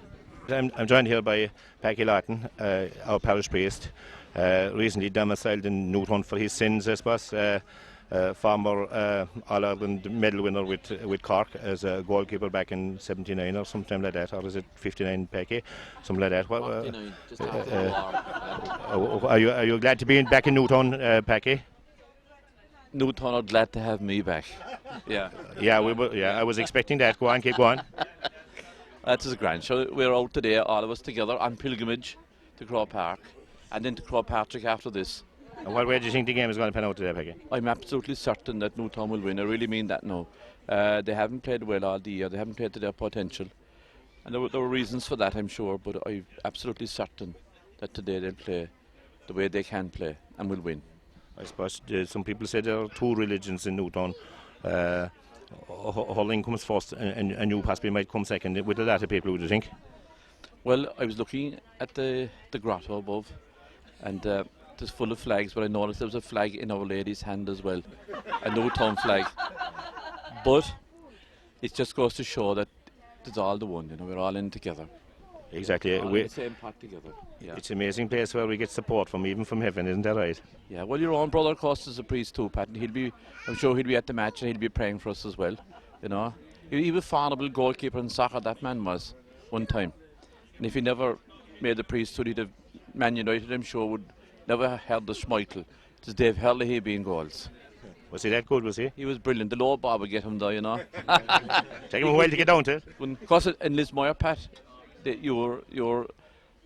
I'm joined here by Packy Lawton, our parish priest, recently domiciled in Newtown for his sins, I suppose. Former All-Ireland medal winner with Cork as a goalkeeper back in 79 or something like that, or is it 59, Packy? Something like that. 59, just after the war. Are you glad to be back in Newtown, Packy? Newtown are glad to have me back. Yeah. Yeah, I was expecting that. Go on, keep going. That is grand. So we're out today, all of us together, on pilgrimage to Croke Park, and then to Croke Patrick after this. And what way do you think the game is going to pan out today, Peggy? I'm absolutely certain that Newtown will win. I really mean that now. They haven't played well all the year. They haven't played to their potential. And there were reasons for that, I'm sure, but I'm absolutely certain that today they'll play the way they can play and will win. I suppose some people say there are 2 religions in Newtown. Hurling comes first and you possibly might come second. With a lot of people, would you think? Well, I was looking at the grotto above, and it's full of flags, but I noticed there was a flag in Our Lady's hand as well, a Newtown flag. But it just goes to show that it's all the one, we're all in together. Exactly. All in the same pot together. Yeah. It's an amazing place where we get support from, even from heaven, isn't that right? Yeah, well, your own brother Costa's a priest too, Pat, and I'm sure he'll be at the match and he'll be praying for us as well, He was a formidable goalkeeper in soccer, that man was, one time. And if he never made the priesthood, he'd have Man United, I'm sure, would never have heard the Schmeichel. It's Dave Hurley being goals. Was he that good, was he? He was brilliant. The low bar would get him there, Take him a while to get down to it. Because in Lismore, Pat, your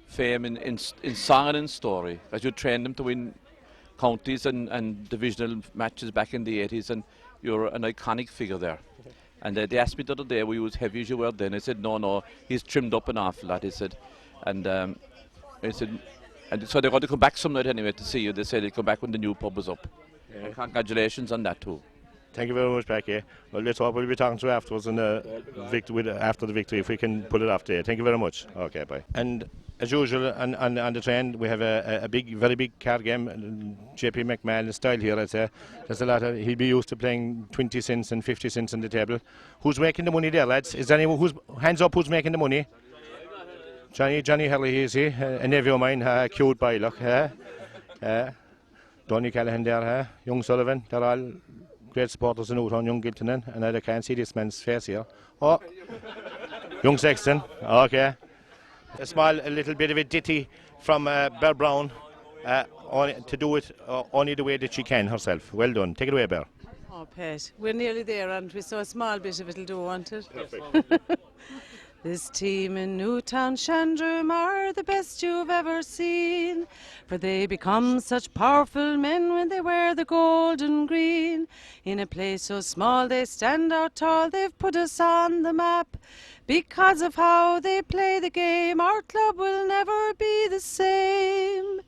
fame in song and in story, as you trained them to win counties and divisional matches back in the 80s, and you're an iconic figure there. And they asked me the other day, were you as heavy as you were then? I said, no, he's trimmed up an awful lot, he said. And I said, and so they're going to come back some night anyway to see you. They said they'd come back when the new pub was up. Yeah. Congratulations on that too. Thank you very much, Becky. Well, let's hope we'll be talking to you afterwards and after the victory, if we can pull it off today. Thank you very much. Okay, bye. And as usual, on the train, we have a very big card game. JP McMahon style here, I'd say. There's a lot of, he'll be used to playing 20 cents and 50 cents on the table. Who's making the money there, lads? Is there anyone hands up, who's making the money? Johnny Hurley, is he? A nephew of mine, cute boy, look. Donny Callahan there, young Sullivan, they're all great supporters in Newtown, young Giltonen, and I can't see this man's face here. Oh, young Sexton, okay. A little bit of a ditty from Bear Brown, to do it only the way that she can herself. Well done. Take it away, Bear. Oh, Pat, we're nearly there, aren't we? So a small bit of it'll do, won't it? This team in Newtown Shandrum are the best you've ever seen, for they become such powerful men when they wear the gold and green. In a place so small they stand out tall, they've put us on the map. Because of how they play the game, our club will never be the same.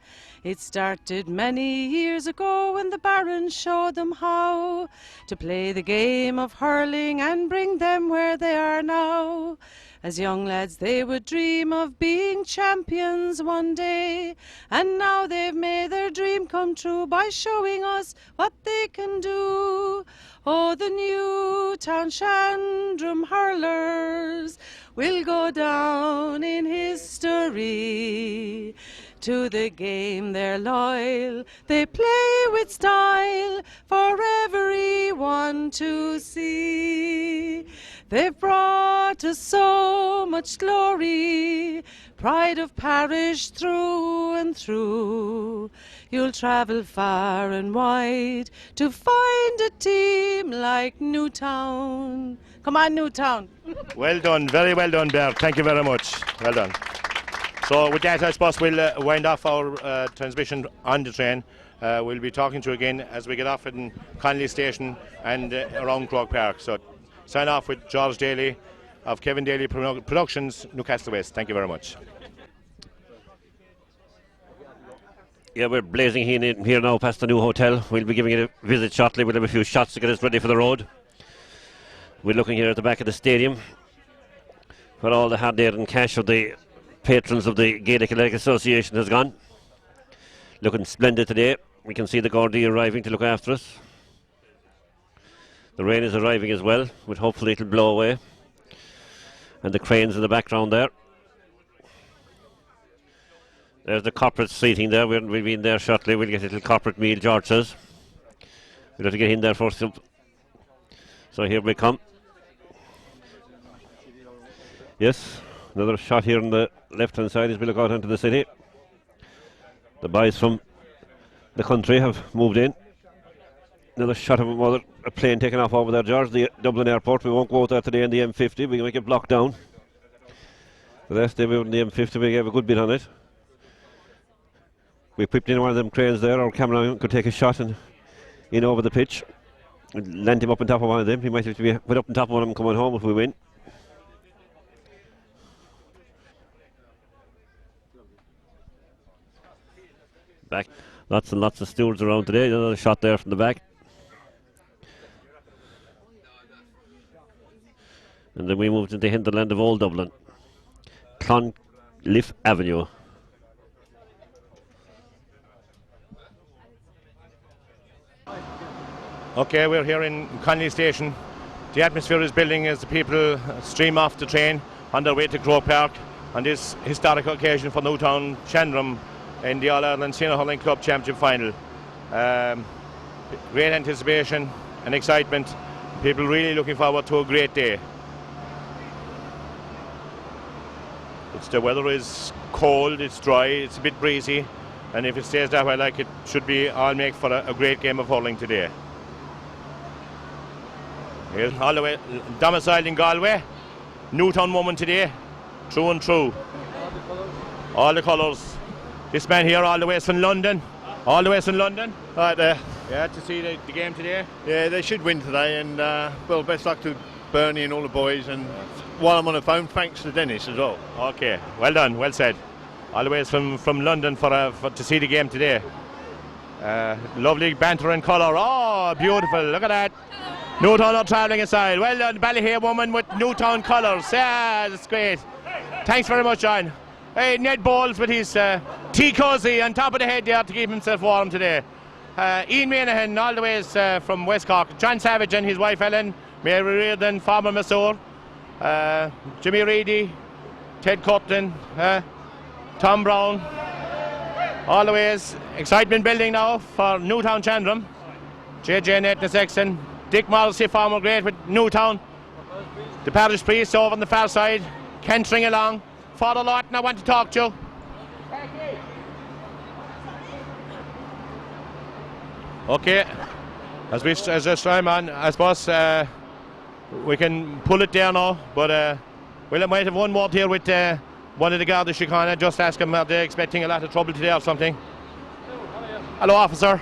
It started many years ago when the Barons showed them how to play the game of hurling and bring them where they are now. As young lads they would dream of being champions one day, and now they've made their dream come true by showing us what they can do. Oh, the Newtown Shandrum hurlers will go down in history. To the game they're loyal, they play with style for everyone to see. They've brought us so much glory, pride of parish through and through. You'll travel far and wide to find a team like Newtown. Come on, Newtown. Well done, very well done, Bear. Thank you very much. Well done. So with that, I suppose we'll wind off our transmission on the train. We'll be talking to you again as we get off in Connolly Station and around Croke Park. So sign off with George Daly of Kevin Daly Productions, Newcastle West. Thank you very much. Yeah, we're blazing in here now past the new hotel. We'll be giving it a visit shortly. We'll have a few shots to get us ready for the road. We're looking here at the back of the stadium where all the hard earned cash of the patrons of the Gaelic Athletic Association has gone. Looking splendid today. We can see the Gardaí arriving to look after us. The rain is arriving as well, but hopefully it'll blow away. And the cranes in the background there. There's the corporate seating there. We'll be in there shortly. We'll get a little corporate meal, George says. We'll have to get in there first. So here we come. Yes, another shot here on the left-hand side as we look out into the city. The boys from the country have moved in. Another shot of a plane taking off over there, George, the Dublin airport. We won't go out there today in the M50. We can make it blocked down. The last day we were in the M50, we gave a good bit on it. We whipped in one of them cranes there. Our cameraman could take a shot and in over the pitch. And land him up on top of one of them. He might have to be put up on top of one of them coming home if we win. Back. Lots and lots of stewards around today. Another shot there from the back. And then we moved into hinterland of Old Dublin. Clonliffe Avenue. Okay, we're here in Connolly Station. The atmosphere is building as the people stream off the train on their way to Croke Park on this historic occasion for Newtown Shandrum in the All-Ireland Senior Hurling Club Championship Final. Great anticipation and excitement. People really looking forward to a great day. The weather is cold, it's dry, it's a bit breezy, and if it stays that way, like it should be, all make for a great game of hurling today. Here's all the way domiciled in Galway. Newtown woman today, true and true. All the colours. This man here all the way from London. All the way from London. Right there. Yeah, to see the game today. Yeah, they should win today, and well, best luck to Bernie and all the boys. And while I'm on the phone, thanks to Dennis as well. Okay, well done, well said. All the way from London for to see the game today. Lovely banter and colour. Oh, beautiful! Look at that. Newtown are travelling inside. Well done, Ballyhea woman with Newtown colours. Yeah, that's great. Thanks very much, John. Hey, Ned Bowles with his tea cosy on top of the head there to keep himself warm today. Ian Maynahan all the way from West Cork. John Savage and his wife Ellen. Mary Reardon, Farmer Massour. Jimmy Reedy. Ted Cupton. Tom Brown. All the ways. Excitement building now for Newtown Shandrum. JJ Nathan Sexton. Dick Morrissey, Farmer Great with Newtown. The parish priest over on the far side. Cantering along. Father Lawton, I want to talk to you. Okay, as this time on, I suppose we can pull it there now, but Well, I might have one word here with one of the Garda Síochána. Just ask him, are they expecting a lot of trouble today or something? Hello, officer.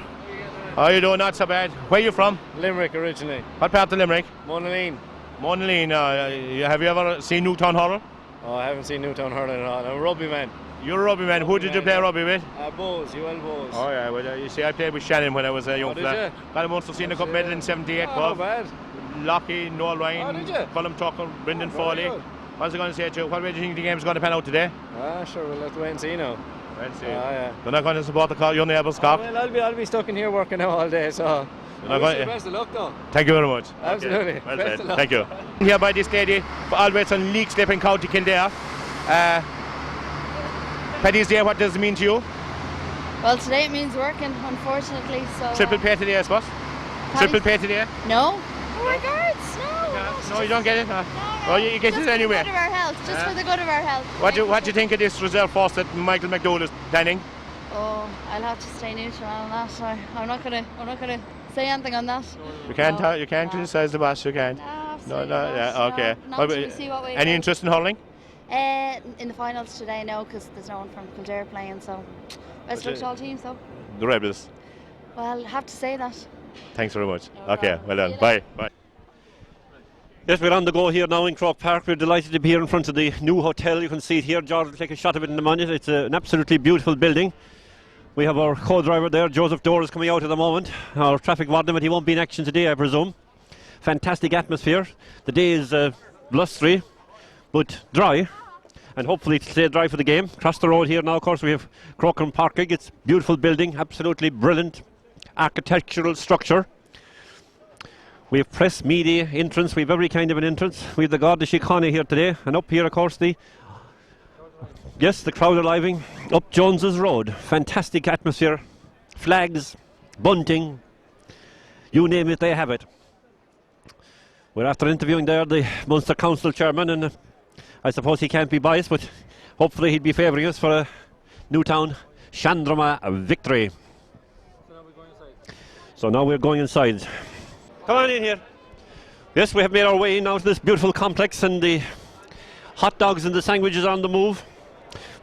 How are you doing? Not so bad. Where are you from? Limerick originally. What part of Limerick? Monaleen. Monaleen. Have you ever seen Newtown Hurl? Oh, I haven't seen Newtown hurling at all. I'm a rugby man. You're a rugby man. Who did you play rugby with? Bowes, UL Bowes. Oh yeah, well you see I played with Shannon when I was a young did fella. you? Got a Munster Senior Cup medal in 78 Oh, club. not bad. Lockie, Noel Ryan, did you? Colm Tucker, Brendan Foley. good. What was I going to say to you? What way do you think the game's going to pan out today? Sure, we'll have to wait and see now. Wait and see. Yeah. You're not going to support your neighbours, Cork? Well, I'll be stuck in here working now all day, so You're not I wish going you to- best of luck though. Thank you very much. Absolutely. Okay. Well Best said. of luck. Thank you. Here by this lady, for always on League Slip in County Kildare. Paddy's Day, what does it mean to you? Well, today it means working, unfortunately. So Triple pay today, I suppose? Paddy's- Triple pay today? No. Oh my God, no. No, you don't get it? Oh, you get it anyway. Just for the good of our health. Just for the good of our health. What do you think of this result force that Michael McDowell is planning? Oh, I'll have to stay neutral on that. So I'm not gonna say anything on that. You can't you can't criticise the boss, you can't. No, yeah, okay. Not What till we about- see what way it any goes. interest in hurling? In the finals today, no, because there's no one from Kildare playing. So best luck to all teams, though. The Rebels. Well, have to say that. Thanks very much. Okay, well done. Bye. Bye. Yes, we're on the go here now in Croke Park. We're delighted to be here in front of the new hotel. You can see it here. George will take a shot of it in a minute. It's an absolutely beautiful building. We have our co-driver there, Joseph Dorr, is coming out at the moment. Our traffic warden, but he won't be in action today, I presume. Fantastic atmosphere. The day is blustery, but dry. And hopefully it'll stay dry for the game. Across the road here now, of course, we have Croke Parking. It's a beautiful building, absolutely brilliant architectural structure. We have press, media, entrance. We have every kind of an entrance. We have the Garda Síochána here today. And up here, of course, the crowd arriving up Jones's Road. Fantastic atmosphere. Flags, bunting, you name it, they have it. We're after interviewing there the Munster Council chairman, and I suppose he can't be biased, but hopefully he'd be favouring us for a Newtown Shandroma victory. So now we're going inside. Come on in here. Yes, we have made our way now to this beautiful complex, and the hot dogs and the sandwiches on the move.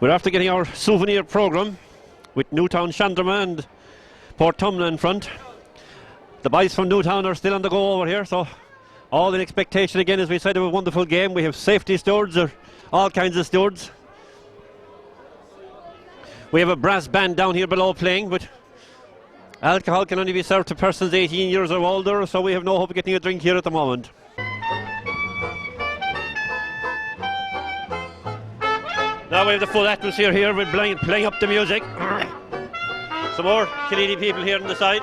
We're after getting our souvenir programme with Newtown Shandroma and Portumna in front. The boys from Newtown are still on the go over here, so all in expectation again, as we said, of a wonderful game. We have safety stewards, or all kinds of stewards. We have a brass band down here below playing, but alcohol can only be served to persons 18 years or older, so we have no hope of getting a drink here at the moment. Now we have the full atmosphere here with playing up the music. Some more Killeen people here on the side.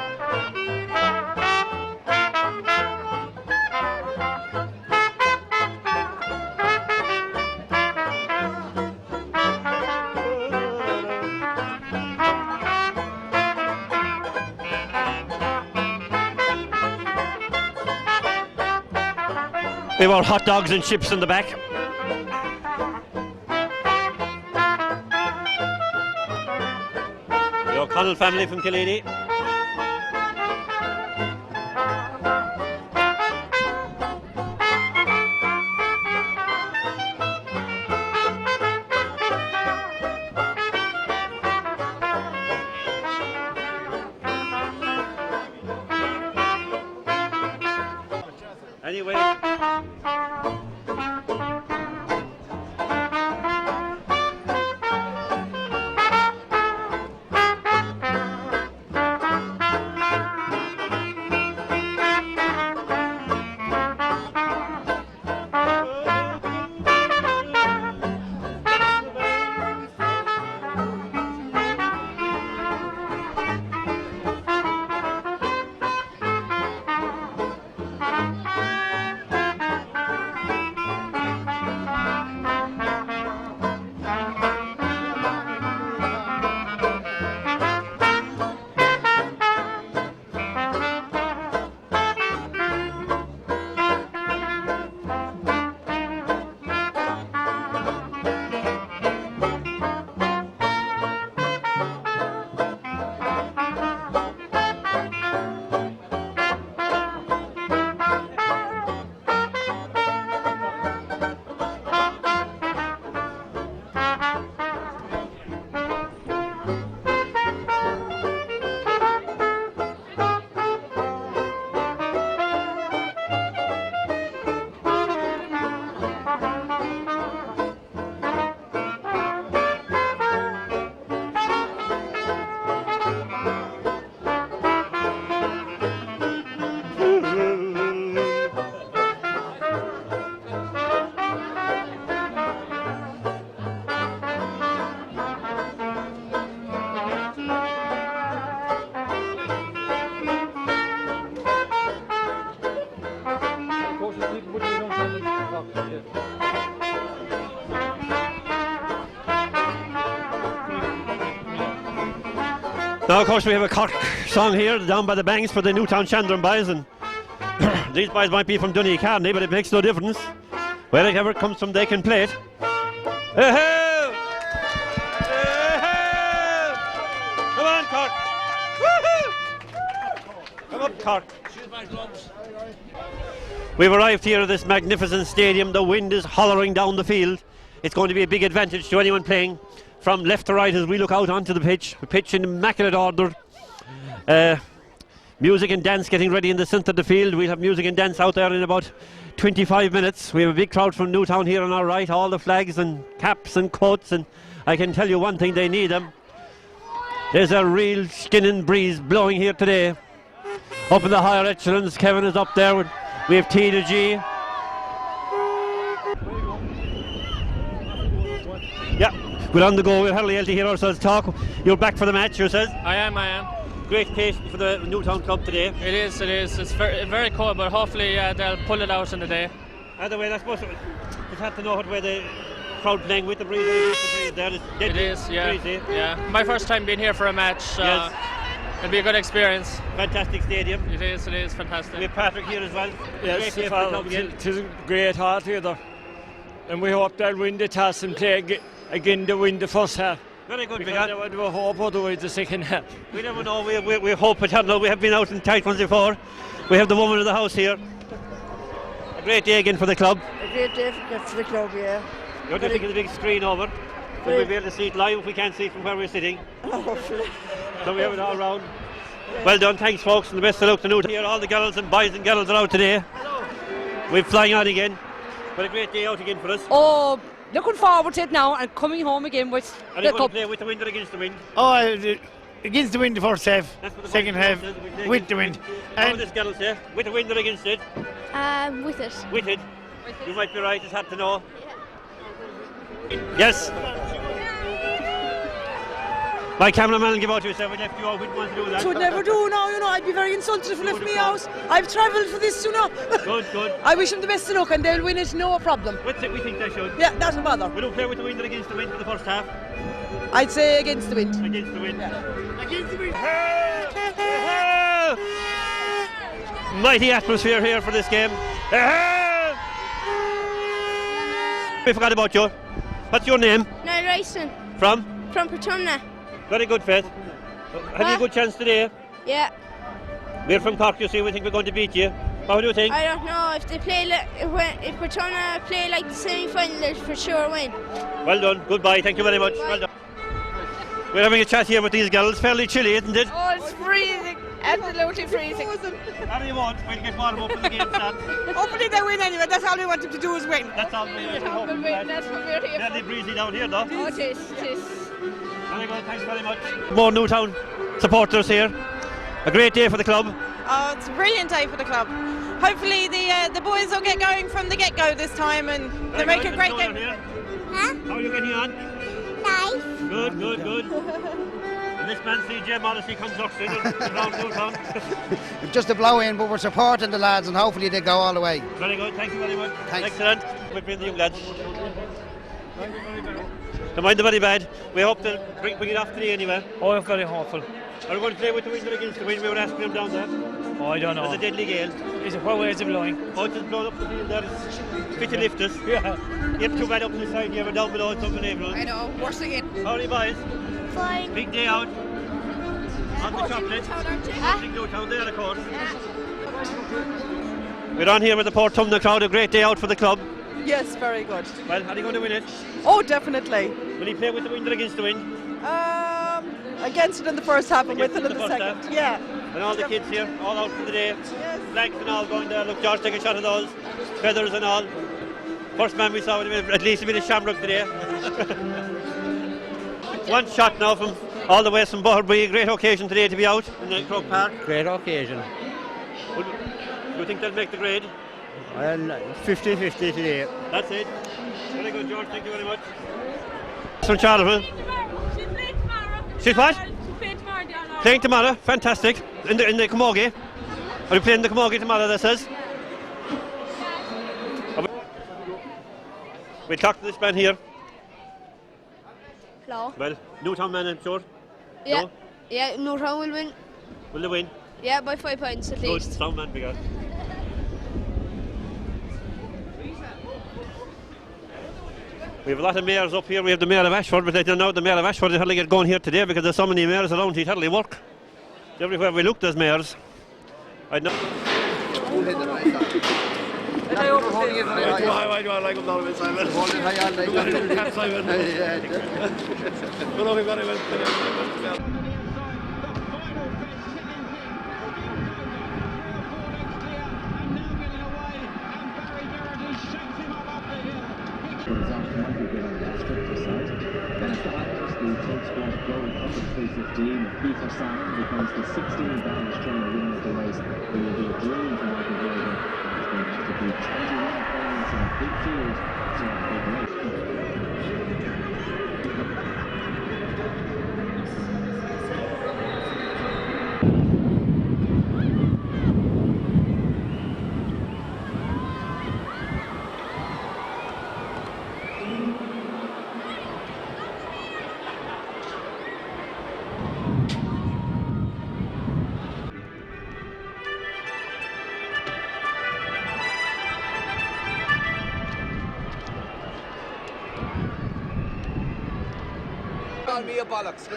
We have our hot dogs and chips in the back. The O'Connell family from Killeen. Anyway. Now, of course, we have a Cork song here down by the banks for the Newtown Chandron boys, and these boys might be from Donegal, but it makes no difference. Wherever it comes from, they can play it. Hey-ho! Hey-ho! Come on, Cork! Woohoo! Come up, Cork. We've arrived here at this magnificent stadium. The wind is hollering down the field. It's going to be a big advantage to anyone playing from left to right as we look out onto the pitch. The pitch in immaculate order. Music and dance getting ready in the centre of the field. We'll have music and dance out there in about 25 minutes. We have a big crowd from Newtown here on our right, all the flags and caps and coats, and I can tell you one thing, they need them. There's a real skinning breeze blowing here today. Up in the higher echelons, Kevin is up there. We have T to G. Yeah, we're on the go. We're hardly able to hear ourselves talk. You're back for the match, you says? I am. Great occasion for the Newtown club today. It is. It's very cold, but hopefully they'll pull it out in the day. Either way, I suppose it's hard to know what way the crowd playing with the breeze. It is, yeah. Breezy. Yeah. My first time being here for a match. Yes. It'll be a good experience. Fantastic stadium. It is fantastic. We have Patrick here as well. Yes, it is a great heart here, and we hope they'll win the toss and play again to win the first half. Very good, because they would hope otherwise the second half. We never know, we hope eternal. We have been out in tight ones before. We have the woman of the house here. A great day again for the club. A great day for the club, yeah. You're just thinking of the big screen over. Will we be able to see it live if we can't see it from where we're sitting? Hopefully. So we have it all round. Well done, thanks folks, and the best of luck to Newtown. Here, all the girls and boys and girls are out today. We're flying on again. But a great day out again for us. Oh, looking forward to it now and coming home again with and the you're going to play with the wind or against the wind? Oh, against the wind the first half, second half with the wind. How would this girl say? With the wind or against it? With it. With it? You might be right, it's hard to know. Yes. My cameraman will give out to yourself. We left you out. We didn't want to do that. Should never do now, I'd be very insulted if you left me out. I've travelled for this, Good. I wish them the best of luck and they'll win it, no problem. We think they should. Yeah, doesn't bother. We don't play with the wind or against the wind for the first half. I'd say against the wind. Against the wind. Yeah. Against the wind. Mighty atmosphere here for this game. We forgot about you. What's your name? Niall Ryston. From? From Portumna. Very good, Faith. Have you a good chance today? Yeah. We're from Cork, you see. We think we're going to beat you. What do you think? I don't know. If they play if Portumna play like the semi-final, they'll for sure win. Well done. Goodbye. Thank you very much. Well done. We're having a chat here with these girls. Fairly chilly, isn't it? Oh, it's freezing. Absolutely freezing. How do you want? We'll get warm up when the game starts. Hopefully they win anyway. That's all we want them to do is win. That's all we hope. That's what we're here for. Fairly breezy down here, though. Oh, it is. Very good. Thanks very much. More Newtown supporters here. A great day for the club. Oh, it's a brilliant day for the club. Hopefully the boys will get going from the get-go this time and they make a great game. Huh? How are you getting on? Nice. Good. And this man CJ Morrissey construction around Newtown. Just a blow in, but we're supporting the lads and hopefully they go all the way. Very good, thank you very much. Thanks. Excellent. We're playing the young lads. Don't mind the very bad. We hope to bring it off today anyway. Oh, I'm very hopeful. Are we going to play with the wind or against the wind? We were asking them down there. Oh, I don't know. It's a deadly gale. Is it what way is it blowing? Oh, it's just blown up the field there. It's fit to lift us. Yeah. You have too bad up on the side here, but down below it's unbelievable. I know, worse again. How are you boys? Fine. Big day out. On the chocolate. Supporting Newtown there, of course. We're on here with the Portumna crowd. A great day out for the club. Yes, very good. Well, are you going to win it? Oh, definitely. Will you play with the wind or against the wind? Against it in the first half and with it in the second. Half. Yeah. And all the kids here, all out for the day. Yes. Flags and all going there. Look, George, take a shot of those. Feathers and all. First man we saw, at least a bit of shamrock today. One shot now from all the way from Boherby. Great occasion today to be out in the Croke Park. Great occasion. Do you think they'll make the grade? Well, 50-50 today. That's it. Very good, George. Thank you very much. From Charleville. She's what? Playing tomorrow. Fantastic. In the Camogie. Are you playing the Camogie tomorrow, that says? We'll talk to this man here. Hello. Well, Newtown man, I'm sure. Yeah. No? Yeah, Newtown will win. Will they win? Yeah, by 5 points at Good, least. sound man, big guy. We have a lot of mayors up here. We have the Mayor of Ashford, but I don't know the Mayor of Ashford is hardly get going here today because there's so many mayors around. He'd hardly work. Everywhere we look, there's mayors. I know. Why do I like him now, Simon? Simon. Well, very well. Then after that, the top squad going up at 3:15. Peter Simon becomes the 16th Australian winner of the race. It will be a dream for Michael Gordon. He's going to have to beat 21 points in a big field to have a big race. Call me a bollocks.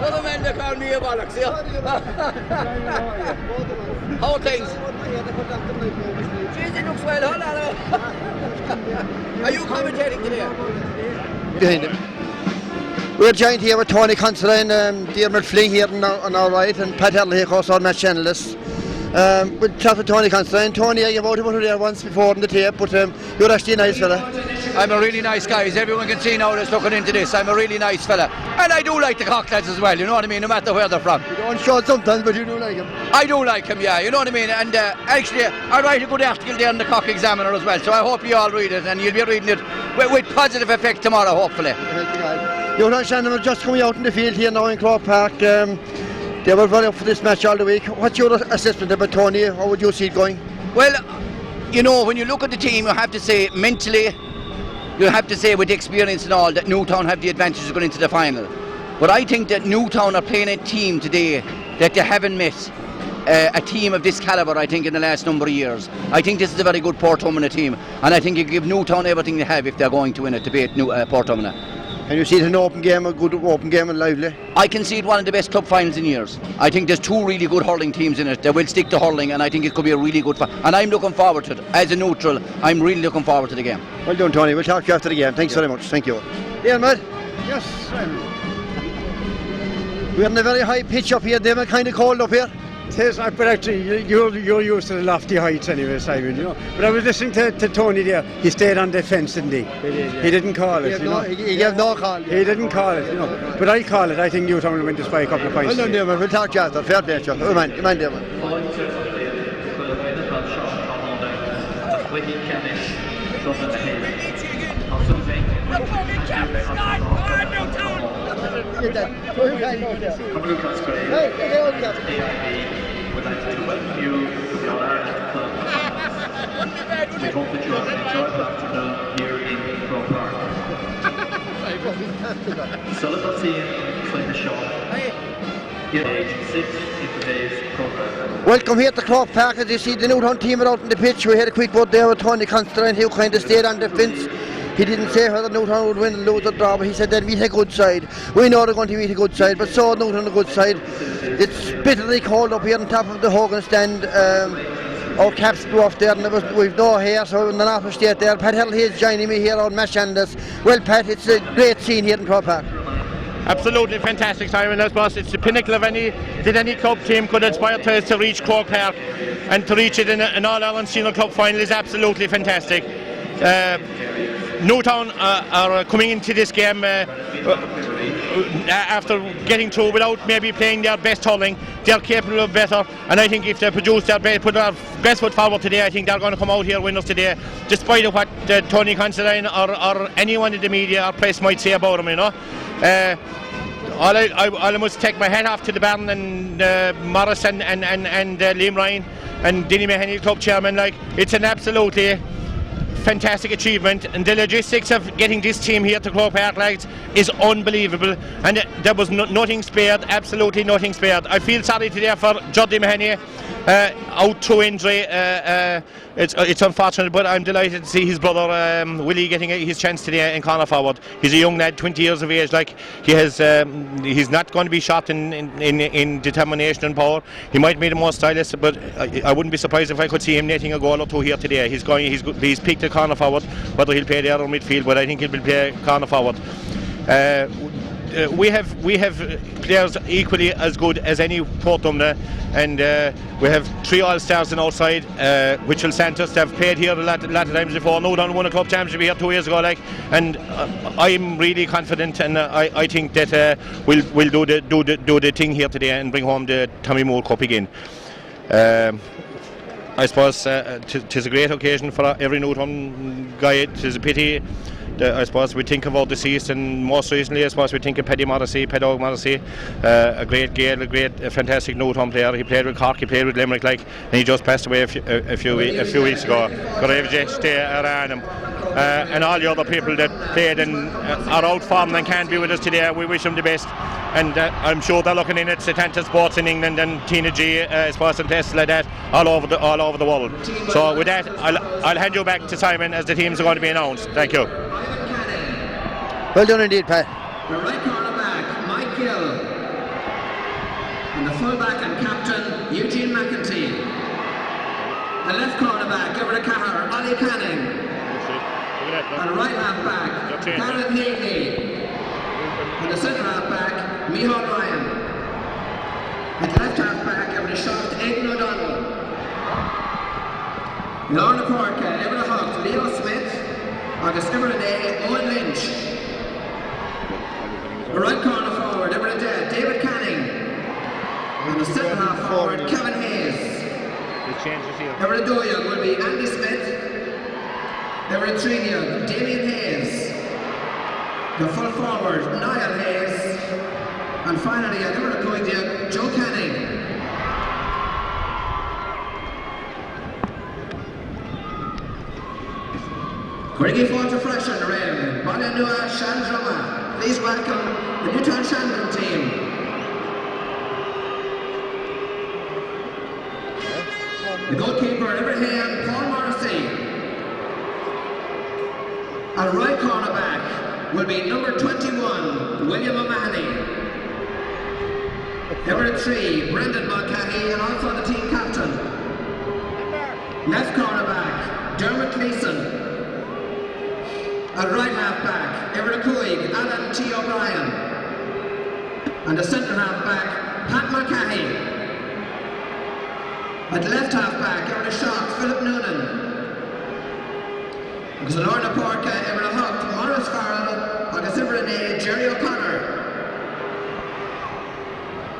Other men they call me a bollocks, yeah. How are things? Jeez, it looks well, hold on. Are you commentating today? Behind him. We're joined here with Tony Considine, Dermot Flynn here on our right, and Pat Hurling here, of course, our match analyst. We'll chat with Tony Considine. Tony, you've out there once before in the tape, but you're actually a nice fella. I'm a really nice guy, as everyone can see now that's looking into this. I'm a really nice fella. And I do like the Croke lads as well, you know what I mean, no matter where they're from. You don't show it sometimes, but you do like him. I do like him, yeah, you know what I mean. And actually, I write a good article there in the Croke Examiner as well, so I hope you all read it, and you'll be reading it with positive effect tomorrow, hopefully. Newtown Shannon are just coming out in the field here now in Croke Park. They were very up for this match all the week. What's your assessment about Tony? How would you see it going? Well, you know, when you look at the team, you have to say mentally, you have to say with experience and all, that Newtown have the advantage of going into the final. But I think that Newtown are playing a team today that they haven't met. A team of this calibre, I think, in the last number of years. I think this is a very good Portumna team, and I think you give Newtown everything they have if they're going to win it, to beat Portumna. And you see it an open game, a good open game and lively? I can see it one of the best club finals in years. I think there's two really good hurling teams in it. They will stick to hurling, and I think it could be a really good final. And I'm looking forward to it. As a neutral, I'm really looking forward to the game. Well done, Tony. We'll talk to you after the game. Thanks very much. Thank you. Yeah, Matt? Yes, we're on a very high pitch up here. They're kind of cold up here. It is, but actually you're used to the lofty heights anyway, Simon, you know. But I was listening to Tony there. He stayed on the fence, didn't he? He did, yeah. He didn't call it, He gave no call. He didn't call it, you know. But I call it. I think Newtown will win this by a couple of points. Well done, Dermot. We'll talk to you after. Fair play, Chuck. Come on, Dermot. Would like to welcome you to the All-Ireland Club. We hope that you have an enjoyable afternoon here in Croke Park. Sullivan team playing the show in age 6 in today's programme. Welcome here to Croke Park. As you see, the Newtown team are out on the pitch. We had a quick word there with Tony Considine, who kind of stayed on the fence. He didn't say whether Newtown would win and lose or draw, but he said they'd meet a good side. We know they're going to meet a good side, but so Newtown a good side. It's bitterly cold up here on top of the Hogan stand. Our caps blew off there, and we've no hair, so we're in the North State there. Pat Hurling is joining me here on Match Analyst. Well, Pat, it's a great scene here in Croke Park. Absolutely fantastic, Simon. I suppose it's the pinnacle of any club team could aspire to reach Croke Park, and to reach it in an All-Ireland Senior Club final is absolutely fantastic. Newtown are coming into this game after getting through without maybe playing their best hurling. They're capable of better, and I think if they produce their best, put their best foot forward today, I think they're going to come out here winners today, despite of what Tony Considine or anyone in the media or press might say about them, you know. I must take my hat off to the Baron and Morris and Liam Ryan and Dinny Mahoney, club chairman. Like, it's an absolutely fantastic achievement, and the logistics of getting this team here to Croke Park, lads, is unbelievable, and there was nothing spared, absolutely nothing spared. I feel sorry today for Jody Mahoney, out through injury. It's unfortunate, but I'm delighted to see his brother Willie getting his chance today in corner forward. He's a young lad, 20 years of age. Like he's not going to be shot in determination and power. He might be the most stylish, but I wouldn't be surprised if I could see him netting a goal or two here today. He's picked a corner forward. Whether he'll play there or midfield, but I think he'll play corner forward. We have players equally as good as any Portumna, and we have 3 All-Stars in outside. Mitchell Santos have played here a lot of times before. Newtown won a club championship here 2 years ago, and I'm really confident, and I think that we'll do the thing here today and bring home the Tommy Moore Cup again. I suppose tis a great occasion for every Newtown guy. Tis a pity. I suppose we think of our deceased, and most recently I suppose we think of Paddy Morrissey, a great Gael, a fantastic Newtown player. He played with Cork, he played with Limerick, and he just passed away a few weeks ago. And all the other people that played and are out form and can't be with us today, we wish them the best. And I'm sure they're looking in at Setanta Sports in England and Tina G, sports and places like that all over the world. So with that, I'll hand you back to Simon as the teams are going to be announced. Thank you. Well done indeed, Pat. The right corner back, Mike Gill. And the full back and captain, Eugene McEntee. The left corner back, Everett Cahar, Ollie Canning. And right half back, Garrett Neely. And the centre half back, Micheál Ryan. At the left half back, Everett Shaft, Aidan O'Donnell. Lorna Corca, Everett Hunt, Leo Smith. August Everett Day, Owen Lynch. The right corner forward, Everett Day, David Canning. And the centre half forward, Kevin Hayes. Everett Doyle will be Andy Smith. Everett Tregear, Damien Hayes. The full forward, Niall Hayes. And finally, at Everett Coidia, Joe Canning. Craigie Forte Fresh on the rail, Ballinua Shandroma. Please welcome the Newtown Shandrum team. The goalkeeper, Everett Hay, Paul Morrissey. Our right corner back will be number 21, William O'Mahony. Everett 3, Brendan Mulcahy, and also the team captain. Left corner back, Dermot Gleeson. At right half back, Everett Coig, Alan T. O'Brien. And the centre half back, Pat Mulcahy. At left half back, Everett Shock, Philip Noonan. Agus Lorna Porca, Everett Huck, Morris Farrell, Agus Everett Jerry O'Connor.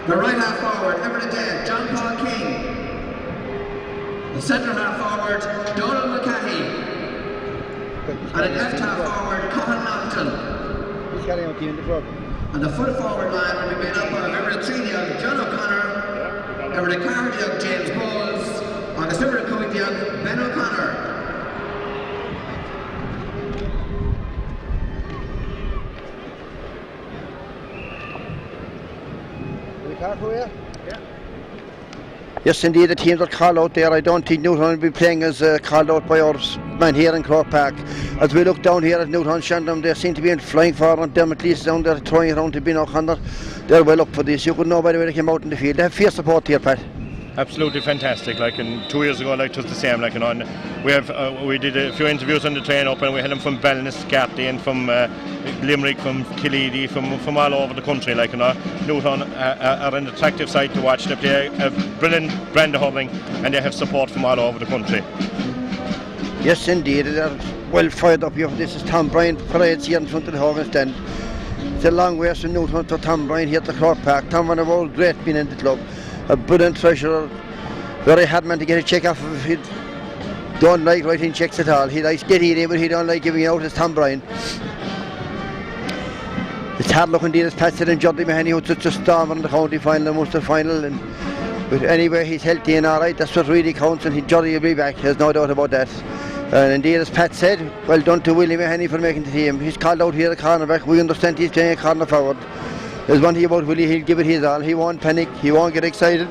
The right half forward, Everett Dead, John Paul King. The centre half forward, Donald Mulcahy. And at left half forward, Colin Naughton. He's carrying out the end of the And the full forward line will be made up of Everett Tregear, John O'Connor, Everett Cardiac, James Bowles, and Everett Coidiac, Ben O'Connor. Yes, indeed, the teams are called out there. I don't think Newtown will be playing as called out by our man here in Croke Park. As we look down here at Newtown Shandrum, they seem to be in flying forward. Dermot Lees down there throwing around to Ben O'Connor. They're well up for this. You could know by the way they came out in the field. They have fierce support here, Pat. Absolutely fantastic. And 2 years ago, it was the same. We did a few interviews on the train up, and we had them from Ballinascarthy and from Limerick, from Killeedy, from all over the country. Newtown are an attractive side to watch. They play a brilliant brand of hurling, and they have support from all over the country. Yes, indeed, they're well fired up here. This is Tom Bryan parades here in front of the Hogan stand. It's a long way from Newtown to Tom Bryan here at the Croke Park. Tom van der Wall, great being in the club. A brilliant treasurer, very hard man to get a check off of. He don't like writing checks at all. He likes getting it in, but he don't like giving out as Tom Bryan. It's hard luck indeed as Pat said, and Jody Mahoney, who's such a storm in the county final and Munster final. But anyway, he's healthy and alright. That's what really counts, and Jody will be back. There's no doubt about that. And indeed, as Pat said, well done to Willie Mahoney for making the team. He's called out here a cornerback. We understand he's playing a corner forward. There's one thing about Willie, he'll give it his all. He won't panic, he won't get excited.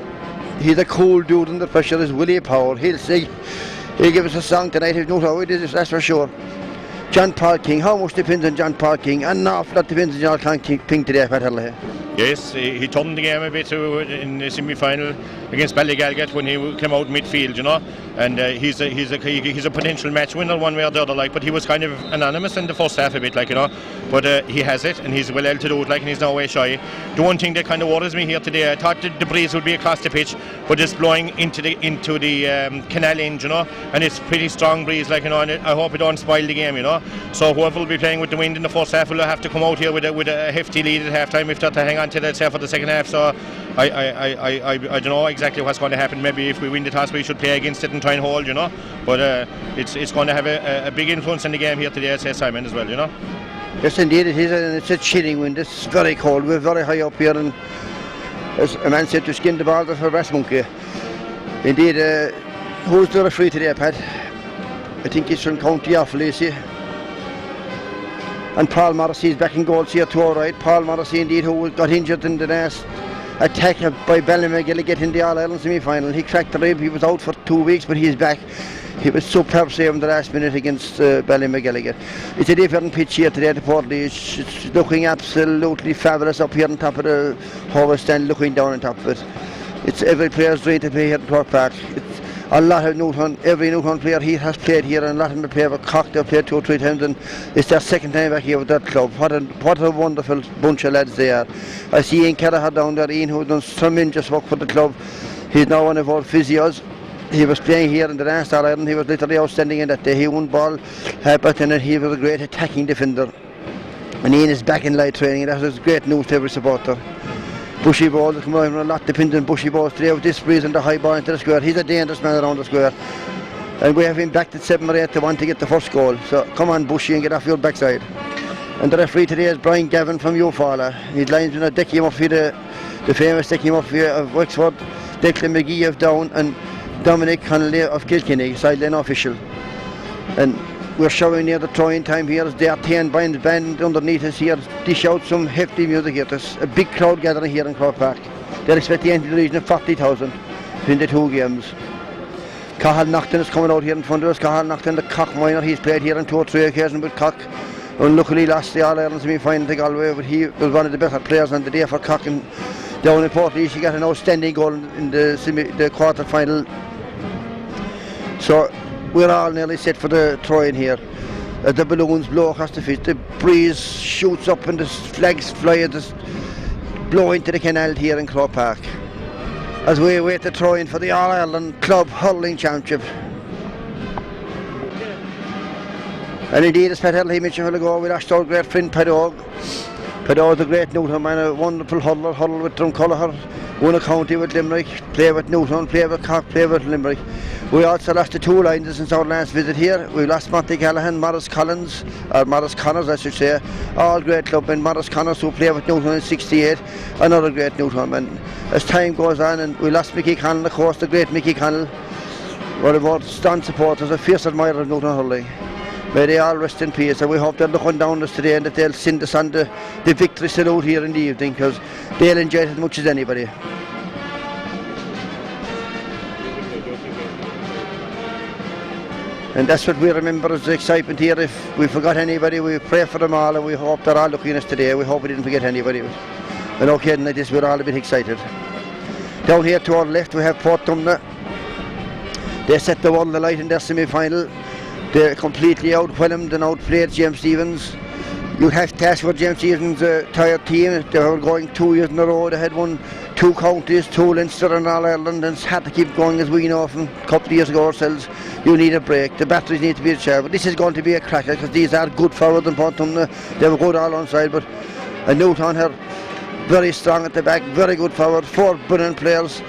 He's a cool dude under pressure. Is Willie Power. He'll give us a song tonight. If not how it is, that's for sure. John Paul King, how much depends on John Paul King? An awful lot depends on John King today, Pat Hurley. Yes, he turned the game a bit in the semi-final against Ballygalget when he came out midfield, you know. And he's a potential match winner one way or the other, like. But he was kind of anonymous in the first half a bit, like, you know. But he has it, and he's well able to do it, like, and he's no way shy. The one thing that kind of worries me here today, I thought the breeze would be across the pitch, but it's blowing into the canal end, you know. And it's pretty strong breeze, like, you know. And I hope it don't spoil the game, you know. So whoever will be playing with the wind in the first half will have to come out here with a hefty lead at half time if they're to hang on to that for the second half. So I don't know exactly what's going to happen. Maybe if we win the toss we should play against it and try and hold, you know. But it's going to have a big influence in the game here today, says Simon, as well, you know. Yes, indeed it is, and it's a chilling wind. It's very cold. We're very high up here, and as a man said, to skin the ball for Brass Monkey. Indeed, who's the referee today, Pat? I think it's from County Offaly, is he? And Paul Morrissey is back in goals here to our right. Paul Morrissey, indeed, who got injured in the last attack by Ballymagilligan in the All-Ireland semi-final. He cracked the rib. He was out for 2 weeks, but he's back. He was superb save in the last minute against Ballymagilligan. It's a different pitch here today at the Portumna. It's looking absolutely fabulous up here on top of the Howard stand, looking down on top of it. It's every player's ready to play here at Croke Park. It's a lot of Newtown, every Newtown player he has played here, and a lot of them play for Croke. They've played 2 or 3 times, and it's their second time back here with that club. What a wonderful bunch of lads they are. I see Ian Kelleher down there, Ian, who's done tremendous work for the club. He's now one of our physios. He was playing here in the last All-Ireland. He was literally outstanding in that day. He won ball, but then he was a great attacking defender. And Ian is back in light training, and that was great news to every supporter. Bushy ball, there's coming a lot depends on Bushy balls today with this breeze and the high ball into the square. He's a dangerous man around the square. And we have him backed at 7 or 8 to 1 to get the first goal. So come on, Bushy, and get off your backside. And the referee today is Brian Gavin from Ufala. His linesman are Dickie Murphy, the famous Dickie Murphy of Wexford, Declan McGee of Down, and Dominic Connolly of Kilkenny, sideline official. And we're showing near the throwing time here as the R10 band underneath us here dish out some hefty music here. There's a big crowd gathering here in Croke Park. They're expecting into the region of 40,000 in the 2 games. Cathal Naughton is coming out here in front of us. Cathal Naughton, the Cock minor, he's played here on 2 or 3 occasions with Cock. Unluckily lost the All-Ireland semi-final to Galway, but he was one of the better players on the day for Cock. And down in Portlaoise he got an outstanding goal in the quarter-final. So we're all nearly set for the throw-in here. As the balloons blow across the pitch, the breeze shoots up and the flags fly and just blow into the canal here in Croke Park. As we await the throw-in for the All-Ireland Club Hurling Championship. And indeed, as Pat Hurley mentioned a while ago, we lost our great friend Padog. Padog is a great Newtown man, a wonderful hurler, hurled with Drumculloher, won a county with Limerick, played with Newtown, played with Cork, played with Limerick. We also lost the 2 lines since our last visit here. We lost Monty Callahan, Morris Connors, I should say, all great club, and Morris Connors, who played with Newtown in '68, another great Newtown man. As time goes on, and we lost Mickey Connell, of course, the great Mickey Connell, one of our staunch supporters, a fierce admirer of Newtown Hurling. May they all rest in peace, and we hope they're looking down us today and that they'll send us on the victory salute here in the evening, because they'll enjoy it as much as anybody. And that's what we remember as the excitement here. If we forgot anybody, we pray for them all, and we hope they're all looking at us today. We hope we didn't forget anybody. And okay, like this, we're all a bit excited. Down here to our left we have Portumna. They set the world alight in their semi-final. They completely outwhelmed and outplayed James Stephens. You have to ask for James Stephens' tired team. They were going 2 years in a row. They had won 2 counties, 2 Leinster and All Ireland, and had to keep going, as we know from a couple of years ago ourselves. You need a break. The batteries need to be recharged. But this is going to be a cracker, because these are good forwards in Portumna. They were good all on side, but Newtown here very strong at the back, very good forward, 4 brilliant players.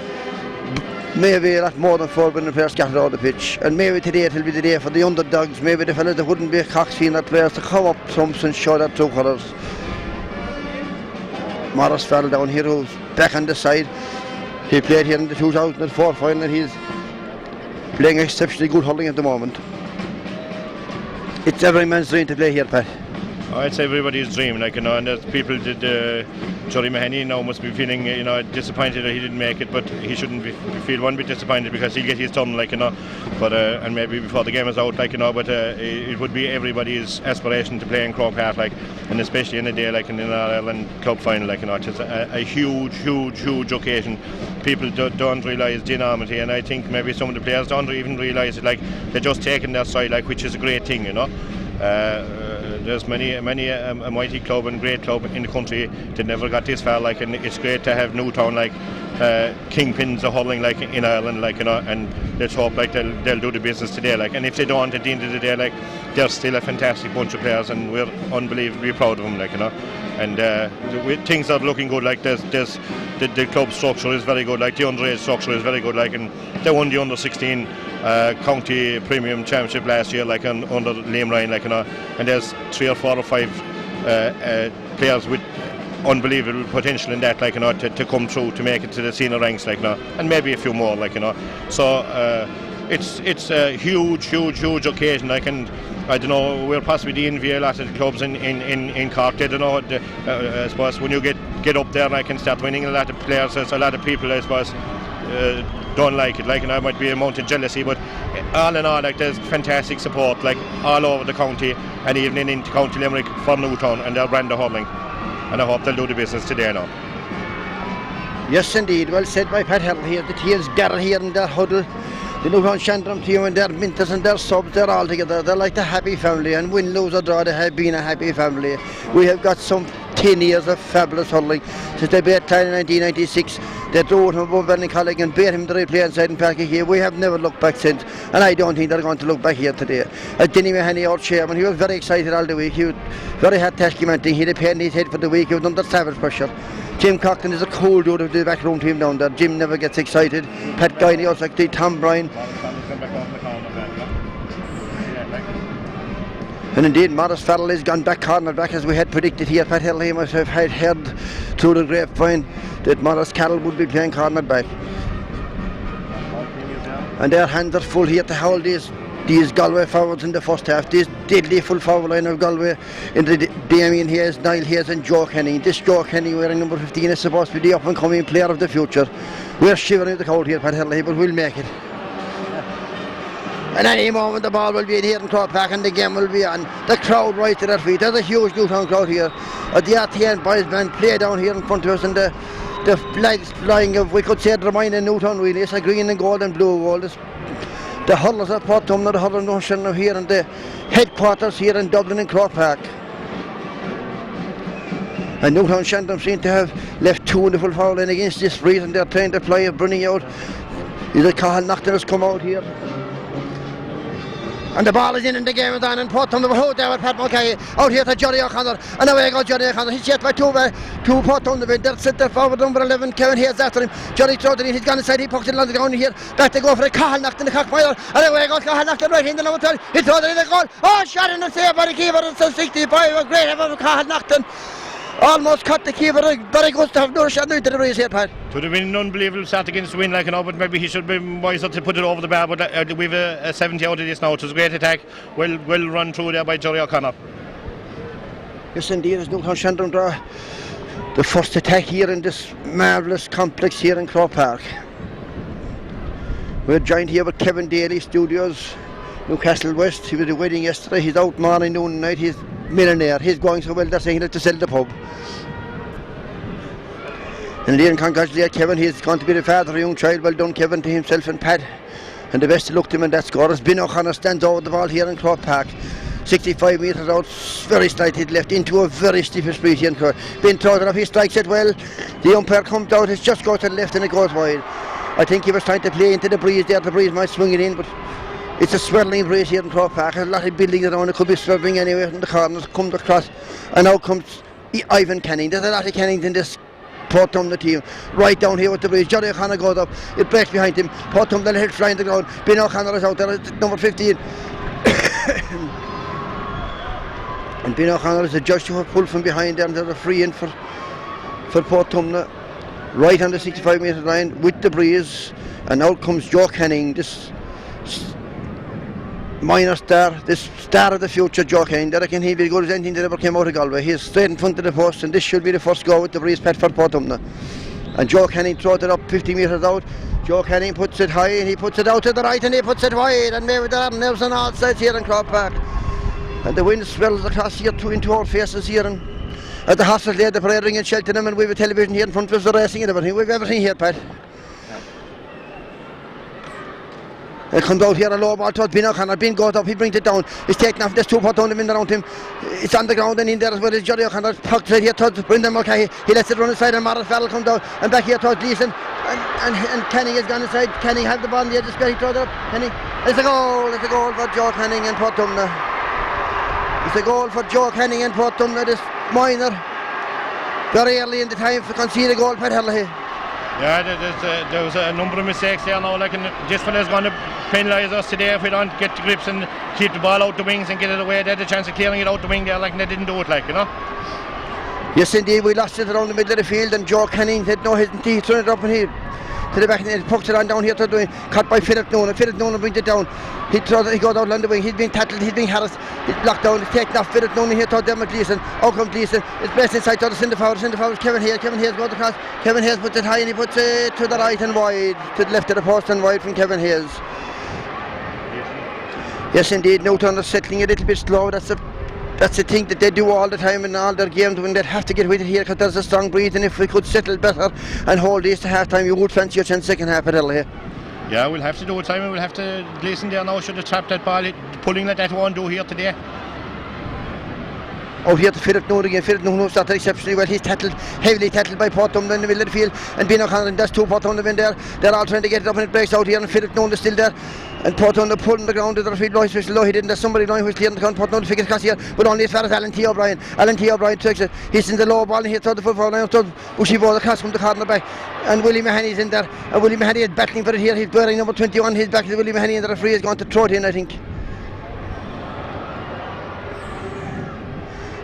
Maybe a lot more than 4 brilliant players scattered out the pitch. And maybe today it will be the day for the underdogs, maybe the fellas that wouldn't be Cox-Field players, to come up trumps and show their true colours. Morris fell down here, who's back on the side. He played here in the 2004 final, and he's playing exceptionally good hurling at the moment. It's every man's dream to play here, Pat. Oh, it's everybody's dream, like, you know, and there's people did. Jory Mahoney now must be feeling, you know, disappointed that he didn't make it, but he shouldn't feel one bit disappointed because he'll get his turn, like, you know. But and maybe before the game is out, like, you know. But it would be everybody's aspiration to play in Croke Park, like, and especially in a day like in the Ireland Club final, like, you know, it's a huge occasion. People don't realise the enormity, and I think maybe some of the players don't even realise it. Like, they're just taking their side, like, which is a great thing, you know. There's many a mighty club and great club in the country that never got this far, like, and it's great to have Newtown, like, kingpins of hurling, like, in Ireland, like, you know, and let's hope, like, they'll do the business today, like, and if they don't, at the end of the day, like, they're still a fantastic bunch of players, and we're unbelievably proud of them, like, you know, and things are looking good, like, the club structure is very good, like, the underage structure is very good, like, and they won the under 16 county premium championship last year, like, under Liam Ryan, like, you know, and there's 3 or 4 or 5 players with unbelievable potential in that, like, you know, to come through to make it to the senior ranks, like, you know, and maybe a few more, like, you know. So it's a huge occasion, like, and I don't know, we're possibly the envy a lot of the clubs in Cork. They don't know, I suppose, when you get up there, like, and start winning, a lot of players, there's a lot of people, I suppose, don't like it, like, and I might be a amount of jealousy, but all in all, like, there's fantastic support, like, all over the county and even into County Limerick for Newtown and their brand of hurling, and I hope they'll do the business today now. Yes, indeed. Well said by Pat Hurling here. The teams gather here in their huddle. The Newtown Shandrum team and their minters and their subs, they're all together. They're like the happy family, and win, lose or draw, they have been a happy family. We have got some 10 years of fabulous hurling since they beat Tyne in 1996. They drove him above Ballincollig and beat him to play inside in Parky here. We have never looked back since, and I don't think they're going to look back here today. Denny Mahoney, our chairman, he was very excited all the week. He was very hard tasking, he had a pain in his head for the week. He was under savage pressure. Jim Coughlin is a cool dude of the backroom team down there. Jim never gets excited. Pat Guiney also like Tom Bryan. And indeed, Morris Farrell has gone back corner back as we had predicted here. Pat Hurling must have had heard through the grapevine that Morris Carroll would be playing corner back. And their hands are full here to hold these Galway forwards in the first half. This deadly full forward line of Galway in the Damien Hayes, Niall Hayes and Joe Kenny. This Joe Kenny wearing number 15 is supposed to be the up and coming player of the future. We're shivering the cold here, Pat Hurling, but we'll make it. And any moment the ball will be in here in Croke Park and the game will be on. The crowd right to their feet. There's a huge Newtown crowd here. The RTN boys band play down here in front of us, and the flags flying of, we could say, the mine in Newtown really. It's a green and gold and blue gold. The hurlers at Portumna, the hurling notion of here, and the headquarters here in Dublin in Croke Park. And Newtown Shandrum seem to have left 2 in the full foul line against this reason. They're trying to play, bringing out. Either Cathal Naughton has come out here. And the ball is in the game is on, and Portumna will hold there with Pat Mulcahy out here to Johnny O'Connor, and away goes Johnny O'Connor. He's set by two Portumna, they're centre forward number 11, Kevin Hayes after him. Johnny throws it in, he's gone inside, he pucks it along the ground here, back to go for a Cathal Naughton, the cockmire, and away goes Cathal Naughton right in the number 12, he throws it in the goal, oh, shot in the save by the keeper, it's a 65, a great effort of Cathal Naughton. Almost cut the keeper, very good stuff, no shot into the race here, Pat. It would have been an unbelievable start against the win, like, you know, but maybe he should be wiser to put it over the bar, but we've a 70 out of this now. It was a great attack, well run through there by Jory O'Connor. Yes, indeed, as Newtown Shandrum draw the first attack here in this marvellous complex here in Croke Park. We're joined here with Kevin Daly, Studios, Newcastle West. He was at a wedding yesterday, he's out morning, noon and night, he's millionaire. He's going so well, they're saying he has to sell the pub. And Liam congratulate Kevin, he's going to be the father of a young child. Well done, Kevin, to himself and Pat. And the best to look to him in that score as Ben O'Connor stands over the ball here in Croke Park. 65 metres out, very slightly left into a very stiff spree here in Croke. Ben throws it up, he strikes it well. The umpire comes out, it just goes to the left and it goes wide. I think he was trying to play into the breeze there, the breeze might swing it in, but it's a swirling breeze here in Croke Park. There's a lot of buildings around, it could be swerving anywhere in the corners, comes across, and now comes Ivan Canning. There's a lot of Cannings in this Portumna team, right down here with the breeze. Johnny O'Connor goes up, it breaks behind him. Portumna let it fly on the ground. Ben O'Connor is out there, number 15. And Ben O'Connor is a judge to have pulled from behind there, and there's a free in for Portumna, right on the 65 metre line with the breeze. And out comes Joe Canning. minor star, the star of the future, Joe Kane. I reckon he'll be good as anything that ever came out of Galway. He's straight in front of the post, and this should be the first go with the breeze pet for Portumna. And Joe Canning throws it up 50 metres out. Joe Canning puts it high and he puts it out to the right and he puts it wide, and maybe there are nerves on all sides here in Croke Park. And the wind swells across here into our faces here, and at the hospital there, the parade ring in Cheltenham, and we have a television here in front of us, the racing and everything. We have everything here, Pat. It comes out here, a low ball towards Ben O'Connor. Ben goes up, he brings it down. He's taken off, there's 2 Portumna men around him. It's on the ground and in there as well as Johnny O'Connor. Pucks it here towards Brendan Mulcahy. He lets it run inside and Maris Farrell comes down. And back here towards Gleeson. And Canning has gone inside. Canning had the ball on the edge of the square, he throws it up. Canning. It's a goal for Joe Canning and Portumna. It's a goal for Joe Canning and Portumna, this minor. Very early in the time to concede a goal, Pat Herlihy. Yeah, there was a number of mistakes there now, like, and this one is going to penalise us today if we don't get the grips and keep the ball out the wings and get it away. They had a chance of clearing it out the wing there, like, and they didn't do it, like, you know. Yes, indeed, we lost it around the middle of the field, and Joe Canning had no hesitancy. He threw it up and he to the back, and he pucks it on down here to doing, caught by Philip Noonan. Philip Noonan brings it down. He goes out on the wing. He's being tackled, he's being harassed. He's blocked down, he's taken off. Philip Noonan here to Dermot Gleeson. Out comes Gleeson. It's placed inside to the centre forward. Centre forward Kevin Hayes. Kevin Hayes goes across. Kevin Hayes puts it high and he puts it to the right and wide, to the left of the post and wide from Kevin Hayes. Yes, indeed, Newtown are settling a little bit slow. That's the thing that they do all the time in all their games, when they have to get with it here because there's a strong breeze, and if we could settle better and hold this to half time, you would fancy your chance second half at here. Yeah, we'll have to do it, Simon. We'll have to Gleeson there now should have trapped that ball. Pulling like that won't do here today. Out here to Philip Noonan again. Philip Noonan started exceptionally well. He's heavily tackled by Portumna in the middle of the field, and Ben O'Connor, and there's 2 Portumna men there. They're all trying to get it up, and it breaks out here, and Philip Noonan is still there. And Portumna pulling the ground, the referee blows whistle. No, he didn't. There's somebody blowing whistle here in the ground. Portumna figures across here, but only as far as Alan T. O'Brien. Alan T. O'Brien takes it. He's in the low ball, and he's towards the full forward line, towards Ushibo, across from the corner back. And Willie Mahoney's in there. And Willie Mahoney is battling for it here. He's wearing number 21. He's back to Willie Mahoney, and the referee is going to throw it in, I think.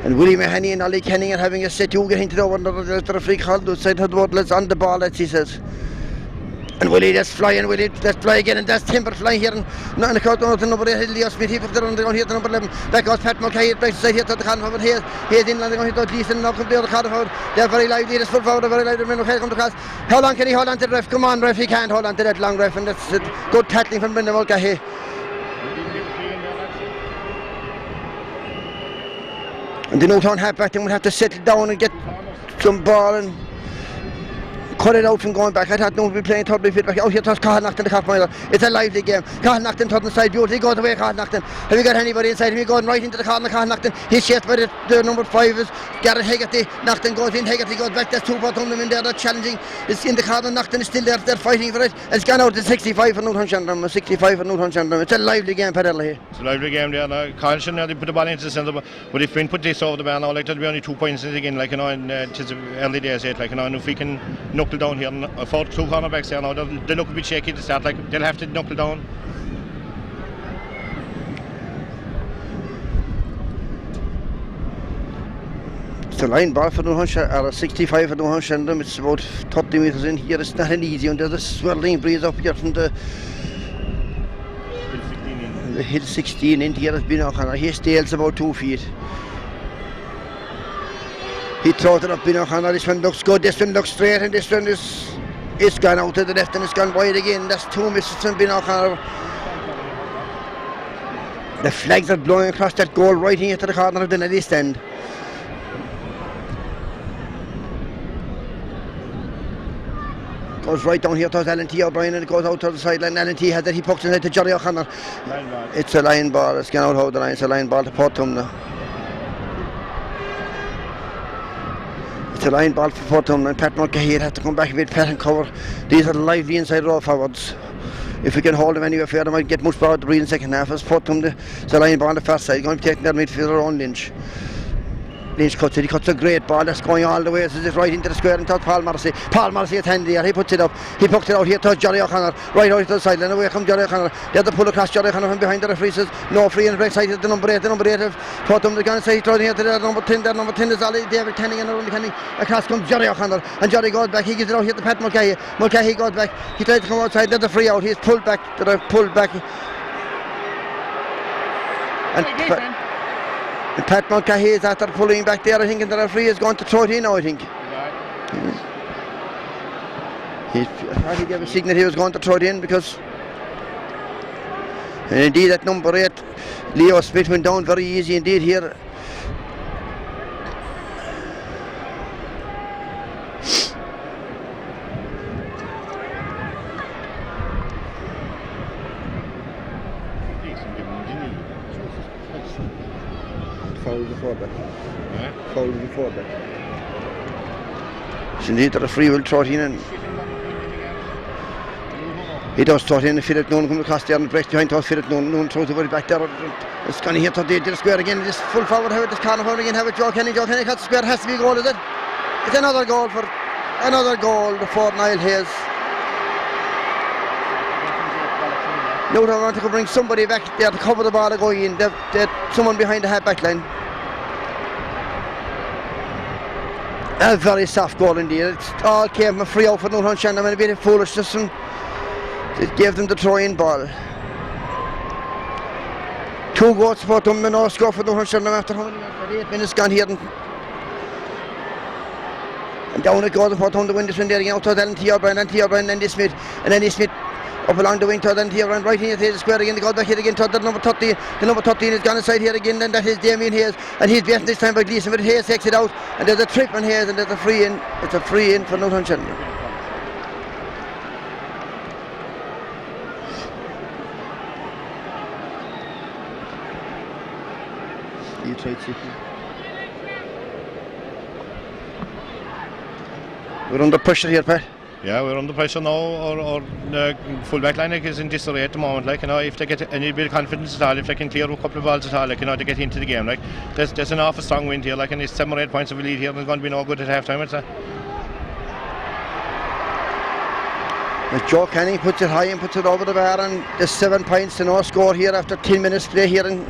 And Willie Mahoney and Ollie Kenning are having a set. You get into the one, the referee called outside the ball. Let's on the ball, as he says. And Willie, let's fly, and Willie, let's fly again, and that's Timber flying here. And not in the court, to number 8, Leo Smith. He puts it on the ground here to number 11. Back goes Pat Mulcahy, it breaks aside here to the corner forward. Here's inland, they're going to Gleeson, now comes the other corner forward. They're very lively, this full forward, very lively. Mulcahy comes across. How long can he hold on to the ref? Come on, ref, he can't hold on to that long ref, and that's good tackling from Brendan Mulcahy. And the Newtown halfback then will have to settle down and get some ball and cut it out from going back. I thought Newtown would be playing third bit back out here towards Cathal Naughton, the half mile. It's a lively game. Cathal Naughton towards the side, beautiful. He goes away, Cathal Naughton. Have you got anybody inside him? He goes right into the corner, Cathal Naughton. He's chased by the number 5 is Garrett Hegarty. Naughton goes in, Hegarty goes back. There's 2 Portumna in there, they're challenging. It's in the corner, Naughton is still there, they're fighting for it. It's gone out to 65 for Newtown Shandrum, 65 for Newtown Shandrum. It's a lively game, Pat Herlihy. It's a lively game there. Kyle Shannon, they put the ball into the centre, but if we put this over the bar now, like there'll be only 2 points in it again, like, you know, and it's early days yet, like, you know, and if we can knuckle down here, and 2 cornerbacks there now, they look a bit shaky to start, like, they'll have to knuckle down. It's a line ball for Newtown, or 65 for Newtown Shandrum. It's about 30 metres in here. It's not an easy one. There's a swirling breeze up here from the hill 16 into here. Has been O'Connor. He stails about 2 feet. He throws it up, Ben O'Connor. This one looks good. This one looks straight, and this one is gone out to the left, and it's gone wide again. That's 2 misses from Ben O'Connor. The flags are blowing across that goal right here to the corner of the net east end. Goes right down here towards Alan T. O'Brien, and it goes out to the sideline. Alan T. has it, he pokes it to Jerry O'Connor. It's a line ball, it's gone out over the line, it's a line ball to Portumna. It's a line ball for Portumna, and Pat Mulcahy has to come back a bit, Pat and cover. These are the lively inside row forwards. If we can hold them anywhere fair, they might get much power to breathe in the second half. As Portumna, it's a line ball on the fast side, going to be taking that midfielder on Lynch. Lynch cuts it, he cuts a great ball that's going all the way, so it's right into the square and towards Paul Morrissey. Paul Morrissey is handy here, he puts it up, he pucks it out here towards Johnny O'Connor, right out to the sideline, away comes Johnny O'Connor. They have to pull across Johnny O'Connor from behind the referee says no free, and breaks side to the number 8 of Portumna. They're going to say he's throwing here to the number 10, their number 10 is Ollie David Kenning, and only Kenning. Across comes Johnny O'Connor, and Johnny goes back, he gives it out here to Pat Mulcahy. Mulcahy goes back, he tries to come outside, there's a free out, he's pulled back, And Pat Mulcahy is after pulling back there, I think, and the referee is going to throw it in now, I think. He gave a signal he was going to throw it in because... And indeed at number 8, Leo Smith went down very easy indeed here. Foul before that. Foul before that. So indeed the referee will throw it in, and he does throw it in. Philip Noon comes across there and breaks behind to Philip Noon throws the body back there. It's going to hit the square again. This full forward, have it, this corner forward again, have it Joe Kenny cuts the square, has to be a goal, is it? It's another goal for Niall Hayes. Now they're going to bring somebody back there to cover the ball and go in. They've someone behind the half-back line. A very soft goal indeed. It all came from a free out for Newtown Shandon and a bit of foolishness, and it gave them the throw-in ball. 2 goals for Portumna, no score for Newtown Shandon after 8 minutes gone here. And down it goes for Portumna, the win this one there again out to T. O'Brien and Andy Smith. And Andy Smith up along the wing to T. O'Brien, right in the square again. They go back here again to the number 30. The number 13 is gone inside here again, and that is Damien Hayes. And he's beaten this time by Gleeson, but Hayes takes it out. And there's a trip on Hayes, and there's a free in. It's a free in for Newtown Shandon. You tried chipping. We're under pressure here, Pat. Yeah, we're under pressure now. Our full back line is in disarray at the moment. Like, you know, if they get any bit of confidence at all, if they can clear a couple of balls at all, like, you know, to get into the game. Like, there's an awful strong wind here. Like, and it's 7 or 8 points of a lead here, and it's going to be no good at half time. Joe Canning puts it high and puts it over the bar, and there's 7 points to no score here after 10 minutes play here, and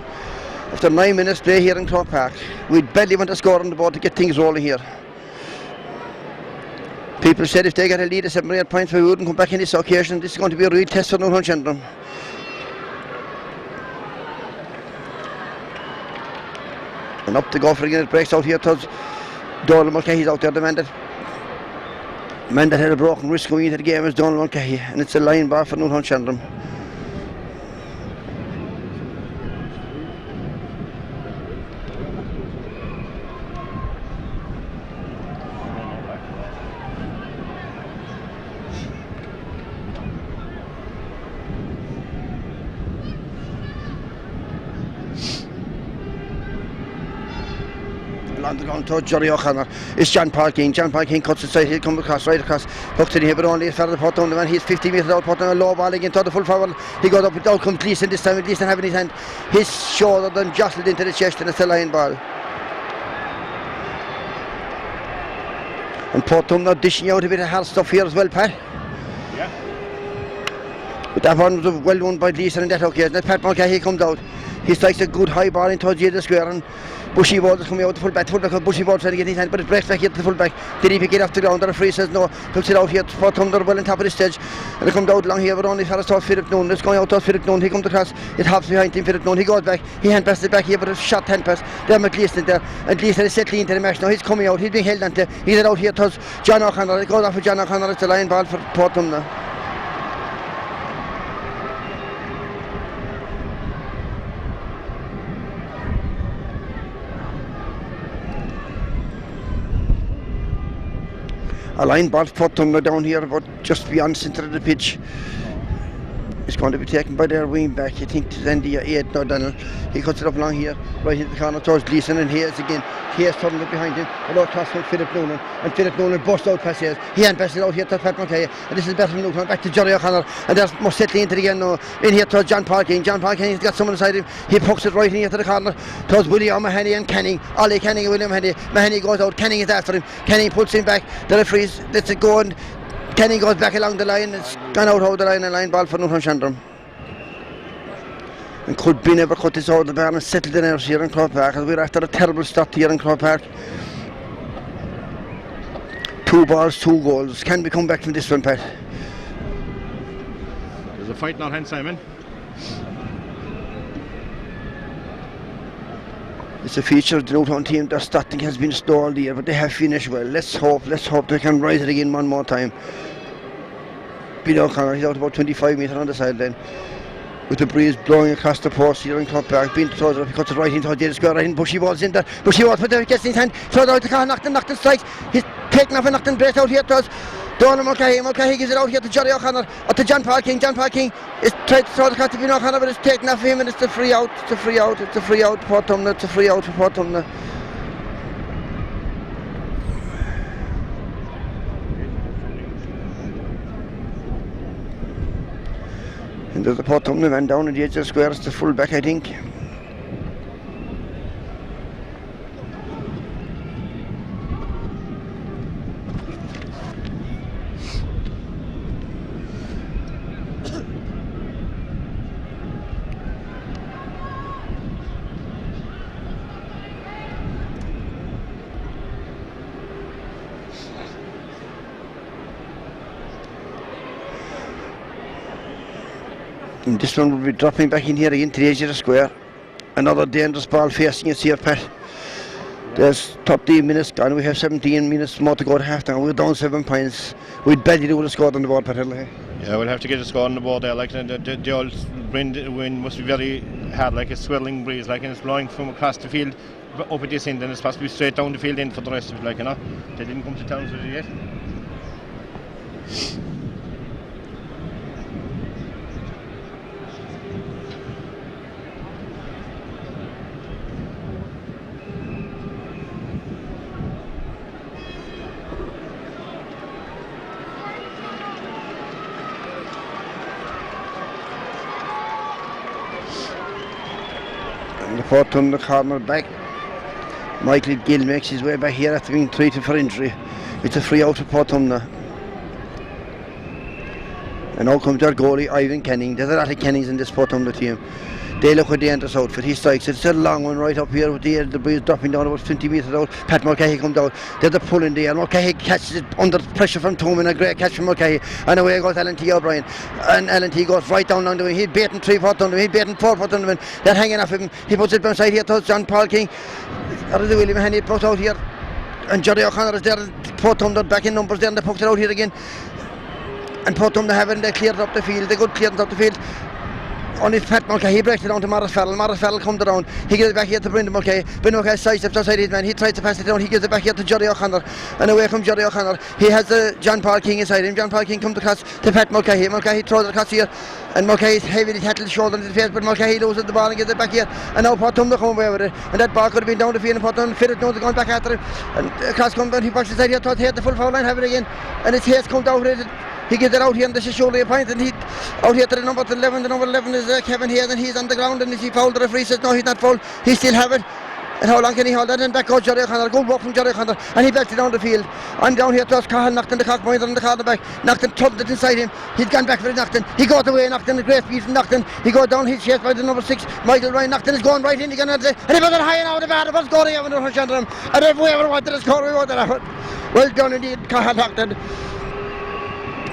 after 9 minutes play here in Croke Park. We badly want to score on the board to get things rolling here. People said if they get a lead of 7 or 8 points, we wouldn't come back in this occasion. This is going to be a real test for Newtown Shandon. And up to go for again, it breaks out here towards Donald Mulcahy's out there, the man that had a broken wrist going into the game is Donald Mulcahy, and it's a line bar for Newtown Shandon. Down to Jerry O'Connor. It's John Paul King. John Paul King cuts inside. He'll come across, right across. Hooks in here, but only further Portumna. The man, he's 50 metres out. Portumna, a low ball again to the full forward. He goes up, out comes Gleeson this time. Gleeson having his hand, his shoulder then jostled into the chest, and it's a line ball. And Portumna dishing out a bit of hard stuff here as well, Pat. Yeah. But that one was well won by Gleeson in that occasion. As Pat Mulcahy comes out, he strikes a good high ball into the square, and Bushy Ball is coming out the full back. Bushy Ball trying to get his hand, but it breaks back here to the full back. Did he pick it off the ground? The referee says no. Puts it out here for Thunder, well on top of the stage. And it comes out along here, but only for us towards Philip Noon. It's going out towards Philip Noon. He comes across. It hops behind him, Philip Noon. He goes back. He hand passes it back here, but it's shot hand pass. There McLeiston there. And Gleeson is settling into the match now. He's coming out. He's being held onto. He's out here towards John O'Connor. It goes off for John O'Connor. It's a line ball for Portumna. A line ball for Portumna down here, but just beyond centre of the pitch. It's going to be taken by their wing back. I think it's Andy 8 now, Daniel. He cuts it up along here, right into the corner towards Gleeson, and Hayes again. Hayes turning it behind him, and out across from Philip Noonan, and Philip Noonan busts out past Hayes. He hand passes it out here to Pat Mulcahy, and this is better from Newtown, back to Jerry O'Connor, and there's more settling into the game now, in here towards John Paul King. John Paul King has got someone beside him. He pokes it right in here to the corner towards William Mahoney and Canning. Ollie Canning and William Mahoney. Mahoney goes out, Canning is after him. Canning pulls him back. The referees lets it go, and Canning goes back along the line. It's gone out over the line, a line ball for Newtown Shandon. And could be never cut this out of the bar and settle the nerves here in Croke Park, as we're after a terrible start here in Croke Park. 2 balls, 2 goals. Can we come back from this one, Pat? There's a fight in our hand, Simon. It's a feature of the Newtown team. Their starting has been slow all year, but they have finished well. Let's hope they can rise it again one more time. Peter O'Connor, he's out about 25 metres on the sideline. With the breeze blowing across the post, he's running top back, being throws it up, he cuts it right into the square, right in, Bushy Ball's in there. Bushy Ball, put it, gets in his hand, throws it out the car, Knockton strikes. He's taken off and Knockton breaks out here to us. Donald Mulcahy gives it out here to Jerry O'Connor, or to John Paul King. John Paul King is trying to throw the car to Peter O'Connor, but it's taken off him, and it's a free out. It's a free out for Portumna. It's a free out for Portumna. And there's a Portumna man down at the edge of the square. It's the full back, I think. And this one will be dropping back in here again to the edge of the square. Another dangerous ball facing us here, Pat. There's 30 minutes gone. We have 17 minutes more to go to half time. We're down 7 points. We'd badly do the score on the board, Pat. Yeah, we'll have to get a score on the board there. Like the old wind must be very hard, like a swirling breeze, like, and it's blowing from across the field up at this end, and it's supposed to be straight down the field in for the rest of it, like, you know. They didn't come to terms with it yet. The Portumna corner back. Michael Gill makes his way back here after being treated for injury. It's a free out for Portumna. And now comes their goalie, Ivan Kenning. There's a lot of Kennings in this Portumna team. They look at the Andrews outfit. He strikes it. It's a long one right up here with the breeze dropping down about 20 metres out. Pat Mulcahy comes out. There's a pull in there. Mulcahy catches it under pressure from Tooman. A great catch from Mulcahy. And away goes Alan T. O'Brien. And Alan T. goes right down along the wing. He's baiting 3 Portumna. He's baiting 4 Portumna. They're hanging off him. He puts it beside here to John Paul King. Out of the William Haney put out here. And Jerry O'Connor is there. Portumna back in numbers there, and they poked it out here again. And Portumna have it, and they cleared up the field. They good clearance up the field. Only Pat Mulcahy, he breaks it down to Morris Farrell. Morris Farrell comes around. He gives it back here to Brendan Mulcahy. Brendan Mulcahy sidesteps outside his man. He tries to pass it down. He gives it back here to Jerry O'Connor. And away comes Jerry O'Connor. He has John Paul King inside him. John Paul King comes across to Pat Mulcahy. Mulcahy throws it across here. And Mulcahy is heavily tackled shoulder into the face, but Mulcahy loses the ball and gives it back here. And now Portumna come away with it. And that ball could have been down the field, and Portumna fit it down, going back after him. And across comes down. He pushes inside here towards the full foul line, have it again. And his Hayes comes down with it. He gets it out here, and this is surely a point, and he out here to the number 11. The number 11 is Kevin Hayes, and he's on the ground, and is he fouled? The referee says no, he's not fouled. He still have it. And how long can he hold that? And back goes Jerry O'Connor. Good work from Jerry O'Connor, and he backs it down the field. And down here to us, Cahill Knockton, the cockminder on the corner back. Knockton tugged it inside him. He's gone back for it, Knockton. He goes away, Knockton, a great speed from Knockton. He goes down, he's chased by the number 6, Michael Ryan. Knockton is going right in again, and he puts it high and out of the bar. It was going over the rush under him. And if we ever wanted to score, we wanted to have it. Well done indeed, Cahill Knockton.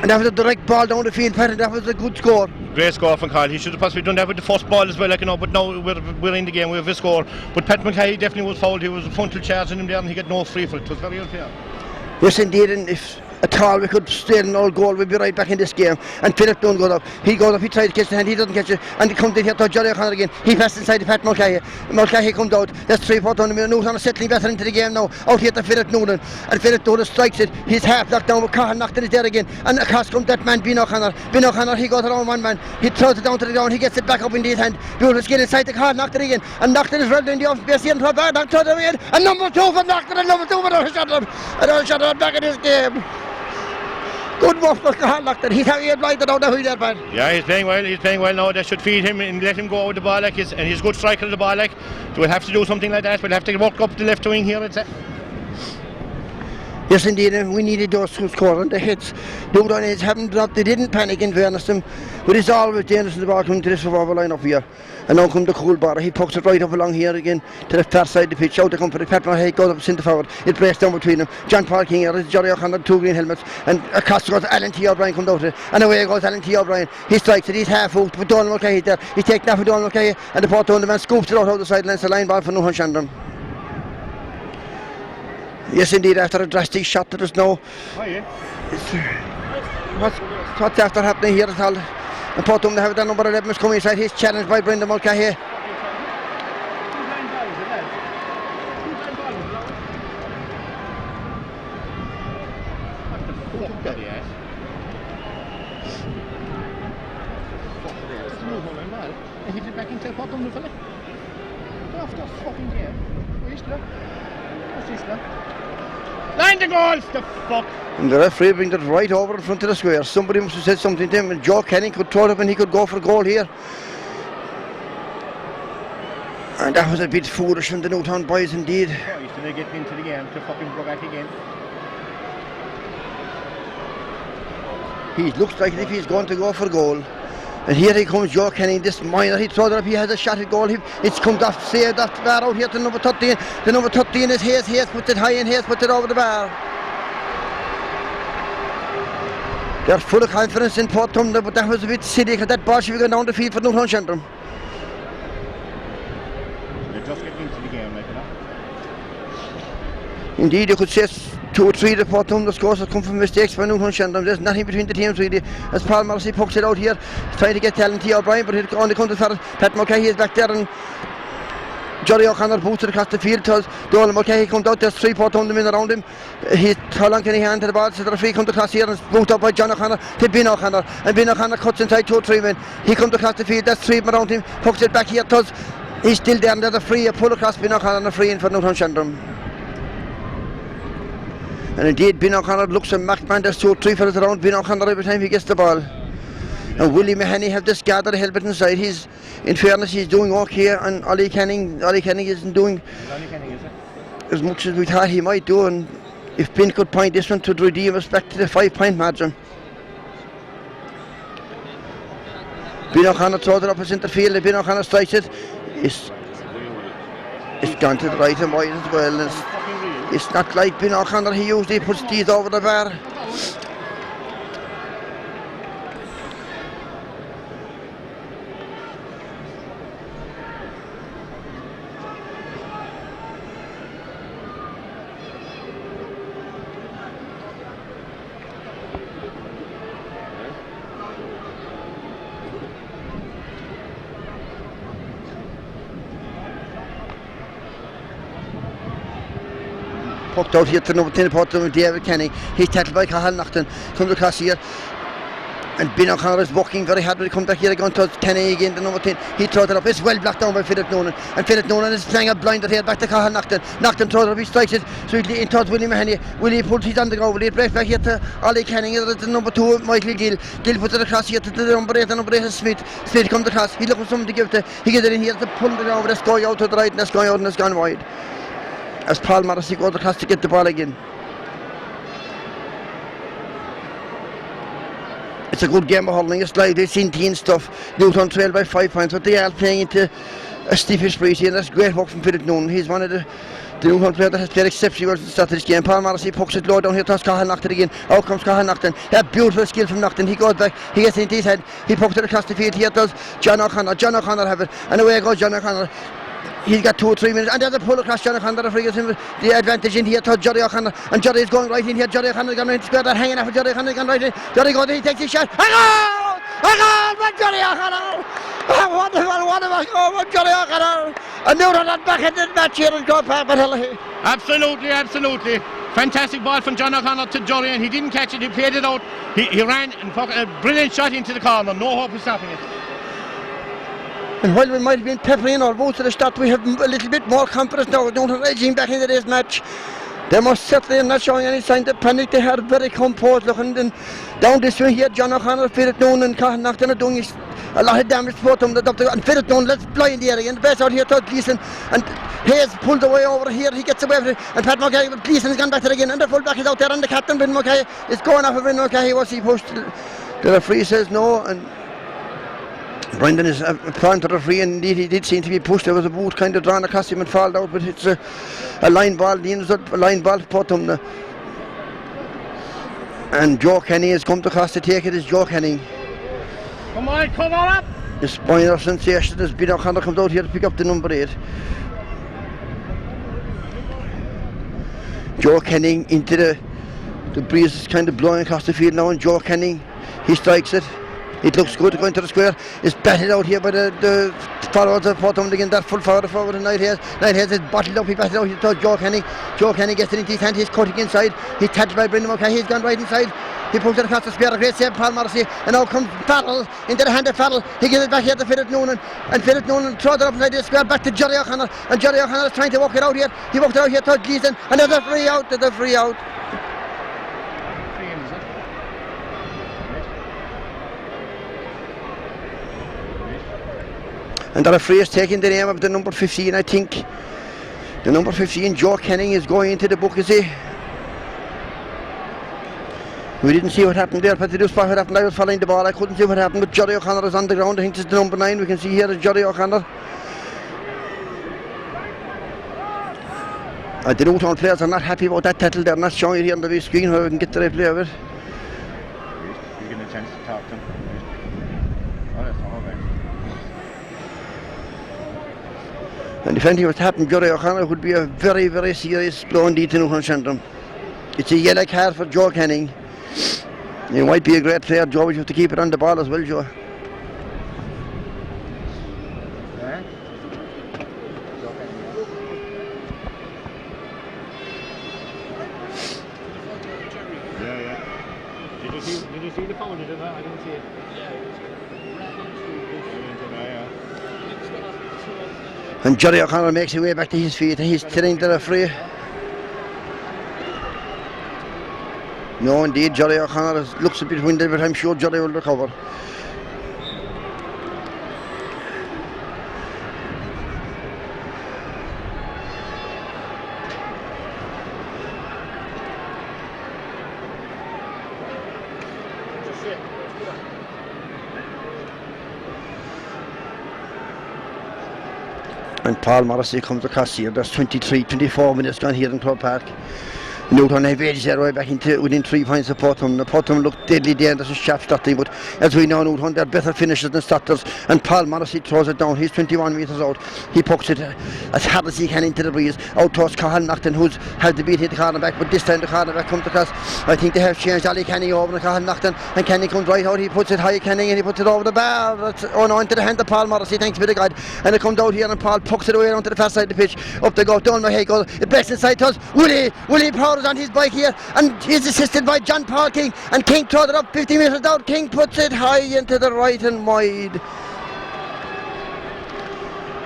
And that was a direct ball down the field, Pat, and that was a good score. Great score from Kyle. He should have possibly done that with the first ball as well, like, you know, but now we're in the game, we have a score. But Pat Mulcahy definitely was fouled. He was a frontal charge in him there, and he got no free for it. It was very unfair. Yes, indeed, and if at all we could stay in our goal, we'd be right back in this game. And Philip Dunn goes up. He goes up, he tries to catch the hand, he doesn't catch it. And he comes in here to Jerry O'Connor again. He passes inside to Pat Mulcahy. Mulcahy comes out. That's 3 Portumna. Newtown is settling better into the game now. Out here to Philip Noonan. And Philip Noonan strikes it. He's half knocked down with Cahill Knockton is there again. And across comes that man, Ben O'Connor. Ben O'Connor, he goes around one man. He throws it down to the ground. He gets it back up into his hand. Beautiful skill inside to Cahill Knockton again. And Knockton is running in the off base here and Knockton away. And number 2 for Knockton, and number 2 for I'll shut him back in this game. Good work for Cahill Knockton. He's having it right down the wheel there, man. Yeah, he's playing well now. They should feed him and let him go with the ball, like, and he's a good striker of the ball, like. We'll have to do something like that. We'll have to walk up the left wing here, I'd say. Yes, indeed, and we needed those who scored on the hits. Newtown haven't dropped, they didn't panic in fairness to them, but it's always dangerous in the ball coming to this forward line up here. And now come the cool bar, he pokes it right up along here again to the far side of the pitch, out to come for the Pat Mahay, goes up centre forward, it breaks down between them. John Paul King, Jerry O'Connor, 2 green helmets, and across goes Alan T. O'Brien comes out of it, and away goes Alan T. O'Brien. He strikes it, he's half out, but Donald Mulcahy there, he's taken off with Donald Mulcahy, and the Portumna man scoops it out the sideline, it's a line ball for Newtown Shandrum. Yes, indeed, after a drastic shot that is now. Oh, yeah. What's after happening here at all? And Portumna have that number 11 is coming inside. He's challenged by Brendan Mulcahy. He did back into Portumna fella. After fucking game. Where's that? What's this now? Line the goals, the fuck! And the referee brings it right over in front of the square. Somebody must have said something to him, and Joe Kenny could throw it up and he could go for a goal here. And that was a bit foolish from the Newtown boys indeed. So they get into the game to fucking go back again. He looks like as if he's going to go for a goal. And here he comes, Joe Kenny, this minor, he throws it up, he has a shot at goal, it's come off, saved off the bar out here to number 13, the number 13 is Hayes puts it high and Hayes puts it over the bar. They're full of confidence in Portumna, but that was a bit silly because that ball should be going down the field for Newtown Shandrum. They're just getting into the game, like that. Indeed, you could say 2 or 3 of the Portumna scores have come from mistakes by Newtown Shandrum. There's nothing between the teams really. As Paul Morrissey pokes it out here, he's trying to get Alan T. O'Brien, but it only comes to far. Pat Mulcahy is back there, and Jerry O'Connor boots it across the field. Donald Mulcahy comes out, there's 3 Portumna men around him. How long can he hand to the ball? So the referee comes across here and it's moved up by John O'Connor to Ben O'Connor. And Ben O'Connor cuts inside 2 or 3 men. He comes across the field, there's 3 men around him, pokes it back here. He's still there, and there's a free, a pull across Ben O'Connor and a free in for Newtown Shandrum. And indeed, Ben O'Connor looks a McMahon, there's 2 or 3 fellas around Ben O'Connor every time he gets the ball. And Willie Mahoney have this gathered helmet inside. He's, in fairness, he's doing okay, and Ollie Canning isn't doing as much as we thought he might do. And if Ben could point this one to redeem us back to the 5-point margin. Ben O'Connor throws it up a centre field, and Ben O'Connor strikes it. It's gone to the right and wide as well. It's not like Ben O'Connor, he usually puts these over the bar. Poked out here to number 10 Portumna, David Kenny. He's tackled by Cathal Naughton. Comes across here. And Ben O'Connor is working very hard when he comes back here again to Kenny again, the number 10. He throws it up. It's well blocked down by Philip Noonan. And Philip Noonan is playing a blinder here back to Cathal Naughton. Naughton throws it up, he strikes it sweetly in towards Willie Mahoney. Willie pulls his on the go. Willie breaks back here to Ollie Canning. The number 2, Michael Gill. Gill puts it across here to the number 8. The number 8 is Smith. Smith comes across. He's looking for something to give to. He gets it in here to pull it over. That's going out to the right and that's going out and that's gone wide. As Paul Morrissey goes across to get the ball again. It's a good game of hurling. It's lively, it's in stuff. Newtown trail by 5 points, but they are playing into a stiffish breeze here, and that's great work from Philip Noonan. He's one of the Newtown players that has played exceptionally well at the start of this game. Paul Morrissey pokes it low down here towards Cathal Naughton again. Out comes Cathal Naughton. A beautiful skill from Naughton. He goes back, he gets into his head, he pokes it across the field. Here does John O'Connor. John O'Connor have it, and away goes John O'Connor. He's got 2 or 3 minutes, and there's a pull across John O'Connor. The referee gives him the advantage in here to Jerry O'Connor, and Jerry is going right in here. Jerry O'Connor gone into square, they're hanging off of Jerry O'Connor, gone right in. Jerry goes in, he takes his shot. A goal! A goal by Jerry O'Connor! Wonderful goal by Jerry O'Connor! And Newtown are back in the match here in Croke. Absolutely. Fantastic ball from John O'Connor to Jerry, and he didn't catch it, he played it out. He ran and a brilliant shot into the corner, no hope of stopping it. And while we might have been peppering our boots at the start, we have a little bit more confidence now. We don't have edging back into this match. They must certainly are not showing any sign of panic. They are very composed looking. And down this way here, John O'Connor, Philip Noonan and Cathal Naughton are doing a lot of damage to Portumna, and Philip Dunn, let's blind the area, and the best out here to Gleeson, and Hayes pulled away over here, he gets away from it, and Pat Mulcahy, but Gleeson has gone back to it again, and the full back is out there, and the captain, Ben Mulcahy, is going off of Ben Mulcahy. Was he pushed? The referee says no, and Brendan is applying to the referee, and indeed he did seem to be pushed. There was a boot kind of drawn across him and fall out, but it's a line ball, the inside a line ball for Portumna. And Joe Kenny has come across to take it. Is Joe Kenny. Come on up! The spinner sensation has been O'Connor comes out here to pick up the number 8. Joe Kenny into the breeze is kind of blowing across the field now, and Joe Kenny, he strikes it. It looks good going to the square. It's batted out here by the forwards of Portumna again. That full forward and Nighthead. Nighthead is bottled up. He batted out here to Joe Kenny. Joe Kenny gets it into his hand. He's cutting inside. He's touched by Brendan Mulcahy. He's gone right inside. He pulls it across the square. A great save, Paul Morrissey. And now comes Farrell into the hand of Farrell. He gives it back here to Philip Noonan. And Philip Noonan throws it up inside the square back to Jerry O'Connor. And Jerry O'Connor is trying to walk it out here. He walked it out here to Gleeson. And there's a free out. There's a free out. And the referee is taking the name of the number 15, I think. The number 15, Joe Kenning, is going into the book, is he? We didn't see what happened there, but they do spot what happened. I was following the ball, I couldn't see what happened, but Jerry O'Connor is on the ground. I think this is the number 9, we can see here is Jerry O'Connor. The Newtown players are not happy about that tackle, they're not showing it here on the big screen where we can get the replay of it. You get a chance to talk to him. Oh, that's all right. And if anything was to happen, Jerry O'Connor would be a very, very serious blow indeed to Newtown Centrum. It's a yellow card for Joe Kenning. He might be a great player, Joe, but you have to keep it on the ball as well, Joe. Did you see the phone? I didn't see it. And Jerry O'Connor makes his way back to his feet and he's telling the referee. No, indeed, Jerry O'Connor looks a bit winded, but I'm sure Jerry will recover. And Paul Morrissey comes across here. There's 24 minutes gone here in Croke Park. Newtown have edged their way back into within 3 points of Portumna. Portumna looked deadly dangerous as sharp starting, but as we know, Newtown, they're better finishers than starters. And Paul Morrissey throws it down. He's 21 metres out. He pokes it as hard as he can into the breeze. Out towards Cathal Nocton, who's had the beat hit the cornerback, but this time the cornerback comes across. I think they have changed Ali Canning over to Cathal Nocton, and Canning comes right out. He puts it high, Canning, and he puts it over the bar. Oh no, into the hand of Paul Morrissey. Thanks be to God. And it comes out here, and Paul pokes it away onto the far side of the pitch. Up they go, down Mulcahy goes. It breaks inside to us. Willie Proud is on his bike here, and he's assisted by John Paul King, and King throws it up 50 metres down. King puts it high into the right and wide.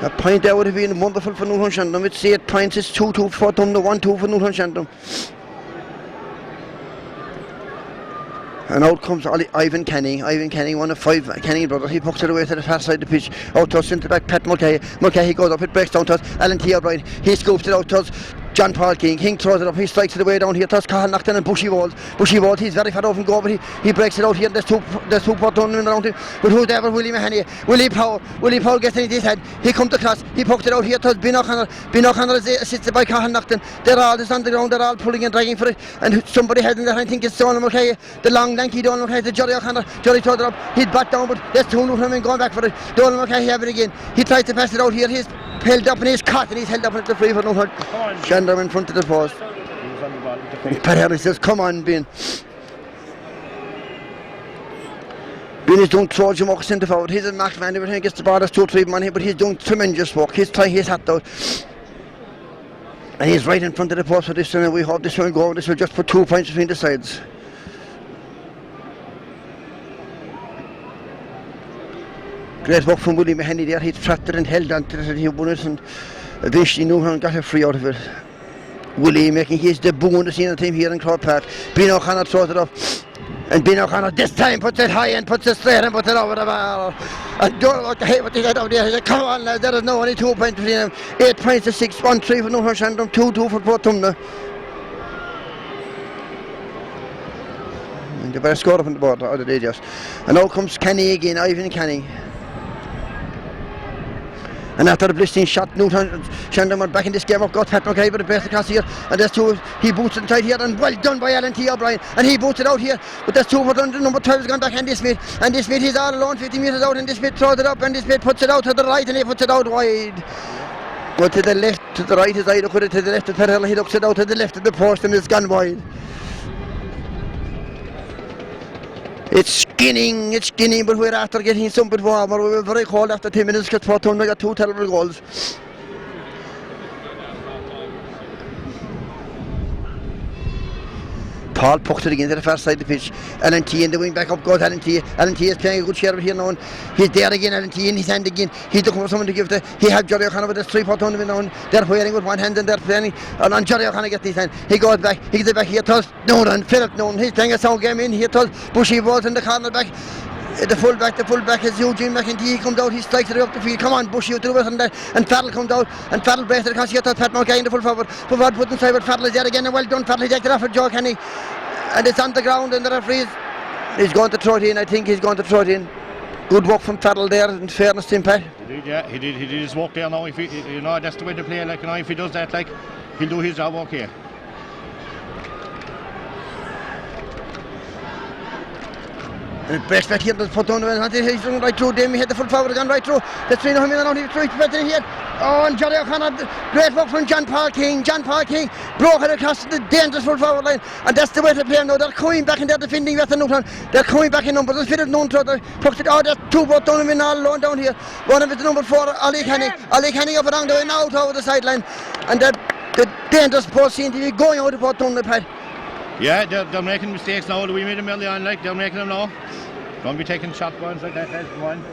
A point there would have been wonderful for Newtown Centrum. It's 8 points, it's 2-2 for Portumna, 1-2 for Newtown Centrum. And out comes Ivan Canning. Ivan Canning, one of 5 Canning brothers. He pucks it away to the far side of the pitch. Out to us, centre back Pat Mulcahy. Mulcahy goes up, it breaks down to us. Alan T. O'Brien. He scoops it out to us. John Paul King. King throws it up. He strikes it away down here. Toss Cathal Nocton and Bushy Walls. Bushy Walls. He's very far off and go, but he breaks it out here. There's two Portumna around him. But who's there? Willie Mahoney. Willie Powell gets into his head. He comes across. He pokes it out here. Toss Ben O'Connor. Ben O'Connor is assisted by Cathal Nocton. They're all just on the ground. They're all pulling and dragging for it. And somebody has in there. I think it's Donald Mulcahy. The long lanky Donald Mulcahy. Jerry O'Connor. Jerry throws it up. He's back down, but there's 2 Newtown men going back for it. Donald Mulcahy have it again. He tries to pass it out here. He's held up and he's caught and he's held up and it's a free for Newtown. Shandram in front of the post. Pat Harris says, come on, Ben. Ben is doing Trojan walk centre forward. He's a marked man. Every time he gets the ball, there's 2 or 3 men here, but he's doing tremendous work. He's trying his hat out. And he's right in front of the post for this one, and we hope this one will go. This will just put 2 points between the sides. Great work from Willie Mahoney there. He trapped it and held on to it and he won it, and eventually Newtown got a free out of it. Willie making his debut on the scene of the team here in Croke Park. Ben O'Connor throws it up. And Bino O'Connor this time puts it high and puts it straight and puts it over the bar. And Donald hit with his head over there. He said, come on lads, there is no only 2 points between them. 8 points to 6, 1-3 for Newtown Shandrum, 2-2 for Portumna. And the better score up on the board out of the just. And now comes Kenny again, Ivan Kenny. And after the blistering shot, Newtown Shandrum are back in this game up. Got Pat McKay with the best across here. And there's two, he boots it inside here, and well done by Alan T. O'Brien. And he boots it out here. But there's two, but number 12 has gone back, Andy Smith. Andy Smith, he's all alone, 50 metres out. Andy Smith throws it up, Andy Smith puts it out to the right, and he puts it out wide. Well, to the left, to the right, his eye look at it, to the left of Perel, he looks it out to the left of the post, and it's gone wide. It's skinning, but we're after getting something warmer. We were very cold after 10 minutes because Portumna got 2 terrible goals. Paul pucks it again to the far side of the pitch. Alan T in the wing back up goes Alan T. Alan T is playing a good share of it here now. He's there again, Alan T in his hand again. He's looking for someone to give it. He had Jerry O'Connor with his 3 Portumna now. They're wearing with one hand and they're playing. And Jerry O'Connor gets his hand. He goes back. He gets it back here. Tells Nolan, Philip Nolan. He's playing a sound game in. He tells Bushy balls in the corner back. The fullback is Eugene McEntee. He comes out, he strikes it up the field. Come on, Bushy, you do it. And Faddle comes out, and Faddle breaks it across here to Pat McKay in the full forward. Forward put inside, but Faddle is there again, and well done. Faddle ejected off for Joe Kenny. And it's on the ground, and the referee is going to throw it in. I think he's going to throw it in. Good work from Faddle there, in fairness to him, Pat. He did, yeah, he did his work there now. If he, you know, that's the way to play. Like, you know, if he does that, like, he'll do his job okay. And it breaks back here, there's Portumna, he's running right through them, he had the full forward, gone right through. There's 3 him in and out, he's trying to put it here. Oh, and Jerry O'Connor, great work from John Paul King. John Paul King broke it across the dangerous full forward line, and that's the way to play now. They're coming back and they're defending with the Newtown. They're coming back in numbers. There's Philip Nolan, pucks it, oh, there's 2 Portumna in all alone down here. One of it's number 4, Ollie Kenny. Ollie Kenny up around the way, now out over the sideline. And the dangerous ball seems to be going out of Portumna, Pat. Yeah, they're making mistakes now. We made them early on, like, they're making them now. Don't be taking shotguns like that, guys. Come on.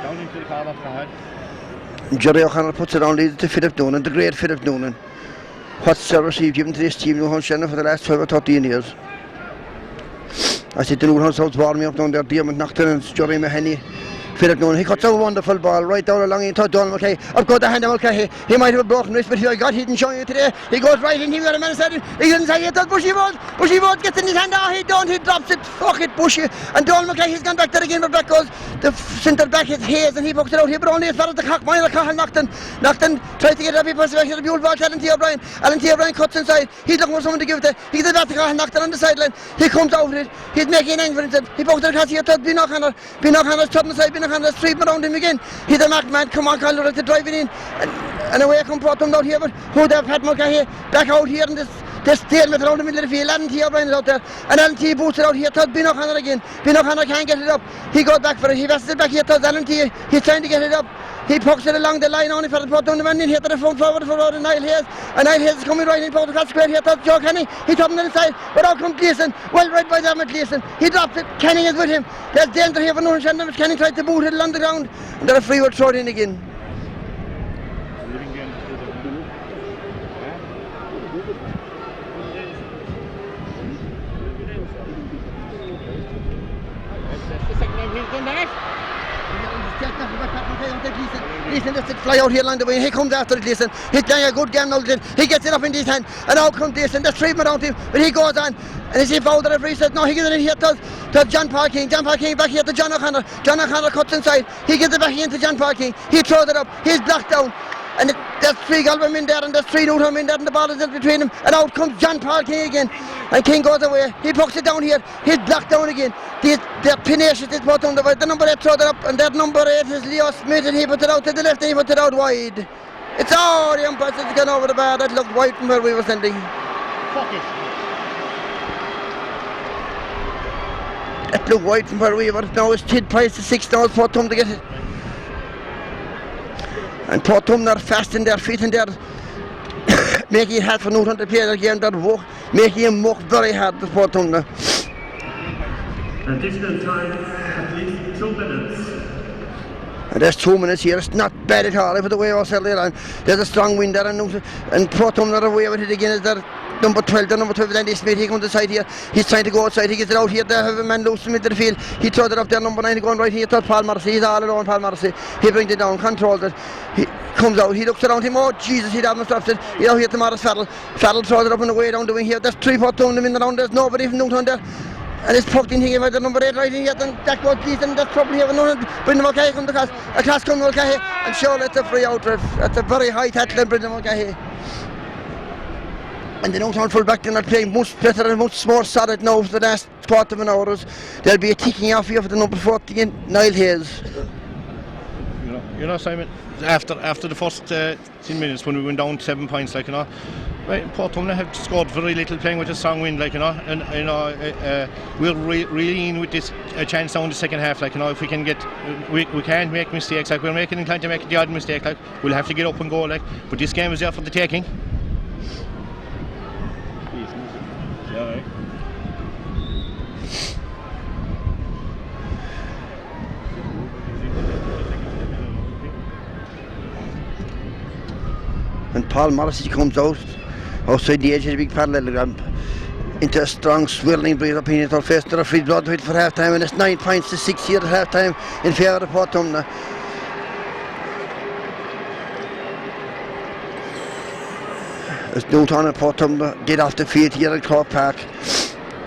Down into the corner, come on. Jerry O'Connor puts it on, leads to Philip Noonan, the great Philip Noonan. What service he's given to this team, Newtown Shandrum, for the last 12 or 13 years. I said the Newtown South's warming up down there, Diarmid Nocton and Jerry Mahoney. Philip Noonan, he cuts a wonderful ball right down along into Donald McKay. I've got the hand of McKay. He might have a broken wrist, but he got hidden showing you today. He goes right in, he got a man inside it. He goes inside, he does Bushy Bones. Bushy Bones gets in his hand, he don't, he drops it. Fuck it, Bushy. And Donald McKay, he's gone back there again, but back goes the centre back, his Hayes, and he pucks it out here, but only as far as the cock, minor cock, and Nocton tries to get it up, he puts it back here, the beautiful ball to Alan T. O'Brien. Alan T. O'Brien cuts inside. He's looking for someone to give it to. He gets it back to Cock, Nocton on the sideline. He comes out with it. He's making an angle for it. He pokes it across here to Ben O'Connor. Ben O'Connor's top inside, Ben O'Connor's sweeping around him again. He's a marked man. Come on, Colin, to drive it in. And away come Portumna out here, but who they've had McKay back out here in this stalemate around the middle of the field. Alan T. O'Brien is out there, and Alan T. boots it out here to Ben O'Connor again. Ben O'Connor can't get it up. He goes back for it. He passes it back here to Alan T. He's trying to get it up. He pokes it along the line only for the Portumna man in here to the front forward for Niall Hayes. And Niall Hayes is coming right in for the cross square here to Joe Kenny. He's up on the inside, but out comes Gleeson. Well right by Dermot Gleeson. He drops it. Kenny is with him. There's danger here for Newtown Shandrum. Kenny tried to boot it along the ground, and the referee will throw it in again. Gleeson lets it fly out here along the way. He comes after it, Gleeson. He's playing a good game now. He gets it up in his hand, and out comes Gleeson. There's 3 around him, but he goes on. And as he fouled, the referee says no. He gets it in here to John Paul King. John Paul King back here to John O'Connor. John O'Connor cuts inside. He gets it back into John Paul King. He throws it up. He's blocked down. And there's 3 Galway men there, and there's 3 Newtown men there, and the ball is in between them. And out comes John Paul King again. And King goes away. He pucks it down here. He's blocked down again. They're tenacious, this Portumna. The number 8 throws it up, and that number 8 is Leo Smith, and he puts it out to the left, and he puts it out wide. It's all the umpires has gone over the bar. That looked wide from where we were sending. Fuck it. That looked wide from where we were. Now it's 10 points to 6 now. Portumna to get it. And Portumna are fast in their feet, and they're making it hard for Newtown to play their game. They're making him work very hard for Portumna. Additional time, at least 2 minutes. And there's 2 minutes here. It's not bad at all for the way ourselves there. And there's a strong wind there. And Portumna are away with it again. Is there number 12? The number 12 then this mate. He comes inside here. He's trying to go outside. He gets it out here. They have a man loose in the middle of the field. He throws it up there. Number 9 going right here to Paul Morrissey. He's all alone, Paul Morrissey. He brings it down, controls it. He comes out. He looks around him. Oh Jesus! He'd almost stopped it. He's out here to Morris Farrell. Farrell throws it up on the way down the wing here. There's 3 Portumna in the round. There's nobody from Newtown there. And it's poked in here by the number 8 right in here, and that goes please, and there's trouble here with Brendan Mulcahy comes across, comes Mulcahy, and sure it's a free out ref. That's a very high tackle in Brendan Mulcahy. And the Newtown full back, they're not playing much better and much more solid now for the last quarter of an hour. There'll be a ticking off here for the number 14, Niall Hayes. You know, Simon, after the first 10 minutes when we went down 7 points, like, you know, right, Portumna have scored very little playing with a strong wind, like, you know, and you know, we're really in with this chance now in the second half, like, you know, if we can get, we can't make mistakes, like, we're making inclined to make the odd mistake, like, we'll have to get up and go, like, but this game is there for the taking. Yeah, right. And Paul Morrissey comes out outside the edge of the big parallelogram into a strong swirling breeze up in our face. There are free blood for half time, and it's 9 points to 6 here at half time in favour of Portumna. As Newtown and Portumna get off the field here at Croke Park.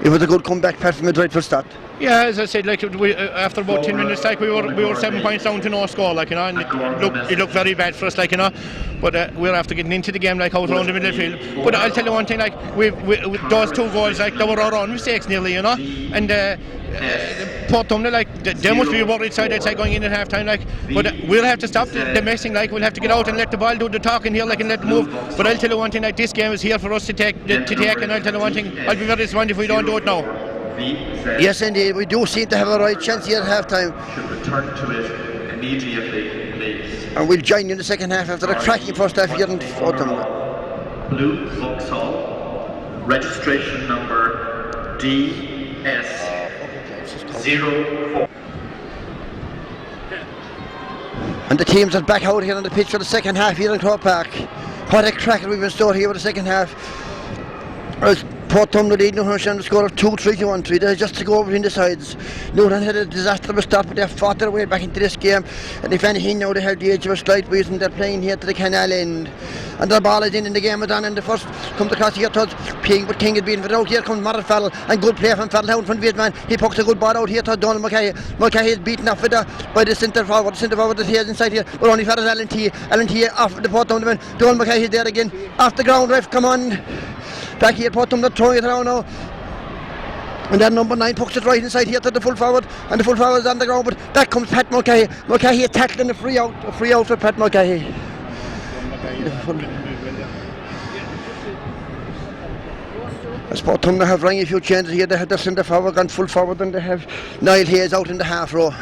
It was a good comeback apart from a dreadful start. Yeah, as I said, like after about 10 minutes, like we were 7 points down to no score, like, you know, and it looked very bad for us, like, you know. But we're after getting into the game, like, out around the middle field. But I'll tell you one thing, like, with those 2 goals, like, they were our own mistakes nearly, you know. And Portumna, like, they must be worried side going in at half time, like. But we'll have to stop the messing, like, we'll have to get out and let the ball do the talking here, like, and let them move. But I'll tell you one thing, like, this game is here for us to take, and I'll tell you one thing, I'll be very disappointed if we don't do it now. Yes, indeed, we do seem to have a right chance here at half time. Should return to it immediately, please. And we'll join you in the second half after a cracking first half here in Portumna. Blue Vauxhall, registration number DS04. And the teams are back out here on the pitch for the second half here in Croke Park. What a cracker we've been stored here for the second half. Portumna lead Newtown the score of 2-3 to 1-3. They're just to go between the sides. Newtown had a disastrous start, but they fought their way back into this game. And if anything, now they have the edge of a slight breeze, and they're playing here to the canal end. And the ball is in the game is on, and the first comes across here towards King, but King had been for out. Here comes Morris Farrell, and good play from Farrell out from man. He pokes a good ball out here towards Donald Mulcahy. Mulcahy is beaten off by the centre forward. The centre forward is here inside here, but only for Alan T. Alan T off the Portumna man. Donald Mulcahy is there again. Off the ground, ref, come on. Back here, Portumna throwing it around now. And then number 9 pokes it right inside here to the full forward, and the full forward is on the ground, but back comes Pat Mulcahy. Mulcahy is tackling a free out for Pat Mulcahy. As Portumna have rang a few changes here, they have their centre forward gone full forward, and they have Niall Hayes out in the half row.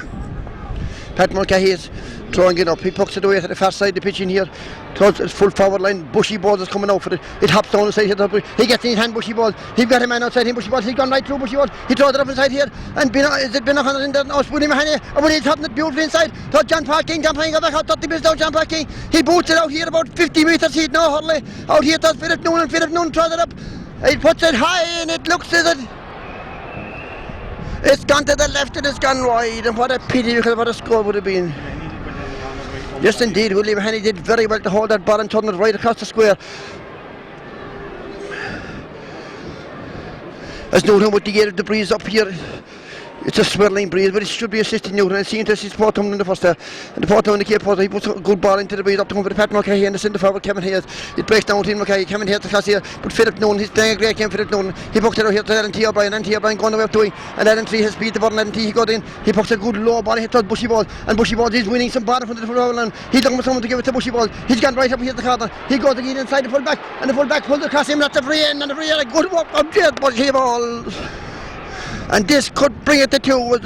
Pat Mulcahy is throwing it up. He pokes it away to the far side of the pitch in here. Towards his full forward line. Bushy Balls is coming out for it. It hops down the side here. He gets in his hand, Bushy Balls. He's got a man outside him, Bushy Balls. He's gone right through Bushy Balls. He throws it up inside here. And is it Binoch in there? No, it's William Mahoney. And when he's hopping it beautifully inside. To John Paul King. John Paul King got back out. 30 minutes down, John Paul King. He boots it out here about 50 metres. He's no Hurling. Out here to Philip Noon, and Philip Noon throws it up. He puts it high, and it looks as it. It's gone to the left, and it's gone wide. And what a pity, because what a score would have been. Yes, indeed, William Henny did very well to hold that ball and turn it right across the square. As Newtown with the air of the breeze up here. It's a swirling breeze, but it should be assisting Newtown. It seems to assist Portumna in the first half. And the Portumna in the Cape Porter, he puts a good ball into the breeze up to come for the Pat Mulcahy and the centre forward Kevin Hayes. It breaks down to Mulcahy. Kevin Hayes to cross here, but Philip Noon, he's playing a great game. Philip Noon, he pokes it out here to Alan T. O'Brien. Alan T. O'Brien going the way of doing, and Alan T. has beat the ball, and Alan T. he got in. He pokes a good low ball, he hits Bushy Ball, and Bushy Ball is winning some ball from the full line. He's looking for someone to give it to Bushy Ball. He's gone right up here to the corner. He goes again inside the full back, and the full back pulls across him. That's a free end, and the free end, a good walk from Bushy Ball. And this could bring it to 2 with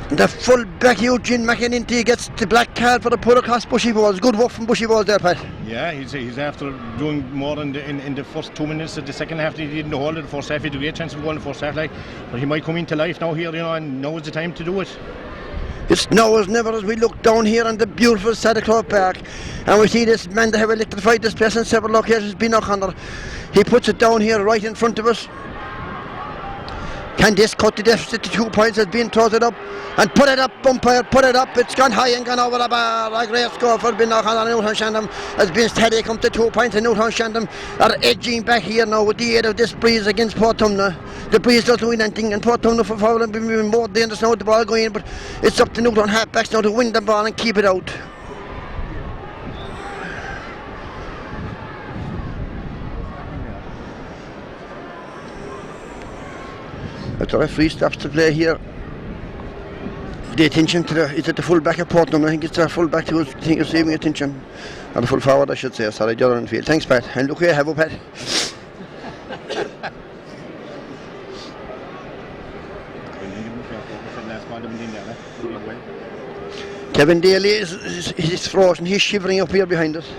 the full back Eugene McIntyre gets the black card for the pull across Bushy Balls. Good work from Bushy Balls there, Pat. Yeah, he's after doing more in the first 2 minutes of the second half. He didn't hold it the first half. He had a great chance of going in the first half, like, but he might come into life now here, you know, and now is the time to do it. It's now as never as we look down here on the beautiful side of Croke Park, and we see this man that have electrified this place on several occasions, Ben O'Connor. He puts it down here right in front of us. Can this cut the deficit to 2 points? Has been throws it up and put it up, umpire, put it up. It's gone high and gone over the bar. A great score for Ben O'Connor. Newtown Shandam has been steady, come to 2 points, and Newtown Shandam are edging back here now with the aid of this breeze against Portumna. The breeze doesn't win anything, and Portumna for foul and be more dangerous now with the ball going in, but it's up to Newtown halfbacks now to win the ball and keep it out. The referee stops to play here. The attention to is it the full back of Portumna? I think it's the full back who's receiving attention. Or the full forward, I should say. Sorry, the other on the field. Thanks, Pat. And look here, have a Pat. Kevin Daly is frozen. He's shivering up here behind us.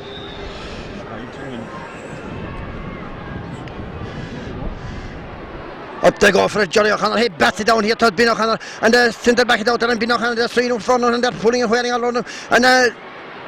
Up they go for it, Johnny O'Connor. He bats it down here to Ben O'Connor, and the centre back it out there, and Ben O'Connor, they're 3-4, and they're pulling and whirling all around him. And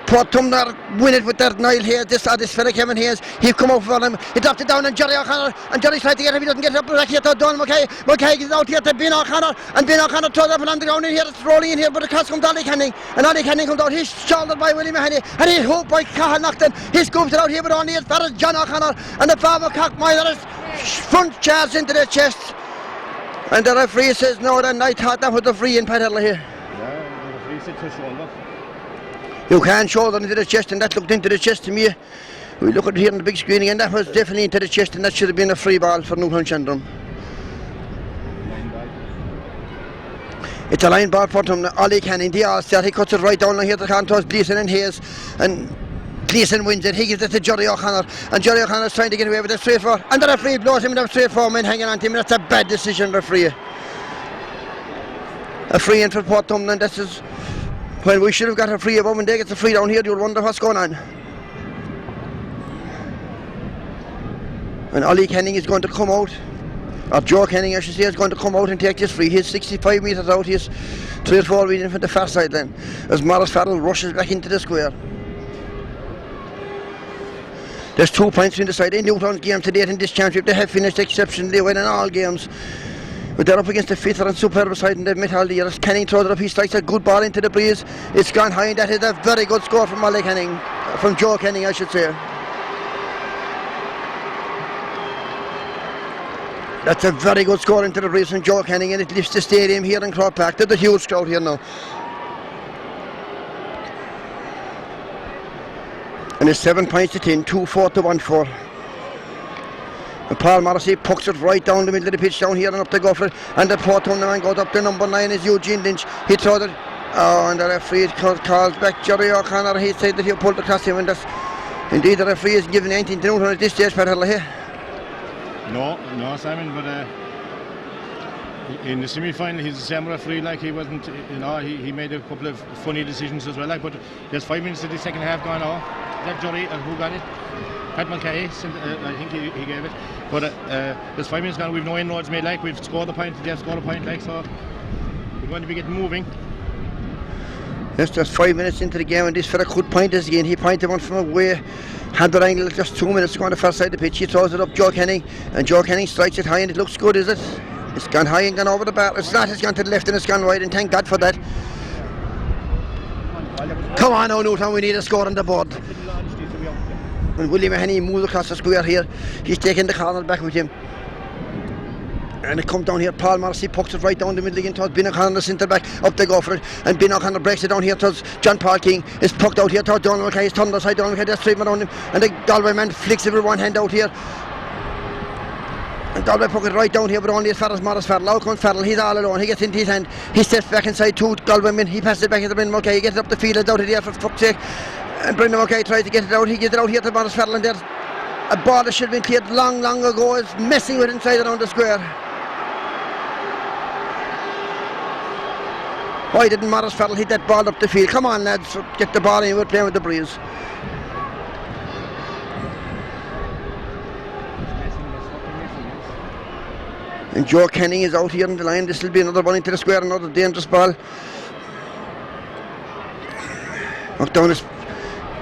Portumna win it with their Niall Hayes, this fella Kevin Hayes. He'll come over for him, he dropped it down, and Johnny O'Connor, and Johnny's trying to get him, he doesn't get it up back here to Don Mackay. Mackay gets out here to Ben O'Connor, and Ben O'Connor throws it up and on the ground in here, it's rolling in here, but across comes Ollie Canning, and Ollie Canning comes out, he's shouldered by Willie Mahoney, and he's hooked by Cahill Nocton. He scoops it out here, but only as far as John O'Connor, and the former cock minor front charge into the chest. And the referee says no, then I thought that was the free in Pat Hedley here. Yeah, the referee said to shoulder. You can't shoulder into the chest, and that looked into the chest to me. We look at it here on the big screen again, that was definitely into the chest, and that should have been a free ball for Newtown Shandam. It's a line ball for him. Ollie Canning, the All-Star, he cuts it right down here to the contours, Gleeson and Hayes, and Gleeson wins it. He gives it to Johnny O'Connor, and Johnny O'Connor's trying to get away with it straight for, and the referee blows him in a straight for man hanging on to him. That's a bad decision, referee. A free in for Portumna, and this is when we should have got a free, but when they get the free down here, you'll wonder what's going on. And Ollie Canning is going to come out, or Joe Canning I should say, is going to come out and take this free. He's 65 metres out, he's 3 or 4 metres from the far side then, as Morris Farrell rushes back into the square. There's 2 points in the side. In Newtown's game to date in this championship, they have finished exceptionally well in all games. But they're up against the fifth and superb side, and they've met all the years. Canning throws it up, he strikes a good ball into the breeze. It's gone high, and that is a very good score from Ollie Canning, from Joe Canning I should say. That's a very good score into the breeze from Joe Canning, and it lifts the stadium here in Croke Park. There's a huge crowd here now. And it's 7 points to 10, 2-4 to 1-4. And Paul Morrissey pucks it right down the middle of the pitch down here, and up they go for it. And the Portumna man goes up to number 9 is Eugene Lynch. He throws it. Oh, and the referee calls back Jerry O'Connor. He said that he pulled across him, and that's indeed the referee is giving anything to Newtown at this stage, Pat Hedley here. No, Simon, but in the semi-final he's the same referee, like he wasn't, he made a couple of funny decisions as well, like, but there's 5 minutes of the second half gone on. That jury, who got it? Pat Mulcahy, I think he gave it. But there's 5 minutes gone, we've no inroads made, like, we've scored a point, they've scored a point, like, so we're going to be getting moving. Yes, just 5 minutes into the game, and this fella could point us again. He pointed one from away, had the angle, just 2 minutes to go on the first side of the pitch. He throws it up, Joe Canning, and Joe Canning strikes it high, and it looks good, is it? It's gone high and gone over the bar. It's not, it's gone to the left and it's gone wide, and thank God for that. Come on now, Newtown, we need a score on the board. And William Mahoney moves across the square here. He's taking the corner back with him. And it comes down here, Paul Morrissey pucks it right down the middle again towards Ben O'Connor, the centre back. Up they go for it, and Ben O'Connor breaks it down here towards John Paul King. It's pucked out here towards Donald McKay. He's turned aside, Donald McKay, there's 3 men around him, and the Galway man flicks it with one hand out here. And Galway puck it right down here, but only as far as Morris Farrell. Out comes Farrell, he's all alone, he gets into his hand. He steps back inside 2 Galway men, he passes it back into Brendan McKay. He gets it up the field, it's out of the air for fuck's sake. And Brendan McKay tries to get it out, he gets it out here to Morris Farrell, and there's a ball that should have been cleared long ago. It's messing with inside around the square. Why didn't Morris Farrell hit that ball up the field? Come on lads, get the ball in, we're playing with the breeze. And Joe Canning is out here on the line. This will be another one into the square, another dangerous ball.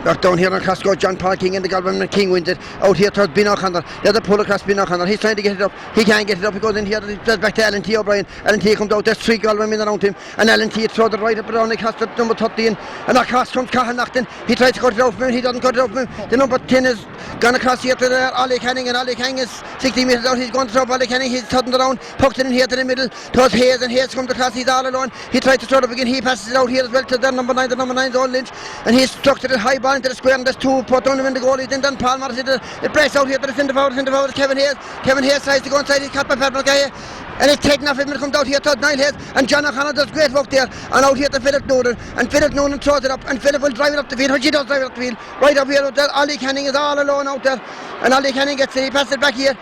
Back down here on Casco, John Paul King and the Galvin and King wins it. Out here towards Bin O'Connor. The other pull across Bin O'Connor. He's trying to get it up. He can't get it up. He goes in here. He does back to Alan T. O'Brien. Alan T. comes out. There's 3 Galvin men around him. And Alan T. throws it right up around the cast at number 13. And across comes Cahan Nachton. He tries to cut it out from him. He doesn't cut it out from him. The number 10 is gone across here to there. Ollie Canning. And Ollie Canning is 60 metres out. He's going to throw Ollie Canning. He's turning around. Pucks it in here to the middle. Towards Hayes. And Hayes comes across. He's all alone. He tries to throw it up again. He passes it out here as well to the number 9. The number 9 is Old Lynch. And he's struck it high ball into the square. And there's 2 Portumna in the goal. He's in then Palmer. It breaks out here to the centre forward. Kevin Hayes. Kevin Hayes tries to go inside. He's caught by Pat McGuire. And it's taken off him and comes out here to Niall Hayes. And John O'Connor does great work there. And out here to Philip Noonan. And Philip Noonan throws it up. And Philip will drive it up the field. Which he does drive it up the field. Right up here. Ollie Canning is all alone out there. And Ollie Canning gets it. He passes it back here.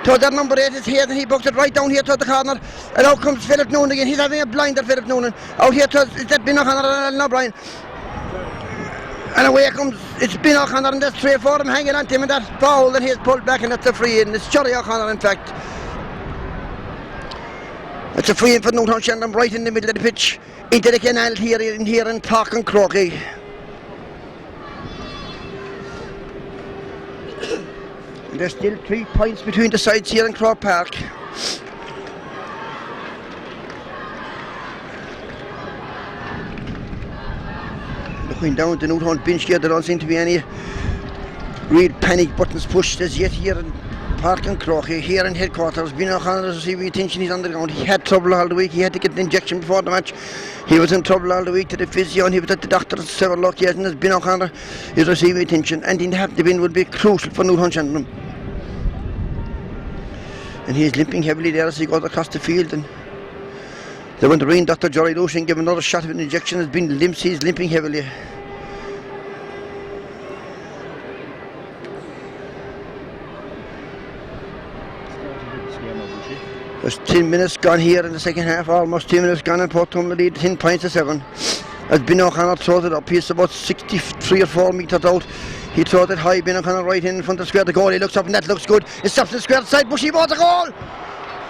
To that number 8 is Hayes. And he books it right down here to the corner. And out comes Philip Noonan again. He's having a blinder, Philip Noonan. Out here to it's that Bin O'Connor and Alan O'Brien. And away comes, it's Bin O'Connor and there's 3 or 4 of them hanging on to him and that foul and he's pulled back and that's a free in. It's Johnny O'Connor in fact. It's a free in for Newtown Shandon right in the middle of the pitch into the canal here in Park and Croke. And there's still 3 points between the sides here in Croke Park. Looking down the Newtown bench here, there don't seem to be any real panic buttons pushed as yet here in Park and Croke, here in headquarters. Bin O'Connor's receiving attention, he's on the ground. He had trouble all the week, he had to get an injection before the match. He was in trouble all the week to the physio and he was at the doctor's several occasions as Bin O'Connor is receiving attention. And in the half the bin will be crucial for Newtown Shandon. And he's limping heavily there as he goes across the field. And they went to ring Dr. Jory Lush and give him another shot of an injection. Has been limps, he's limping heavily. There's 10 minutes gone here in the second half, almost 10 minutes gone, and Portumna lead 10 points to 7. As Bin O'Connor throws it up, he's about 63 or 4 metres out. He throws it high, Bin O'Connor right in front of the square. The goal, he looks up and that looks good. It stops in the square side, Bushy ball the goal!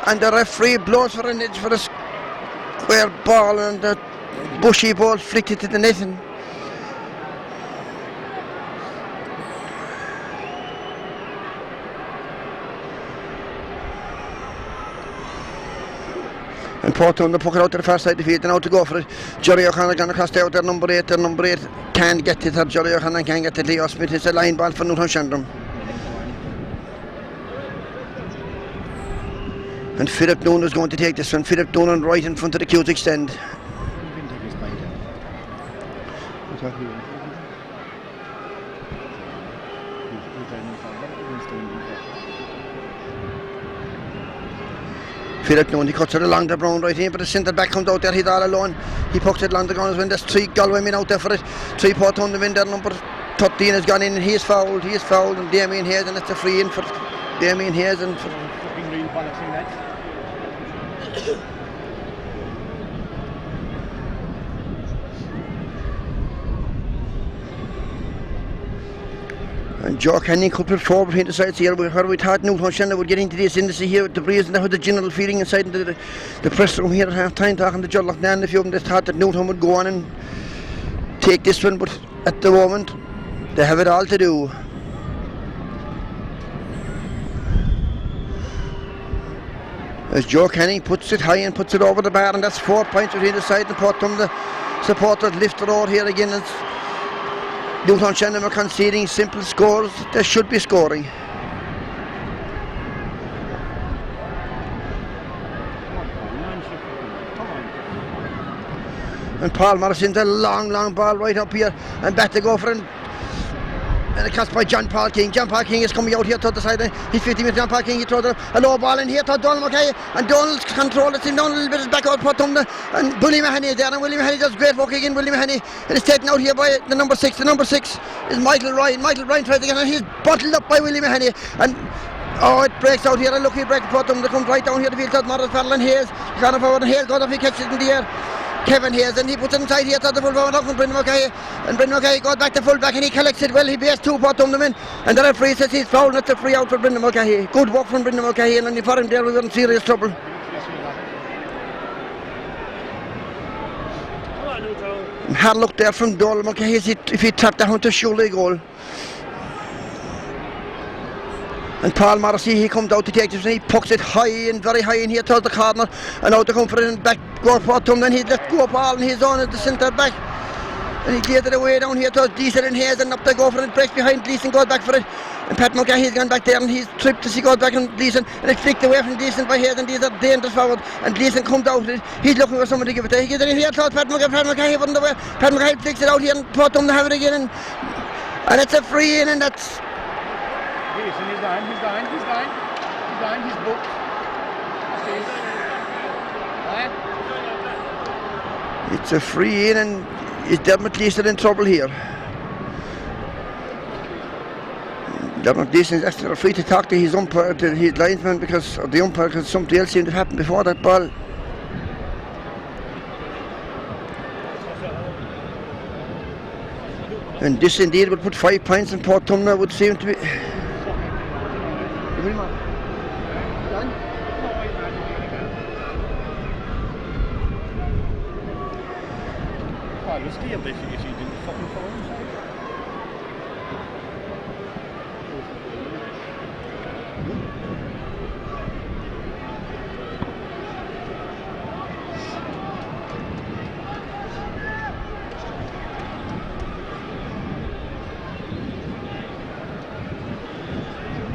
And the referee blows for an edge for the square ball and the Bushy ball flicked it to the net. And Portumna puck it out to the far side of the field and out to go for it. Jerry O'Connor gone across there, number 8. Their number 8 can't get it, or Jerry O'Connor can't get it. Leo Smith, it's a line ball for Newtown Shandon. And Philip Noonan is going to take this one. Philip Noonan right in front of the Cusick stand. Philip Noonan, he cuts it along the ground right in, but the centre back comes out there, he's all alone. He pucks it along the ground when there's 3 Galway men out there for it. 3 Portumna men there, number 13 has gone in and he is fouled, and Damien Hayes, and it's a free in for Damien Hayes and for and Joe Canning could put forward between the sides here, where we thought Newtown Shandon would get into this industry here with the breeze, and that was the general feeling inside the press room here at half time, talking to John Loughnane and a few of them. They thought that Newtown would go on and take this one, but at the moment they have it all to do. As Joe Canning puts it high and puts it over the bar, and that's 4 points between the side and Portumna. The supporters lift the road here again. Newtown Shandon are conceding simple scores. They should be scoring. And Palmer sends a long ball right up here and back to go for it. And a cast by John Paul King. John Paul King is coming out here to the side. He's 50 metres. John Paul King, he throws a low ball in here to Donald Mackay. And Donald's control it down a little bit back out Portumna. And Willie Mahoney is there. And Willie Mahoney does great work again. Willie Mahoney. And it's taken out here by the number 6. The number 6 is Michael Ryan. Michael Ryan tries again and he's bottled up by Willie Mahoney. And it breaks out here. And look, he breaks Portumna. Comes right down here to the field. Morris Farrell and Hayes. Corner forward and Hayes goes up. He catches it in the air. Kevin Hayes, and he puts it inside here to the full forward from Brendan Mackay, and Brendan Mackay goes back to full back and he collects it well. He bears 2 Portumna men, and the referee says he's fouled. It's a free out for Brendan Mackay. Good work from Brendan Mackay, and for him there we were in serious trouble. Hard look there from Dublin. Okay, if he tapped that one to surely goal. And Paul Morrissey, he comes out to take this and he pucks it high and very high in here towards the corner. And out to come for it and back go Portumna, and he let go Paul and he's on at the centre back. And he cleared it away down here towards Gleeson and Hayes, and up they go for it, breaks behind Gleeson, goes back for it. And Pat Mulcahy's gone back there and he's tripped as he goes back on Gleeson, and it's flicked away from Gleeson by Hayes, and these are dangerous forward. And Gleeson comes out, he's looking for someone to give it to. He gets it in here towards Pat Mulcahy wasn't away. Pat Mulcahy flicks it out here and Portumna have it again, and it's a free in, and that's... Gleeson, he's booked. It's a free in, and is Dermot Gleeson in trouble here? Dermot Gleeson is actually free to talk to his umpire, to his linesman, because of the umpire, because something else seemed to happen before that ball. And this indeed would put 5 points, and Portumna would seem to be... If you didn't fucking follow him.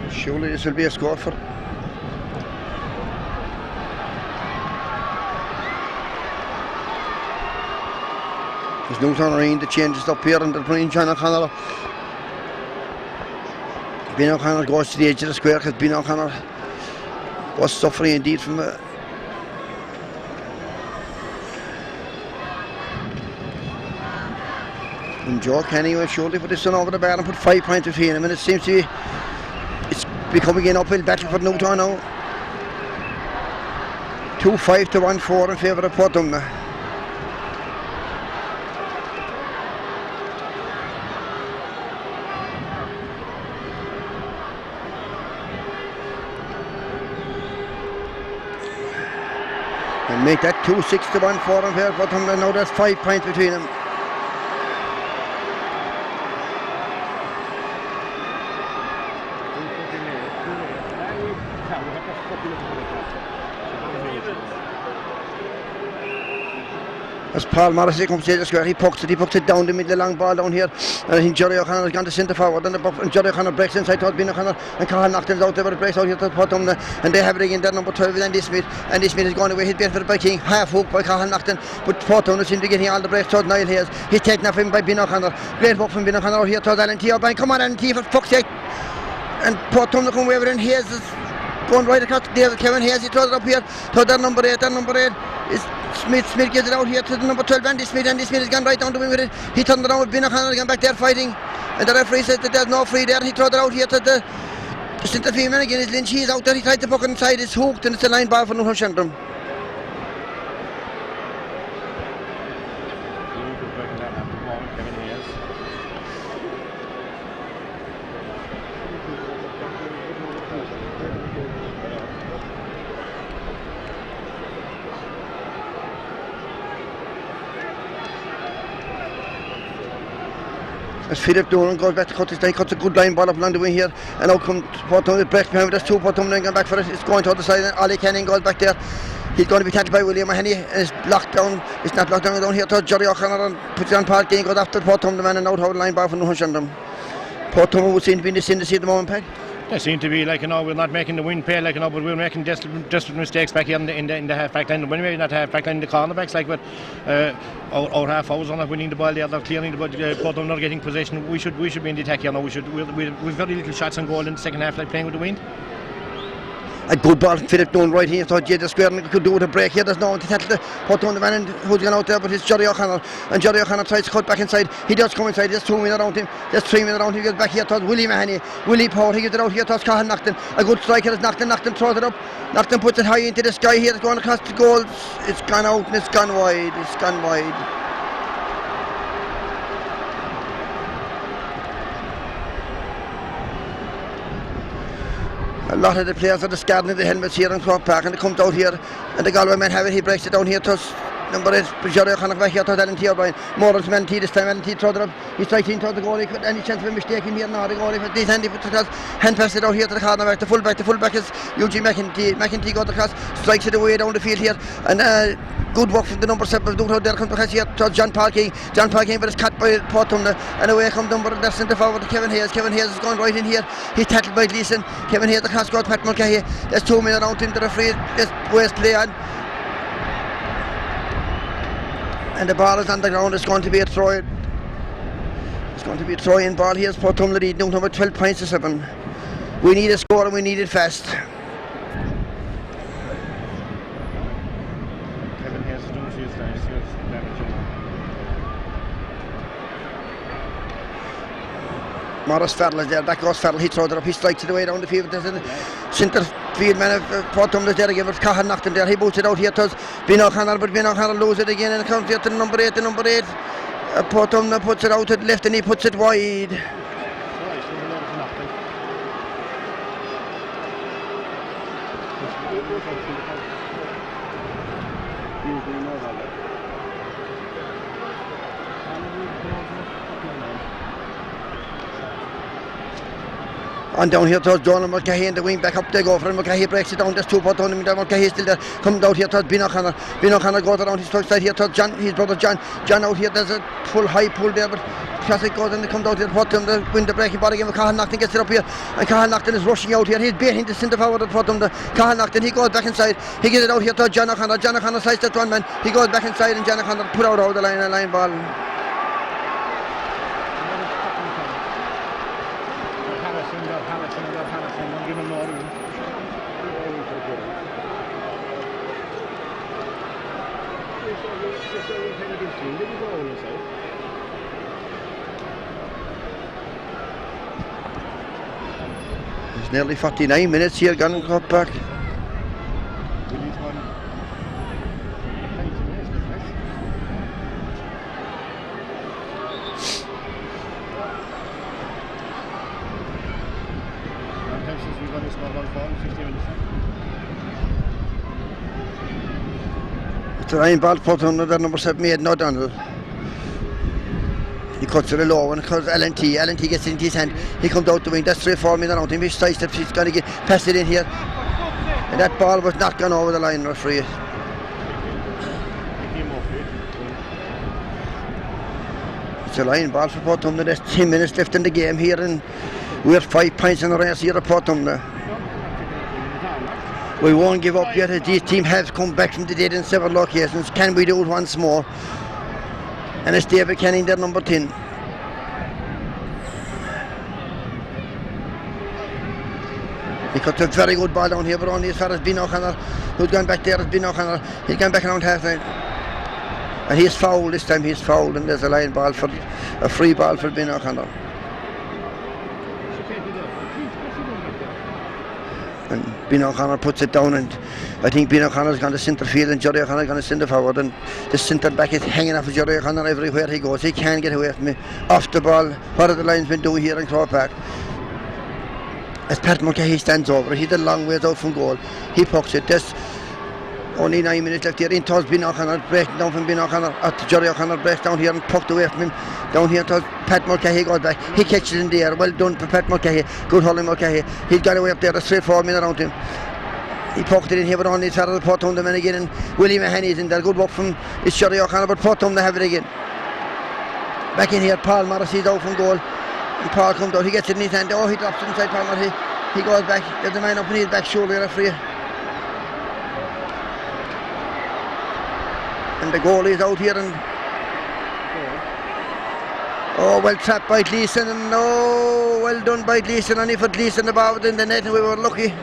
Surely this will be a score for... There's Newtown around the changes up here, and they're playing John O'Connor. Ben O'Connor goes to the edge of the square because Ben O'Connor was suffering indeed from a... And Joe Kenny went surely put this one over the bar and put 5 points between them, and it seems to be... It's becoming an uphill battle for Newtown now. 2-5 to 1-4 in favour of Portumna. And make that 2-6 to 1-4 in favour of Portumna. Now there's 5 points between them. As Paul Morrissey comes to the square, he pucks it down the middle, long ball down here. And I think Jerry O'Connor has gone to centre forward, and Jerry O'Connor breaks inside towards Ben O'Connor, and Cahill knocked it out there, but it breaks out here to Portumna, and they have it again, their number 12 is Andy Smith, and Smith is going away, he's being for by King, half hook by Cahill knocked in, but Portumna seems to be getting all the breaks towards Niall Hayes. He's taken off him by Ben O'Connor, great work from Ben O'Connor out here towards Alan T. O'Brien, come on Alan T for fuck's sake, and Portumna come away with it, and Hayes is going right across David Kevin Hayes, he throws it up here to their number 8, is Smith gets it out here to the number 12, Andy Smith has gone right down the wing with it. He turned around with Ben O'Connor, gone back there fighting, and the referee says that there's no free there. He threw it out here to the centre field man again. Is Lynch, he's out there, he tried to puck it inside, it's hooked, and it's a line ball for Newtown. As Philip Doran goes back to cut his line, cuts a good line ball up along the wing here, and now comes Portumna, it breaks behind, there's 2 Portumna going back for it, it's going to the side, and Ollie Canning goes back there. He's going to be tackled by William Mahoney, and it's blocked down, it's not blocked down here to Jerry O'Connor, and puts it on Paul King, goes after Portumna man, and out how the line ball for Newtown. Portumna would seem to be in the ascendancy at the moment, Pat. They seem to be like, we're not making the win pay, but we're making desperate mistakes back here in the half back line. When maybe not half back line, in the cornerbacks, but our half hours are not winning the ball, the other clearing the ball, Portumna not getting possession. We should be in the attack here now. We've very little shots on goal in the second half, playing with the wind. A good ball, Philip Doan right here, thought the square and could do with a break here. There's no one to tackle the Portumna man who's gone out there, but it's Jerry O'Connor. And Jerry O'Connor tries to cut back inside. He does come inside, there's 2 men around him, there's 3 men around him. He gets back here towards Willie Mahoney. Willie Power, he gets it out here towards Cahill Knockton. A good striker is Knockton throws it up. Knockton puts it high into the sky here, it's going across the goals. It's gone out and it's gone wide. A lot of the players are discarding the helmets here in Croke Park, and they come out here, and the Galway man have it, he breaks it down here to number 8, Jerry O'Connor back here to Alan O'Brien. Morris man this time, Alan throws it up. He's straight into the goal. He could any chance of a mistake in here now. The goal, if this handy puts across, hand pass it out here to the corner back. The fullback is Eugene McEntee. McEntee got across, strikes it away down the field here, and good work from the number 7 of Newtown. There comes across here to John Paul King. John Paul King, but it's cut by Portumna, and away comes number the centre forward Kevin Hayes. Kevin Hayes is going right in here. He's tackled by Gleeson. Kevin Hayes, the cross got Pat Mulcahy. There's 2 men around him. The referee just waste play on. And the ball is on the ground. It's going to be a throw. It's going to be a throw-in ball. Here's Portumna lead Newtown by 12 points to 7. We need a score and we need it fast. Kevin Hayes is doing his damage. Morris Farrell is there, back goes Farrell, he throws it up, he strikes it away down the field. There's a centre field man of Portumna is there again, but Cahan knocked him there, he boots it out here to Ben O'Connor, but Ben O'Connor loses it again and it comes here to number 8, Portumna puts it out to the left and he puts it wide. And down here towards Donald Mulcahy in the wing, back up they go for him. Mulcahy breaks it down, there's 2 Portumna, Mulcahy still there, coming down here towards Ben O'Connor. Ben O'Connor goes around his first side here towards John, his brother John. John out here, there's a full high pull there, but traffic goes and they come down here, Portumna win the breaking ball again, but Cahan Knockton gets it up here, and Cahan Knockton is rushing out here, he's baiting the centre forward of Portumna. Cahan Knockton, he goes back inside, he gets it out here towards John O'Connor. John O'Connor sides that one man, he goes back inside and John O'Connor put out over the line, a line ball. It's nearly 49 minutes here, gone and got back. It's a line ball put on the number 7 made no Donald. He cuts it low and because Alan T gets it into his hand. He comes out the wing, that's 3-4 men around him. He sidesteps, he's going to get pass it in here. And that ball was not gone over the line, referee. It's a line ball for Portumna. There's 10 minutes left in the game here and we're 5 points in the race here at Portumna. We won't give up yet as these teams have come back from the dead in several locations. Can we do it once more? And it's David Canning there, number 10. He cut a very good ball down here, but only as far as Ben O'Connor, who's gone back there as Ben O'Connor. He's gone back around half line. And he's fouled this time, he's fouled, and there's a line ball for a free ball for Ben O'Connor. And Ben O'Connor puts it down, and I think Ben O'Connor's gone to centre field and Jerry O'Connor's gone to centre forward, and the centre back is hanging off of Jerry O'Connor everywhere he goes. He can't get away from me. Off the ball, what are the linesmen doing here in Croke? As Pat Mulcahy stands over, he's a long ways out from goal. He pucks it. There's only 9 minutes left here. In towards Ben O'Connor, breaking down from Ben O'Connor. Jerry O'Connor breaks down here and pucked away from him. Down here towards Pat Mulcahy goes back. He catches it in the air. Well done for Pat Mulcahy. Good hurling Mulcahy. He's got away up there. There's 3-4 men around him. He poked it in here, but only as far as Portumna men again. And Willie Mahoney's in there. Good work from Jerry O'Connor, but Portumna have it again. Back in here, Paul Morris, he's out from goal. And Paul comes out. He gets it in his hand. Oh, he drops it inside Paul Morris. He goes back. There's a man up in his back shoulder, referee. And the goal is out here, and oh, well trapped by Gleeson, and oh, well done by Gleeson. And if Gleeson the ball was in the net, and we were lucky.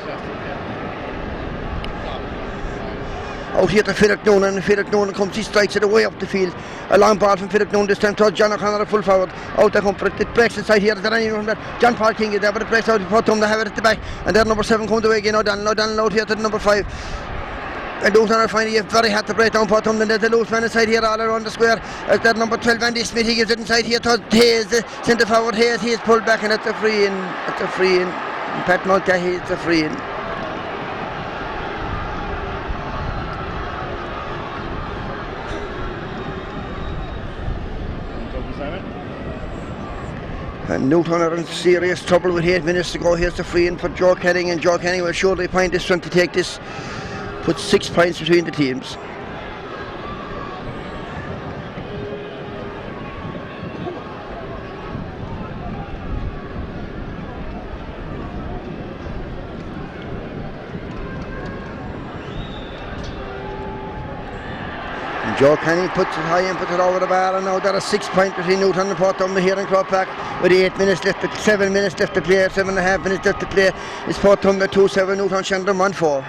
Out here to Philip Noonan, and Philip Noonan comes, he strikes it away up the field. A long ball from Philip Noonan this time towards John O'Connor, a full forward. Out the comfort, it breaks inside here. Is there anyone from John Paul King is there, but it breaks out. Portumna have it at the back, and then number 7 comes away again. O'Donnell out here to the number 5. And Newtown are finding it very hard to break down Portumna. There's a loose man inside here all around the square. As that number 12, Andy Smith, he gives it inside here towards Hayes, the centre forward Hayes. He is pulled back and it's a free in. It's a free in. Pat Mulcahy, it's a free in. And Newtown are in serious trouble with 8 minutes to go. Here's the free in for Joe Kenning, and Joe Kenning will surely find this one to take this. Put 6 points between the teams. Joe Canning puts it high and puts it over the bar, and now there are 6 points between Newtown and Portumna here in Croke Park with 8 minutes left, 7 minutes left to play, 7.5 minutes left to play. It's Portumna 2-7, Newtown Shandrum 1-4.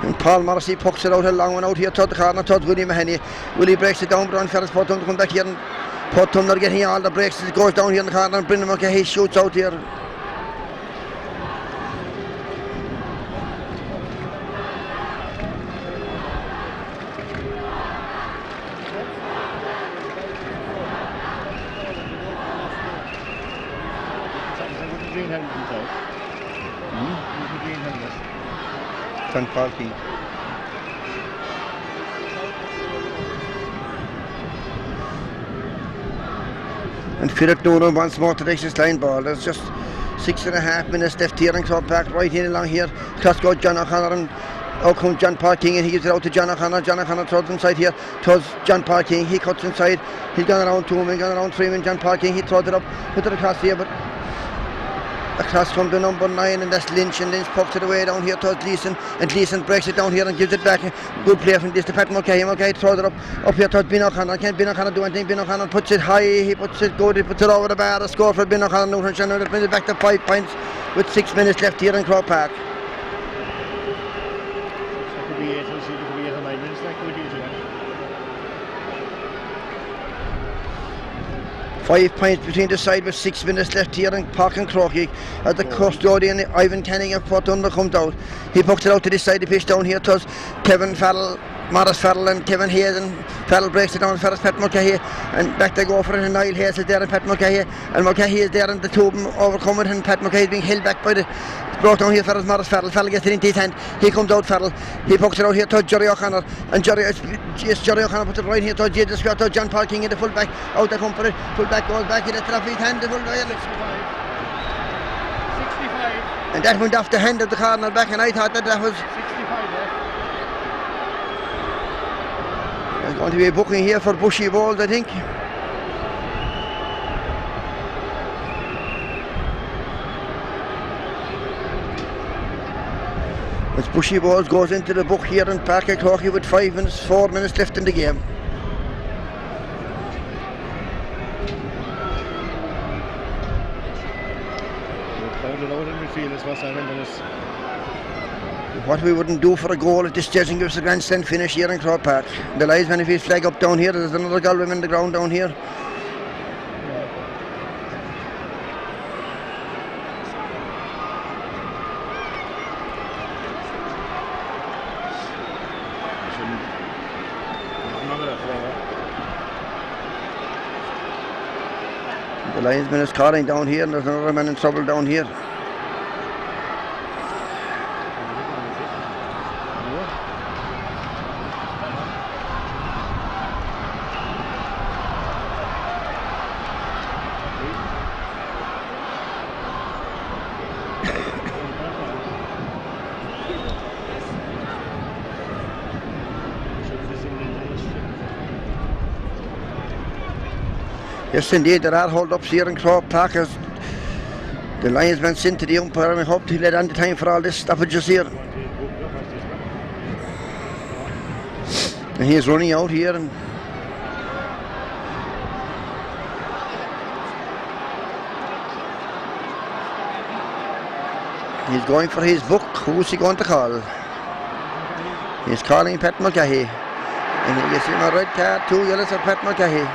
And Paul Morrissey pucks it out a long one out here toward the corner, towards Willie Mahoney. Willie breaks it down, but unfair Portumna come back here, and Portumna are getting all the breaks. It goes down here in the corner, and Brendan McCahey shoots out here. And Philip Noonan once more to the extra line ball. There's just 6.5 minutes left here in Croke Park, right in along here. Cross goes John O'Connor, and out comes John Paul King, and he gives it out to John O'Connor. John O'Connor throws inside here towards John Paul King. He cuts inside. He's gone around 2 men, gone around 3 men. John Paul King, he throws it up, put it across here, but across from the number 9, and that's Lynch, and Lynch pucks it away down here towards Gleeson, and Gleeson breaks it down here and gives it back. Good play from this to Pat Mulcahy. Mulcahy throws it up here towards Ben O'Connor. Can't Ben O'Connor do anything? Ben O'Connor puts it high, he puts it good, he puts it over the bar. A score for Ben O'Connor. Newtown Shandrum. That brings it back to 5 points with 6 minutes left here in Croke Park. 5 points between the side with 6 minutes left here in Park and Croke. As the custodian Ivan Canning of Portumna comes out, he pucks it out to this side of the pitch down here towards Kevin Farrell, Morris Farrell and Kevin Hayes, and Farrell breaks it down for Pat Mulcahy, and back they go for it, and Niall Hayes is there and Pat Mulcahy, and Mulcahy is there, and the two of them overcome it, and Pat Mulcahy is being held back by the brought down here for Morris Farrell. Farrell gets it into his hand, he comes out Farrell, he pucks it out here towards Jerry O'Connor, and Jerry O'Connor puts it right here towards Jitters, towards John Paul King in the full back, out they come for it, full back goes back, he lets it off his hand, the full back, 65. And that went off the hand of the corner back, and I thought that was 65 there. There's going to be a booking here for Bushy Balls, I think. As Bushy Balls goes into the book here in Park of Croke with 4 minutes left in the game. What we wouldn't do for a goal at this stage and give us a grandstand finish here in Croke Park. The linesman, if he's flag up down here, there's another Galway in the ground down here. The linesman is calling down here, and there's another man in trouble down here. Yes, indeed, there are hold-ups here in Croke Park as the linesman sent to the umpire, and I hope he'll let on the time for all this stoppages here. And he's running out here, and he's going for his book. Who's he going to call? He's calling Pat Mulcahy, and he gets him a red card, 2 yellows for Pat Mulcahy.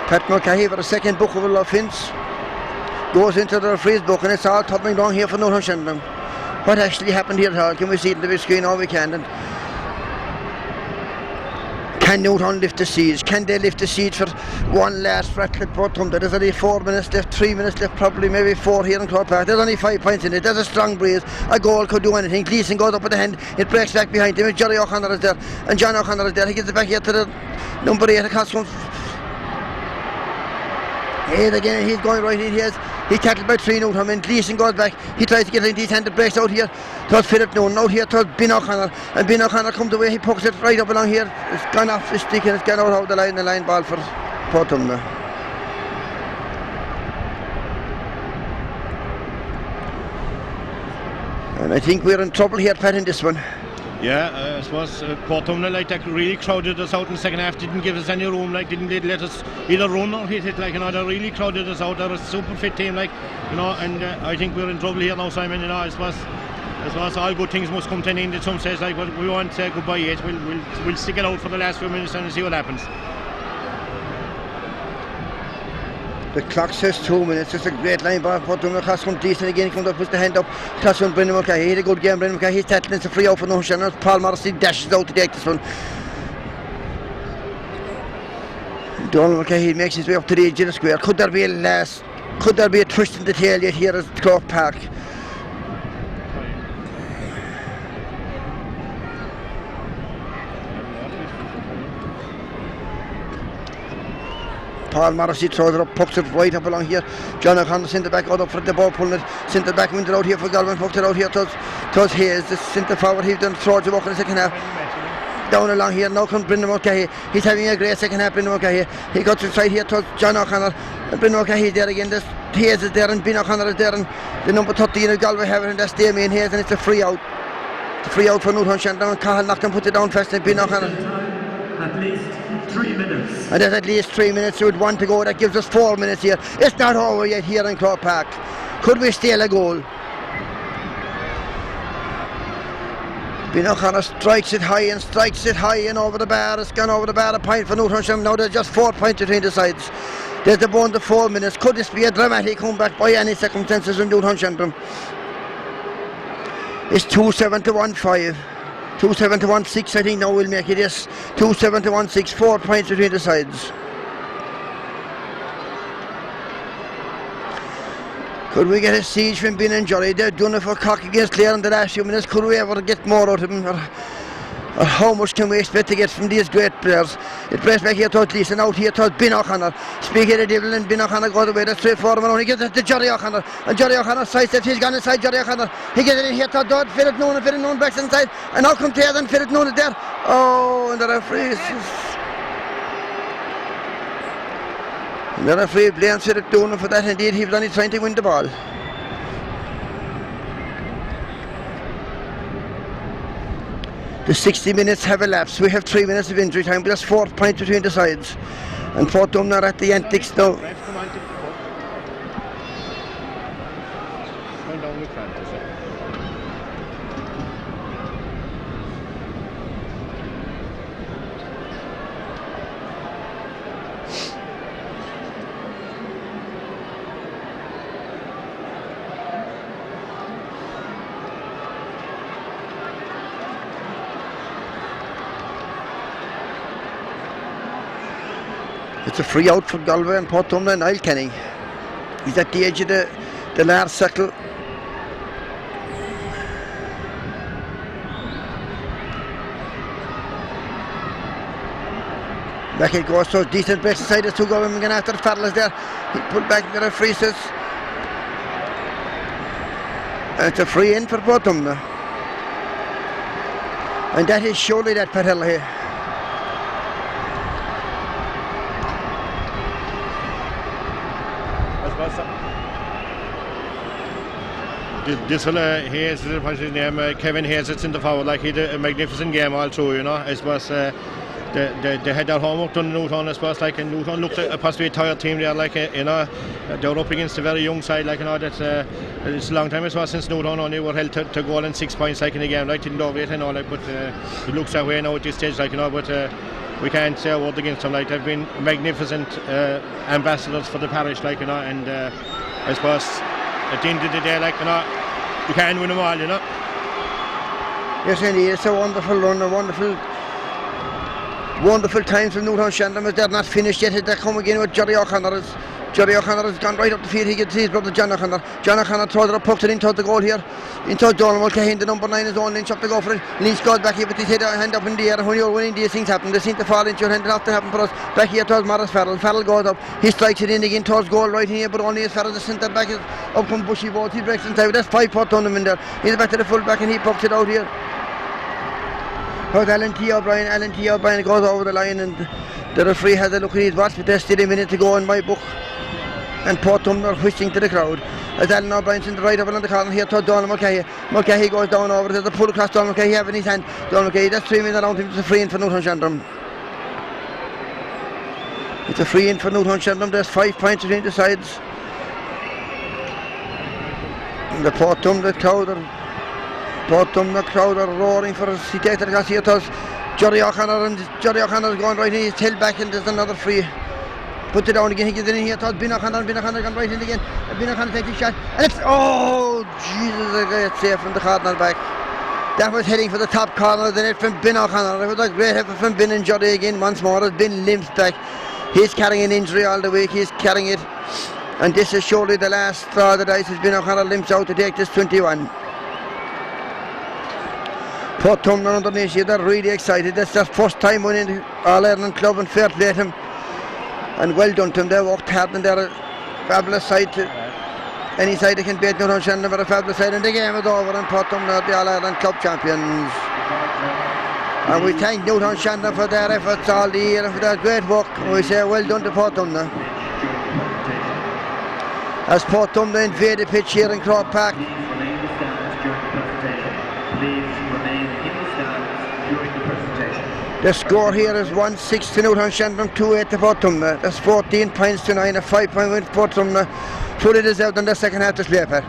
Pat Mulcahy for a second bookable offence goes into the referee's book, and it's all tumbling down here for Newtown Shandrum. What actually happened here at all? Can we see it on the big screen? All we can. And Can Newtown lift the siege? Can they lift the siege for one last rattle at Portumna? There's only 4 minutes left, 3 minutes left, probably maybe 4 here in Croke Park. There's only 5 points in it. There's a strong breeze. A goal could do anything. Gleeson goes up with the hand. It breaks back behind him. Jerry O'Connor is there. And John O'Connor is there. He gets it back here to the number 8 across from 8 again. He's going right in. He's tackled by 3 Newtown men. Gleeson goes back. He tries to get it into his hand. It breaks out here towards Philip Noonan. Out here towards Ben O'Connor. And Ben O'Connor comes away. He pokes it right up along here. It's gone off the stick and it's gone out of the line ball for Portumna. And I think we're in trouble here, Pat, in this one. Yeah, I suppose Portumna like that really crowded us out in the second half, didn't give us any room, like didn't let us either run or hit it, like, you know, they really crowded us out. They're a super fit team, like, you know, and I think we're in trouble here now, Simon, you know. I suppose all good things must come to an end at some stage, like, but we won't say goodbye yet. We'll stick it out for the last few minutes and see what happens. The clock says 2 minutes. It's a great line ball. Portumna across from Gleeson again. He comes up, puts the hand up. Across from Brendan Mulcahy. He had a good game. Brendan Mulcahy, he's tackling. It's a free out for Newtown. Paul Morrissey dashes out to take this one. Donald Mulcahy makes his way up to the edge of the square. Could there be a twist in the tail yet here at Croke Park? Paul Morrissey throws it up, pucks it right up along here. John O'Connor sent it back out up for the ball, pulling it, sent it back, went it out here for Galvin, pucked it out here towards Hayes. The centre forward, he's done throws it up in the second half. Down along here, now comes Brendan Mulcahy. He's having a great second half, Brendan Mulcahy. He got inside here towards John O'Connor. And Brendan Mulcahy is there again. There's Hayes is there and Ben O'Connor is there. And the number 13 of Galway have it, and that's Damien Hayes, and it's a free out. It's a free out for Newtown Shandon. Cahill Knockton puts it down fast, and Ben O'Connor. At least 3 minutes. And there's at least 3 minutes with 1 to go. That gives us 4 minutes here. It's not over yet here in Croke Park. Could we steal a goal? Ben O'Connor strikes it high and over the bar. It's gone over the bar. A point for Newtown. Now there's just 4 points between the sides. There's the bone to 4 minutes. Could this be a dramatic comeback by any circumstances in Newtown? It's 2-7 to 1-5. 2-7 to 1-6, I think now we'll make it, yes. 2-7 to 1-6, 4 points between the sides. Could we get a siege from Ben and Jolly? They've done it for Cork against Clare in the last few minutes. Could we ever get more out of them? Or how much can we expect to get from these great players? It plays back here towards Gleeson, out here towards Ben O'Connor. Speak of the devil, and Ben O'Connor goes away. That's straight forward, and he gets it to Jerry O'Connor. And Jerry O'Connor sidesteps, he's gone inside Jerry O'Connor. He gets it in here towards Dodd, Philip Noonan backs inside. And now comes Taylor, and Philip Noonan is there. Oh, and the referee blames Philip Noonan for that. Indeed, he was only trying to win the ball. The 60 minutes have elapsed. We have 3 minutes of injury time, but there's 4 points between the sides. And Portumna are at the antics now. It's a free out for Galway and Portumna and Niall Kenny. He's at the edge of the large circle. Back it goes, so decent breaks inside. There's 2 Galway men after the Farrell is there. He pulled back, the referee says. And it's a free in for Portumna. And that is surely that Patel here. This fella Hayes, what's his name? Kevin Hayes, it's in the forward, like he did a magnificent game all through, you know. I suppose they had their homework done in Newtown, I suppose, like, and Newtown looked like possibly a tired team there, like, you know. They were up against a very young side, like, you know, that's it's a long time, I suppose, since Newtown only were held to goal and 6 points, like, in the game, like, didn't over it, you know, like, but it looks that way now at this stage, like, you know, but we can't say a word against them, like, they've been magnificent ambassadors for the parish, like, you know, and I suppose at the end of the day, like, you know, you can't win them all, you know. Yes, indeed, it's a wonderful run, a wonderful Wonderful times from Newtown Shandrum as they're not finished yet. They come again with Jerry O'Connor. Jerry O'Connor has gone right up the field. He gets his brother John O'Connor. John O'Connor throws it up, pucks it into the goal here. Into Donald Mulcahy, the number 9 is on Lynch up to go for it. Lynch goes back here with his hand up in the air. When you're winning, these things happen. They seem to fall into your hand. It has to happen for us. Back here towards Morris Farrell. Farrell goes up. He strikes it in again towards goal right here, but only as far as the centre back is up from Bushy Boat. He breaks inside. That's 5 Portumna in there. He's back to the full back and he pucks it out here. But Alan T. O'Brien goes over the line and the referee has a look at his watch, but there's still a minute to go in my book. And Portumna are whisking to the crowd. As Alan O'Brien's in the right over on the corner here to Donald Mulcahy. Mulcahy goes down over. There's a pull across Donald Mulcahy have in his hand. Donald Mulcahy, that's 3 minutes around him. It's a free in for Newtown Shandrum. It's a free in for Newtown Shandrum. There's 5 points between the sides. And the Portumna crowd are roaring for us. He takes it across here to Jerry O'Connor, and Jerry O'Connor is going right in. He's tailed back and there's another free. Put it down again, he gets it in here towards Ben O'Connor. Ben O'Connor gone right in again. Ben O'Connor takes his shot. And it's, oh, Jesus, a great save from the corner back. That was heading for the top corner of the net from Ben O'Connor. It was a great effort from Ben and Jerry again once more as Ben limps back. He's carrying an injury all the week, he's carrying it. And this is surely the last straw of the dice as Ben O'Connor limps out to take this 21. Portumna underneath here, they're really excited. That's their first time winning All-Ireland club, and fair play to them. And well done to them. They worked hard and they're a fabulous side. Any side they can beat Newtown Shandrum are a fabulous side, and the game is over and Portumna are the All-Ireland club champions. And we thank Newtown Shandrum for their efforts all the year and for their great work. And we say well done to Portumna. As Portumna invade the pitch here in Croke Park. The score here is 1-6 to Newtown Shandrum, 2-8 to Portumna. That's 14 points to 9, a 5-point win for Portumna. Fully deserved in the second half to play, Pat.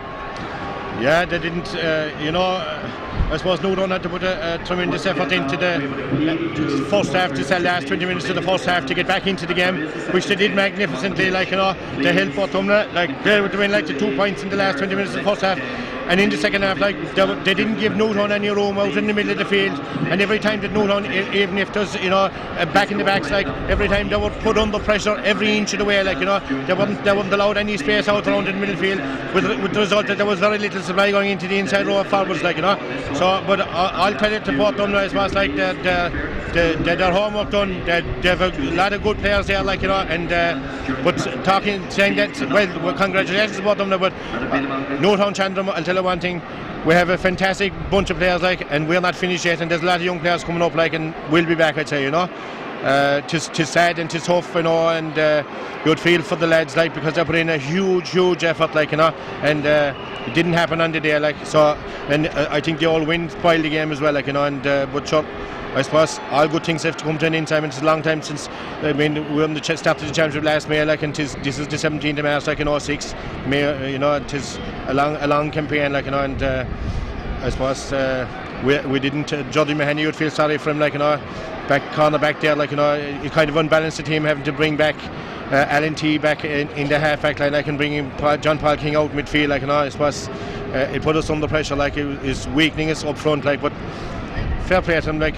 Yeah, they didn't, I suppose Newtown had to put a tremendous effort into the first half, to sell last 20 minutes of the first half to get back into the game, which they did magnificently. They held Portumna, they would win the 2 points in the last 20 minutes of the first half. And in the second half, they didn't give Newtown any room out in the middle of the field. And every time that Newtown, even if there's, back in the backs, every time they were put under pressure every inch of the way, they weren't allowed any space out around in the middle field, with the result that there was very little supply going into the inside row of forwards, So, but I'll tell you to Portumna, it was their homework done. They have a lot of good players there, and but saying that, well, congratulations to Portumna, but Newtown Shandrum, I'll tell you one thing, we have a fantastic bunch of players, and we're not finished yet, and there's a lot of young players coming up, and we'll be back, I'd say, Tis sad and tis tough, and you'd feel for the lads, because they put in a huge effort, and it didn't happen on the day, so, and I think the all win spoiled the game as well, and but sure, I suppose all good things have to come to an end time, and it's a long time since, we on the start of the championship last May, and this is the 17th of March, in 06, May, it is a long campaign, and I suppose we didn't, Jody Mahoney, you'd feel sorry for him, corner back there, it kind of unbalanced the team, having to bring back Alan T back in the half-back line, and bringing John Paul King out midfield, I suppose it put us under pressure, it is weakening us up front, but fair play to them, they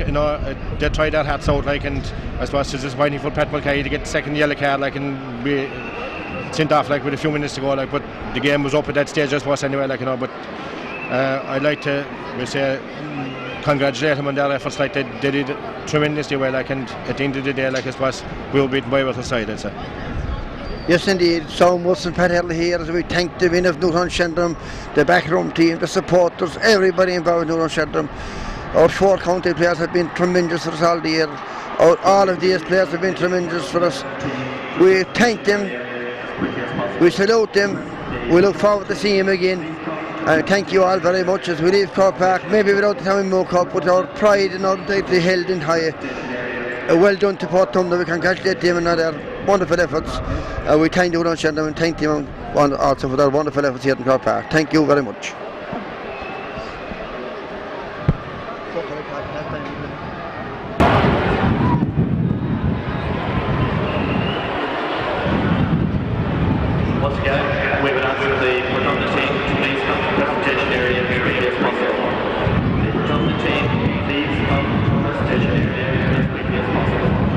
tried their hats out, and I suppose it's disappointing for Pat Mulcahy to get the second yellow card, and be sent off, with a few minutes to go, but the game was up at that stage, I suppose, anyway, but I'd like to say congratulate them on their efforts, they did tremendously well, and at the end of the day, I suppose we were beaten by our side, I'd say. Yes, indeed. Sam Wilson, Pat Hurley here as we thank the win of Newtown Shandrum, the backroom team, the supporters, everybody involved in Newtown Shandrum. Our 4 county players have been tremendous for us all the year. All of these players have been tremendous for us. We thank them, we salute them, we look forward to seeing them again. And thank you all very much as we leave Croke Park, maybe without the Tommy Moore Cup, but our pride and our dignity held in high. Well done to Portumna, we congratulate them on their wonderful efforts. We thank Newtown Shandrum and thank them also for their wonderful efforts here in Croke Park. Thank you very much. Once again, we would ask the Portumna team to please come to the presentation area as quickly as possible. The Portumna team, please come to the presentation area as quickly as possible.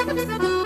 Thank you.